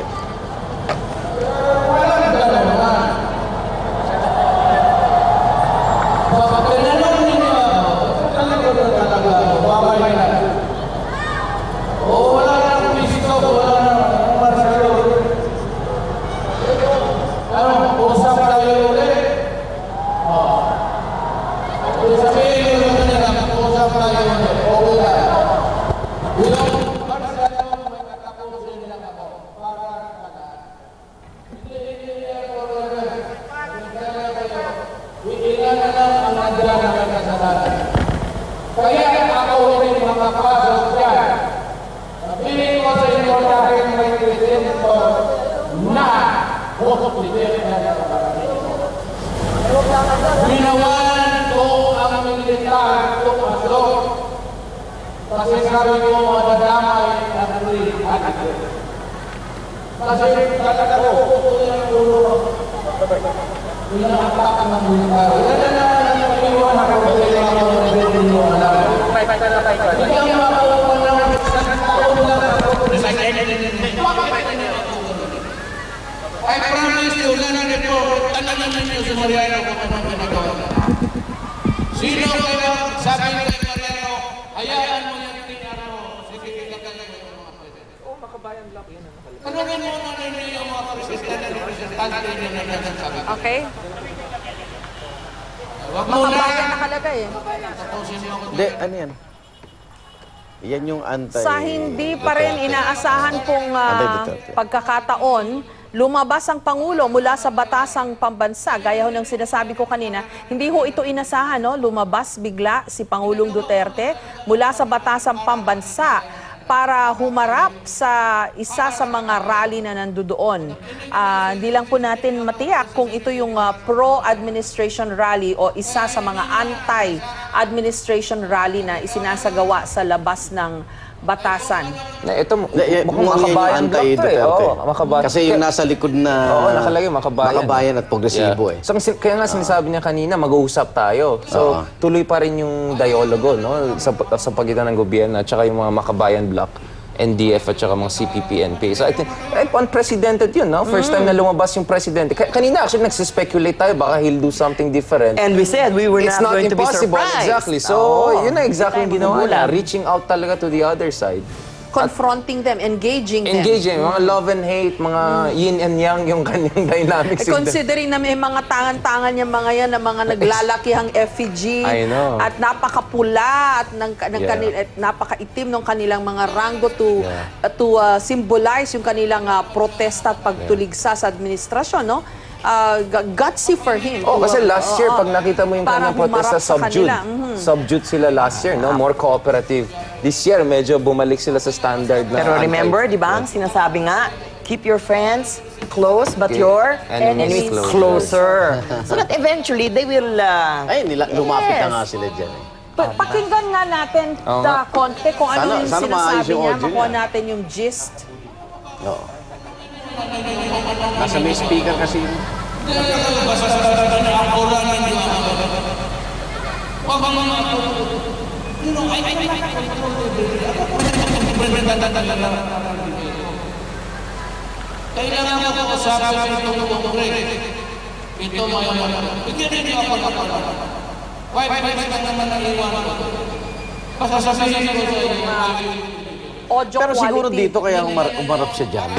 A: Usap tayo ulit. Sabihin nyo naman
F: ilan na lang ang nandiyan na may kasalanan. Kaya ako rin makapasok dyan. Sabihin ko sa inyo dahil may presento na hospital na kapatid. Ginawan ko ang militar tumasok kasi sabi ko madadamay ang tuloy at ito. Kasi talaga ko putuloy ang ulo. Pinaapak ang militar. Yan na ang pag-iwan ako sa mga hindi ang makakuha ng taon lang ako. I promise you, nananin po, tananan ninyo si Mariano kung anong ginagawa. Sino kayo, sabi ni Mariano, hayaan mo yung tingnan mo, sige, kagagawa yung mga pwede. Oh, makabayan lang yan. Tanungin mo na ninyo yung mga representante ninyo na nagsasabi.
G: Okay?
F: Wag mo na.
G: Makabayan nakalagay eh.
H: Hindi, ano yan? Yan yung
G: Sa hindi pa rin inaasahan pong
H: Anti-Duterte.
G: pagkakataon, lumabas ang Pangulo mula sa batasang pambansa. Gaya ho ng sinasabi ko kanina, hindi ho ito inasahan, no? Lumabas bigla si Pangulong Duterte mula sa batasang pambansa para humarap sa isa sa mga rally na nandoon. Hindi lang po natin matiyak kung ito yung pro-administration rally o isa sa mga anti-administration rally na isinasagawa sa labas ng batasan.
J: Ito, mukhang
H: mukhang
J: makabayan block to eh. Oo, makabayan.
H: Kasi yung nasa likod na
J: Oo, nakalagay, makabayan.
H: makabayan at progresibo eh.
J: So, kaya nga sinasabi niya kanina, mag-uusap tayo. So, tuloy pa rin yung dialogo, no? Sa pagitan ng gobyerno at saka yung mga makabayan block, NDF at saka mga CPP, NPA. So, I think, unprecedented yun, no? First time na lumabas yung presidente. Kanina, actually, nagsispekulate tayo, baka he'll do something different.
I: And we said we were
J: It's
I: not
J: not
I: going to be
J: impossible,
I: surprised.
J: exactly. So, yun na exactly yung ginawa niya. Reaching out talaga to the other side.
G: Confronting them, engaging them.
J: Engaging, mga love and hate, mga yin and yang yung kanyang dynamics.
G: Considering na may mga tangan-tangan niya mga yan na mga naglalakihang effigy
J: I know.
G: at napakapula at at napakaitim ng kanilang mga rango to symbolize yung kanilang protesta at pagtuligsa sa administrasyon, no? Gutsy for him.
J: Oh, kasi last year, pag nakita mo yung
G: para
J: kanyang protesta,
G: humarap sa
J: subdued.
G: kanila.
J: Subdued sila last year, no? More cooperative. This year, medyo bumalik sila sa standard na
I: Pero remember, di ba, ang sinasabi nga, keep your friends close, but your enemies closer. So that eventually, they will...
H: Ay, lumapit na nga sila dyan eh.
G: Pakinggan nga natin konti kung ano yung
H: sana maayos
G: sinasabi
H: yung
G: niya.
H: audio
G: Makuha
H: niya.
G: natin yung gist.
H: Oo. Nasa may speaker kasi yun.
F: Kailangan ako kausapin itong kongre. Ito mga bigyan niyo ako ng pala. Why naman ang iwan ko? Pasasabihin ko sa inyo.
G: Audio
H: Pero siguro
G: quality.
H: dito kaya umarap siya dyan.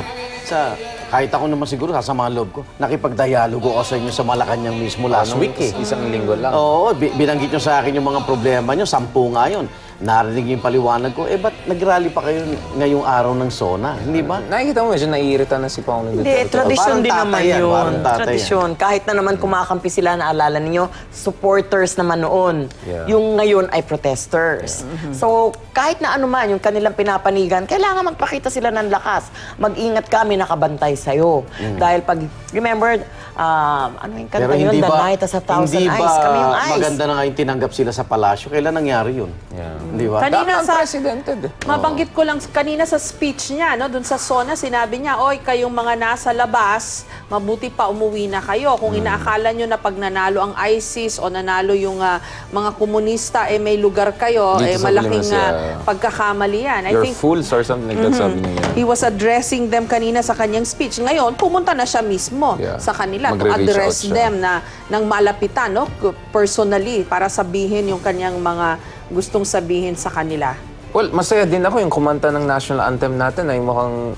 H: Kahit ako naman siguro, kasama loob ko, nakipag-dialogo ako sa inyo sa Malacanang mismo last week eh.
J: Isang linggo lang.
H: Oo, binanggit nyo sa akin yung mga problema nyo, 10 nga yun. Narinig yung paliwanag ko, ba't nag-rally pa kayo ngayong araw ng SONA? Hindi ba?
J: Nakikita mo, medyo naiirita na si Pangulong
I: Hindi,
J: Duterte.
I: tradisyon
H: Parang
I: din
H: tatay
I: naman
H: yan,
I: yun.
H: parang tatay
I: Tradisyon. Kahit na naman kumakampi sila, naalala ninyo, supporters naman noon.
J: Yeah.
I: Yung ngayon ay protesters. So, kahit na ano man, yung kanilang pinapanigan, kailangan magpakita sila ng lakas. Mag-ingat kami, nakabantay sa'yo. Dahil pag, remember, ano yung kanta yun? The Night as a Thousand Eyes. Kami yung eyes.
H: Maganda na nga yung tinanggap sila sa palasyo? Kailan nangyari yun?
J: Yeah.
H: Di ba?
G: Kanina sa
J: Unprecedented.
G: mabanggit ko lang kanina sa speech niya, no, doon sa SONA, sinabi niya, "Oy, kayong mga nasa labas, mabuti pa umuwi na kayo. Kung inaakala nyo na pag nanalo ang ISIS o nanalo yung mga komunista, may lugar kayo,
J: Dito sa
G: malaking
J: Pilipinas,
G: pagkakamali yan." I
J: You're
G: think
J: fools or something like that, sabi niya.
G: he was addressing them kanina sa kanyang speech. Ngayon, pumunta na siya mismo sa kanila to
J: Magre-reach
G: address
J: out siya.
G: them na ng malapitan, no, personally, para sabihin yung kanyang mga gustong sabihin sa kanila.
J: Well, masaya din ako yung kumanta ng national anthem natin ay mukhang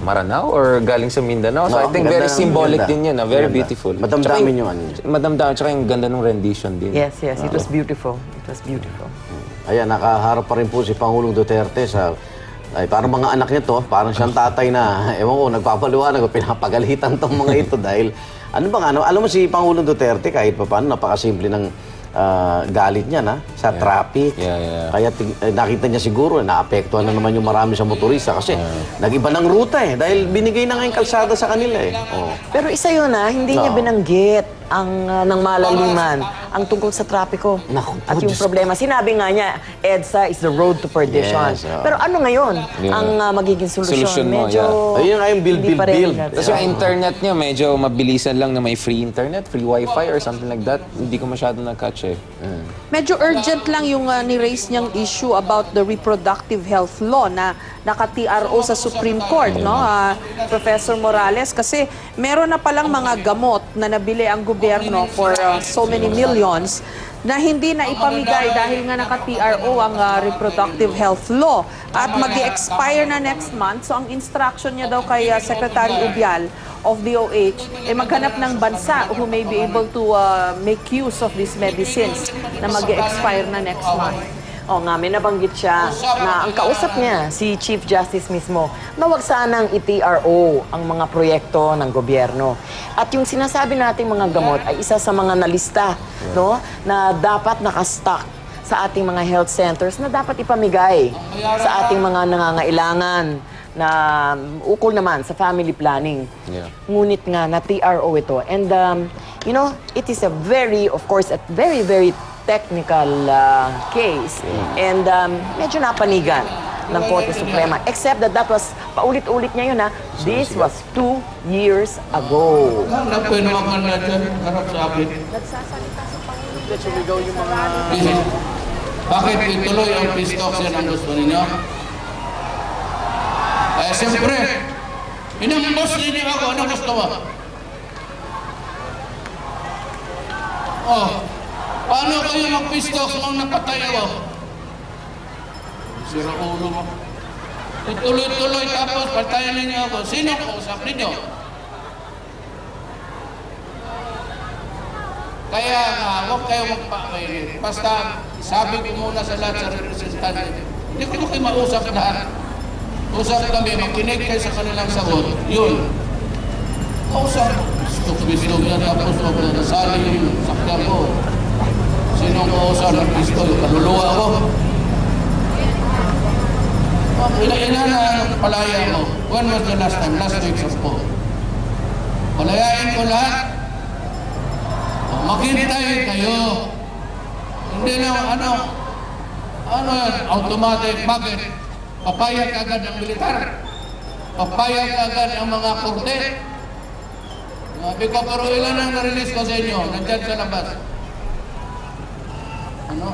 J: Maranao or galing sa Mindanao. So I think very symbolic din yun. Very beautiful.
H: Madamdamin yung ano.
J: Madamdamin. Tsaka yung ganda ng rendition din.
I: Yes, it was beautiful. It was beautiful.
H: Ayan, nakaharap pa rin po si Pangulong Duterte sa... Ay, parang mga anak niya to, parang siyang tatay na, ewan ko, nagpapaliwanag o pinapagalitan tong mga ito dahil Ano bang ano? Alam mo si Pangulong Duterte kahit pa paano napakasimple ng galit niya na sa traffic. Kaya nakita niya siguro naapektuhan na naman yung marami sa motorista kasi nag-iba ng ruta dahil binigay na nga yung kalsada sa kanila
I: Pero isa yun hindi niya binanggit ang ng malaliman ang tungkol sa trapiko. At yung problema, sinabi nga niya, EDSA is the road to perdition. Pero ano ngayon ang magiging solusyon? Medyo
H: ayun nga yung build.
J: Tapos yung internet niya, medyo mabilisan lang na may free internet, free wifi or something like that. Hindi ko masyado na-catch
G: Medyo urgent lang yung ni-raise niyang issue about the reproductive health law na naka-TRO sa Supreme Court, no? Professor Morales, kasi meron na palang mga gamot na nabili ang gobyerno for so many millions na hindi na ipamigay dahil nga naka-TRO ang reproductive health law at mag-expire na next month. So ang instruction niya daw kay Secretary Ubial of DOH maghanap ng bansa who may be able to make use of these medicines na mag-expire na next month.
I: May nabanggit siya na ang kausap niya, si Chief Justice mismo, na wag sanang i-TRO ang mga proyekto ng gobyerno. At yung sinasabi nating mga gamot ay isa sa mga nalista, no, na dapat nakastock sa ating mga health centers na dapat ipamigay sa ating mga nangangailangan na ukol naman sa family planning. Ngunit nga na TRO ito. And it is a very, of course, a very, very technical case. And medyo napanigan ng Korte Suprema. Except that was, paulit-ulit niya yun this was 2 years ago.
F: Napinawakan na dyan, harap sa akin.
G: Nagsasalita sa Pangulong.
F: Bakit ituloy ang peace talks yan ang gusto ninyo? Siyempre, inambos ninyo ako. Ano gusto mo? Paano kayo mag-peace talks nung napatay ako? Sira ulo mo. Ituloy-tuloy tapos patayan ninyo ako. Sino kausap ninyo? Kaya nga, huwag kayo magpakainin. Basta, sabi ko muna sa lahat sa representante, hindi ko kayo mausap lahat. Usap kami, makinig kayo sa kanilang sagot. Yun. Kausap. Stop-stop yan tapos nasali yung sakyan ko. Sinong kausap ng pisto? Yung kaluluwa ko. Ilan na palaya mo? When was the last time? Last week sa po. Palayain ko lahat. Maghintay kayo. Hindi lang ano yan, automatic. Bakit? Papayag agad ang militar. Papayag agad ang mga korte. Sabi ko, pero ilan ang na-release ko sa inyo? Nandyan sa labas. Ano?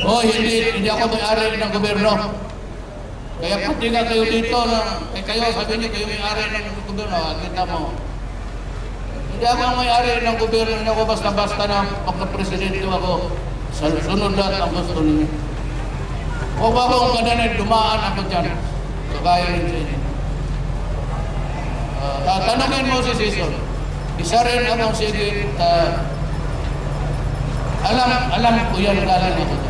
F: Hindi ako may-ari ng gobyerno. Kaya pati nga kayo dito, kayo sabi niyo, kayo may-ari ng gobyerno. Kita mo. Hindi ako ang may-ari ng gobyerno. Hindi ako basta-basta na pagka-presidente ako. Sunod lahat ang gusto ninyo. Huwag ba akong kadanin, dumaan ako dyan. Kagaya rin sa inyo. Tanungin mo si Season. Isa rin akong sige. Alam ko yan galing ako dyan.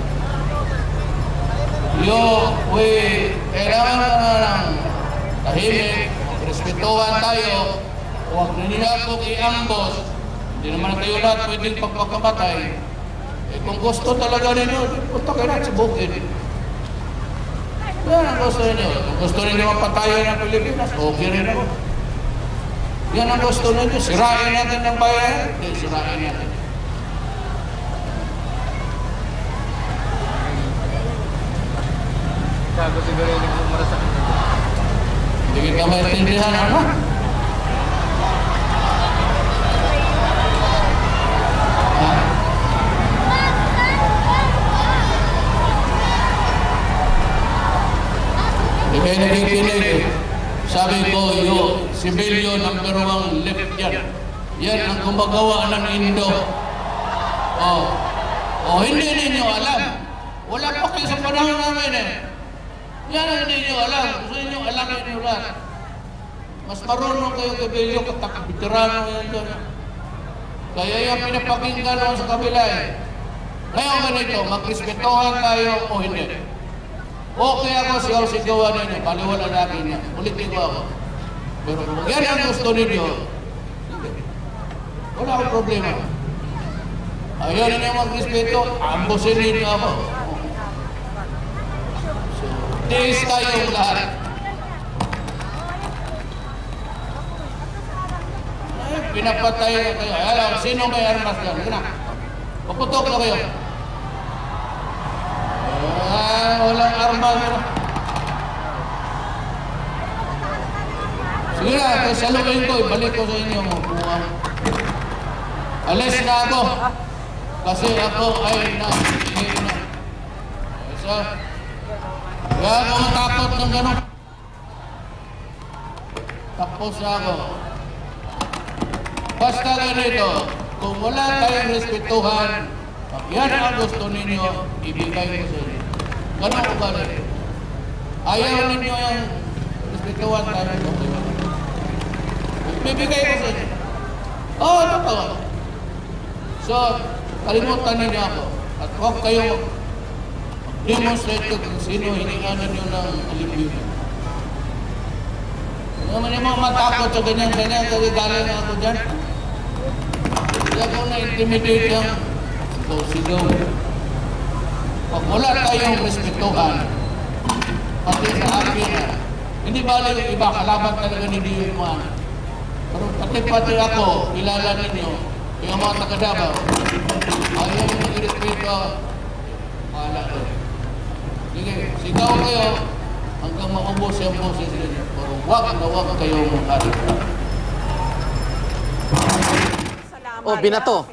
F: Kailangan ng tahimik, respetuhan tayo. Huwag ninyo akong i-ambos. Hindi naman kayo lahat pwedeng pagpakamatay. Kung gusto talaga ninyo, punta kayo lahat sa bukid. Yan ang gusto ninyo. Kung gusto ninyo mapatayan ng Pilipinas, okay rin ako. Yan ang gusto ninyo. Sirain natin ng bayan. Hindi, sirain natin.
J: Sabi siguro yung lumura sa akin.
F: Hindi kita maintindihan, ano? Hindi kayo nakikinig. Sabi ko, yung sibilyo ng Peruang left yan. Yan ang gumagawa ng Indo. Hindi ninyo alam. Wala pa kayo sa panahon namin Yan ang hindi nyo alam. Gusto ninyo alamin nyo lahat. Mas marunong kayo kabilyo katak veterano yan doon. Kaya yung pinapakinggan mo sa kabila Ngayon ganito, magrespetuhan tayo o hindi. Okay ako sigaw-sigawan ninyo, baliwala natin yan. Ulitin ko ako. Pero kung yan ang gusto ninyo, wala akong problema. Ayaw ninyo mag-respeto, ambusin ninyo ako. So, tiis tayong lahat. Ay, pinapatay na kayo. Alam, sino may armas dyan? Sige na. Paputok na kayo. Walang armas. Sige na, saluhin ko, ibalik ko sa inyo mo. Alis na ako. Kasi ako ay na. Isa. Kaya ako matakot ng gano'n. Tapos na ako. Basta ganito, kung wala tayong respetuhan, pag yan ang gusto ninyo, ibigay ko sa inyo. Gano'n ko ba rin? Ayaw ninyo yung respetuhan tayo. Bibigay ko sa inyo. Oo, totoo. So, kalimutan ninyo ako. At huwag kayo demonstrate ko kung sino hininganan nyo ng alipin. Naman yung mga matakot sa ganyan-ganyan, galing ako dyan. Hindi ako na-intimidate yung sigaw. Pag wala tayong respetuhan, pati sa akin, hindi bali yung iba, kalaban talaga ni Dio Juan. Pero pati ako, kilala ninyo, yung mga taga-Davao, ayaw yung irespeto, wala ko. Sige, sigaw kayo hanggang maubos yung boses ninyo. Pero wag na wag kayong mag-arit.
H: Oh, binato.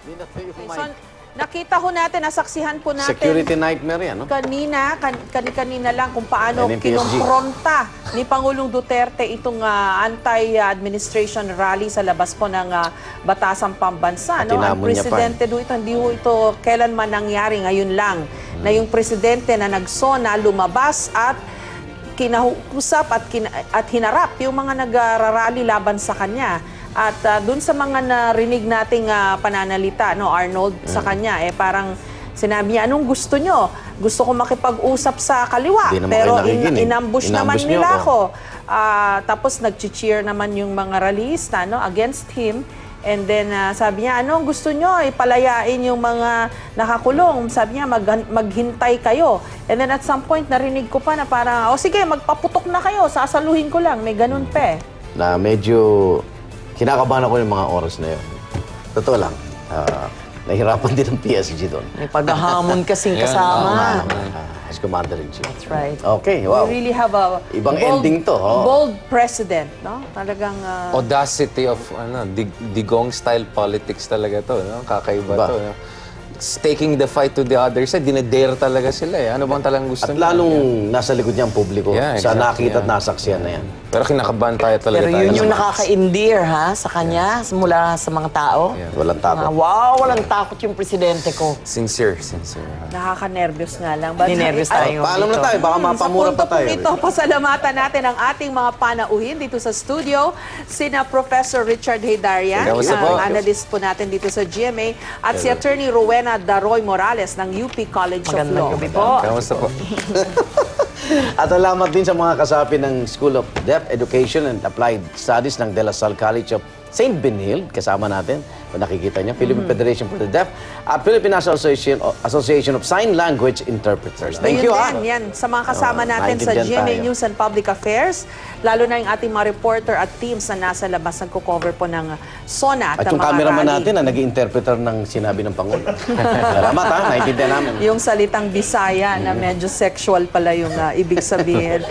H: Binato yung
G: Okay,
H: mic.
G: so, nakita ho natin, nasaksihan po natin
H: Security nightmare yan, no?
G: kanina lang kung paano
H: NPSG.
G: kinumpronta ni Pangulong Duterte itong anti-administration rally sa labas po ng Batasang Pambansa. No? Ang
H: Tinamon niya pa.
G: presidente do ito, hindi ho ito kailanman nangyari, ngayon lang, na yung presidente na nagsona, lumabas at kinausap at hinarap yung mga nagrarally laban sa kanya. At dun sa mga narinig nating pananalita, no, Arnold, sa kanya, parang sinabi niya, anong gusto nyo? Gusto ko makipag-usap sa kaliwa,
H: Di naman
G: pero
H: kayo nakikinig.
G: inambush naman
H: Inambush niyo
G: nila
H: ako.
G: ako. Tapos nag-cheer naman yung mga rallyista, no, against him. And then sabi niya, anong gusto nyo? Ipalayain yung mga nakakulong. Sabi niya, maghintay kayo. And then at some point, narinig ko pa na parang, sige, magpaputok na kayo, sasaluhin ko lang. May ganun pa
H: Na medyo kinakabahan ako yung mga oras na yun. Totoo lang. Nahirapan din ang PSG doon.
I: May paghahamon kasing kasama.
H: As Commander-in-Chief.
I: That's right.
H: Okay, wow.
G: We really have a
H: Ibang ending to, oh.
G: bold president, no? Talagang
J: Audacity of digong style politics talaga to, no? Kakaiba
H: Ba?
J: to, no? Taking the fight to the other side, dinedare talaga sila eh. Ano bang talagang gusto
H: At
J: nila?
H: lalong nasa likod niya ang publiko
J: Yeah,
H: sa
J: exactly,
H: nakita at
J: yeah.
H: nasaksiyan na yan.
J: Pero kinakabahan talaga
I: Pero
J: tayo.
I: yun yung
J: sa-
I: nakaka-endear ha, sa kanya, mula sa mga tao.
J: Yeah.
H: Walang takot.
I: Wow, walang takot yung presidente ko.
J: Sincere.
G: nakaka-nervyos nga lang.
I: Ninervyos tayo.
H: Paalam na
I: dito.
H: tayo, baka mapamura pa tayo.
G: Sa punto ito, pasalamatan natin ang ating mga panauhin dito sa studio. Sina Professor Richard Heydarian,
J: Kamusta po?
G: ang analyst po natin dito sa GMA, at si Attorney Rowena Daroy Morales ng UP College of
I: Magandang
G: Law.
I: gabi po.
J: Kamusta po?
H: At salamat din sa mga kasapi ng School of Deaf Education and Applied Studies ng De La Salle College of St. Benilde. Kasama natin, kung nakikita niyo, Philippine Federation for the Deaf at Philippine Association of Sign Language Interpreters. Thank you,
G: Ayun din, yan. Sa mga kasama natin sa
H: naintindihan
G: GMA
H: tayo.
G: News and Public Affairs, lalo na yung ating mga reporter at teams na nasa labas nagko-cover po ng SONA
H: At
G: ng
H: yung
G: mga
H: cameraman
G: rally.
H: natin na nag-interpreter ng sinabi ng Pangulo. Salamat ha, naintindihan namin.
G: Yung salitang Bisaya na medyo sexual pala yung ibig sabihin.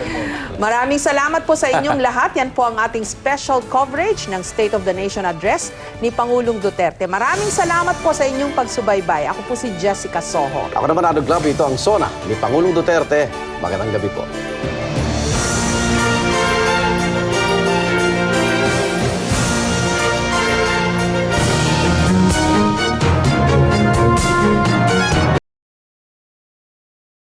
G: Maraming salamat po sa inyong lahat. Yan po ang ating special coverage ng State of the Nation Address ni Pangulong Duterte. Maraming salamat po sa inyong pagsubaybay. Ako po si Jessica Soho.
H: Ako naman, Adog Club, ito ang SONA ni Pangulong Duterte. Magandang gabi po.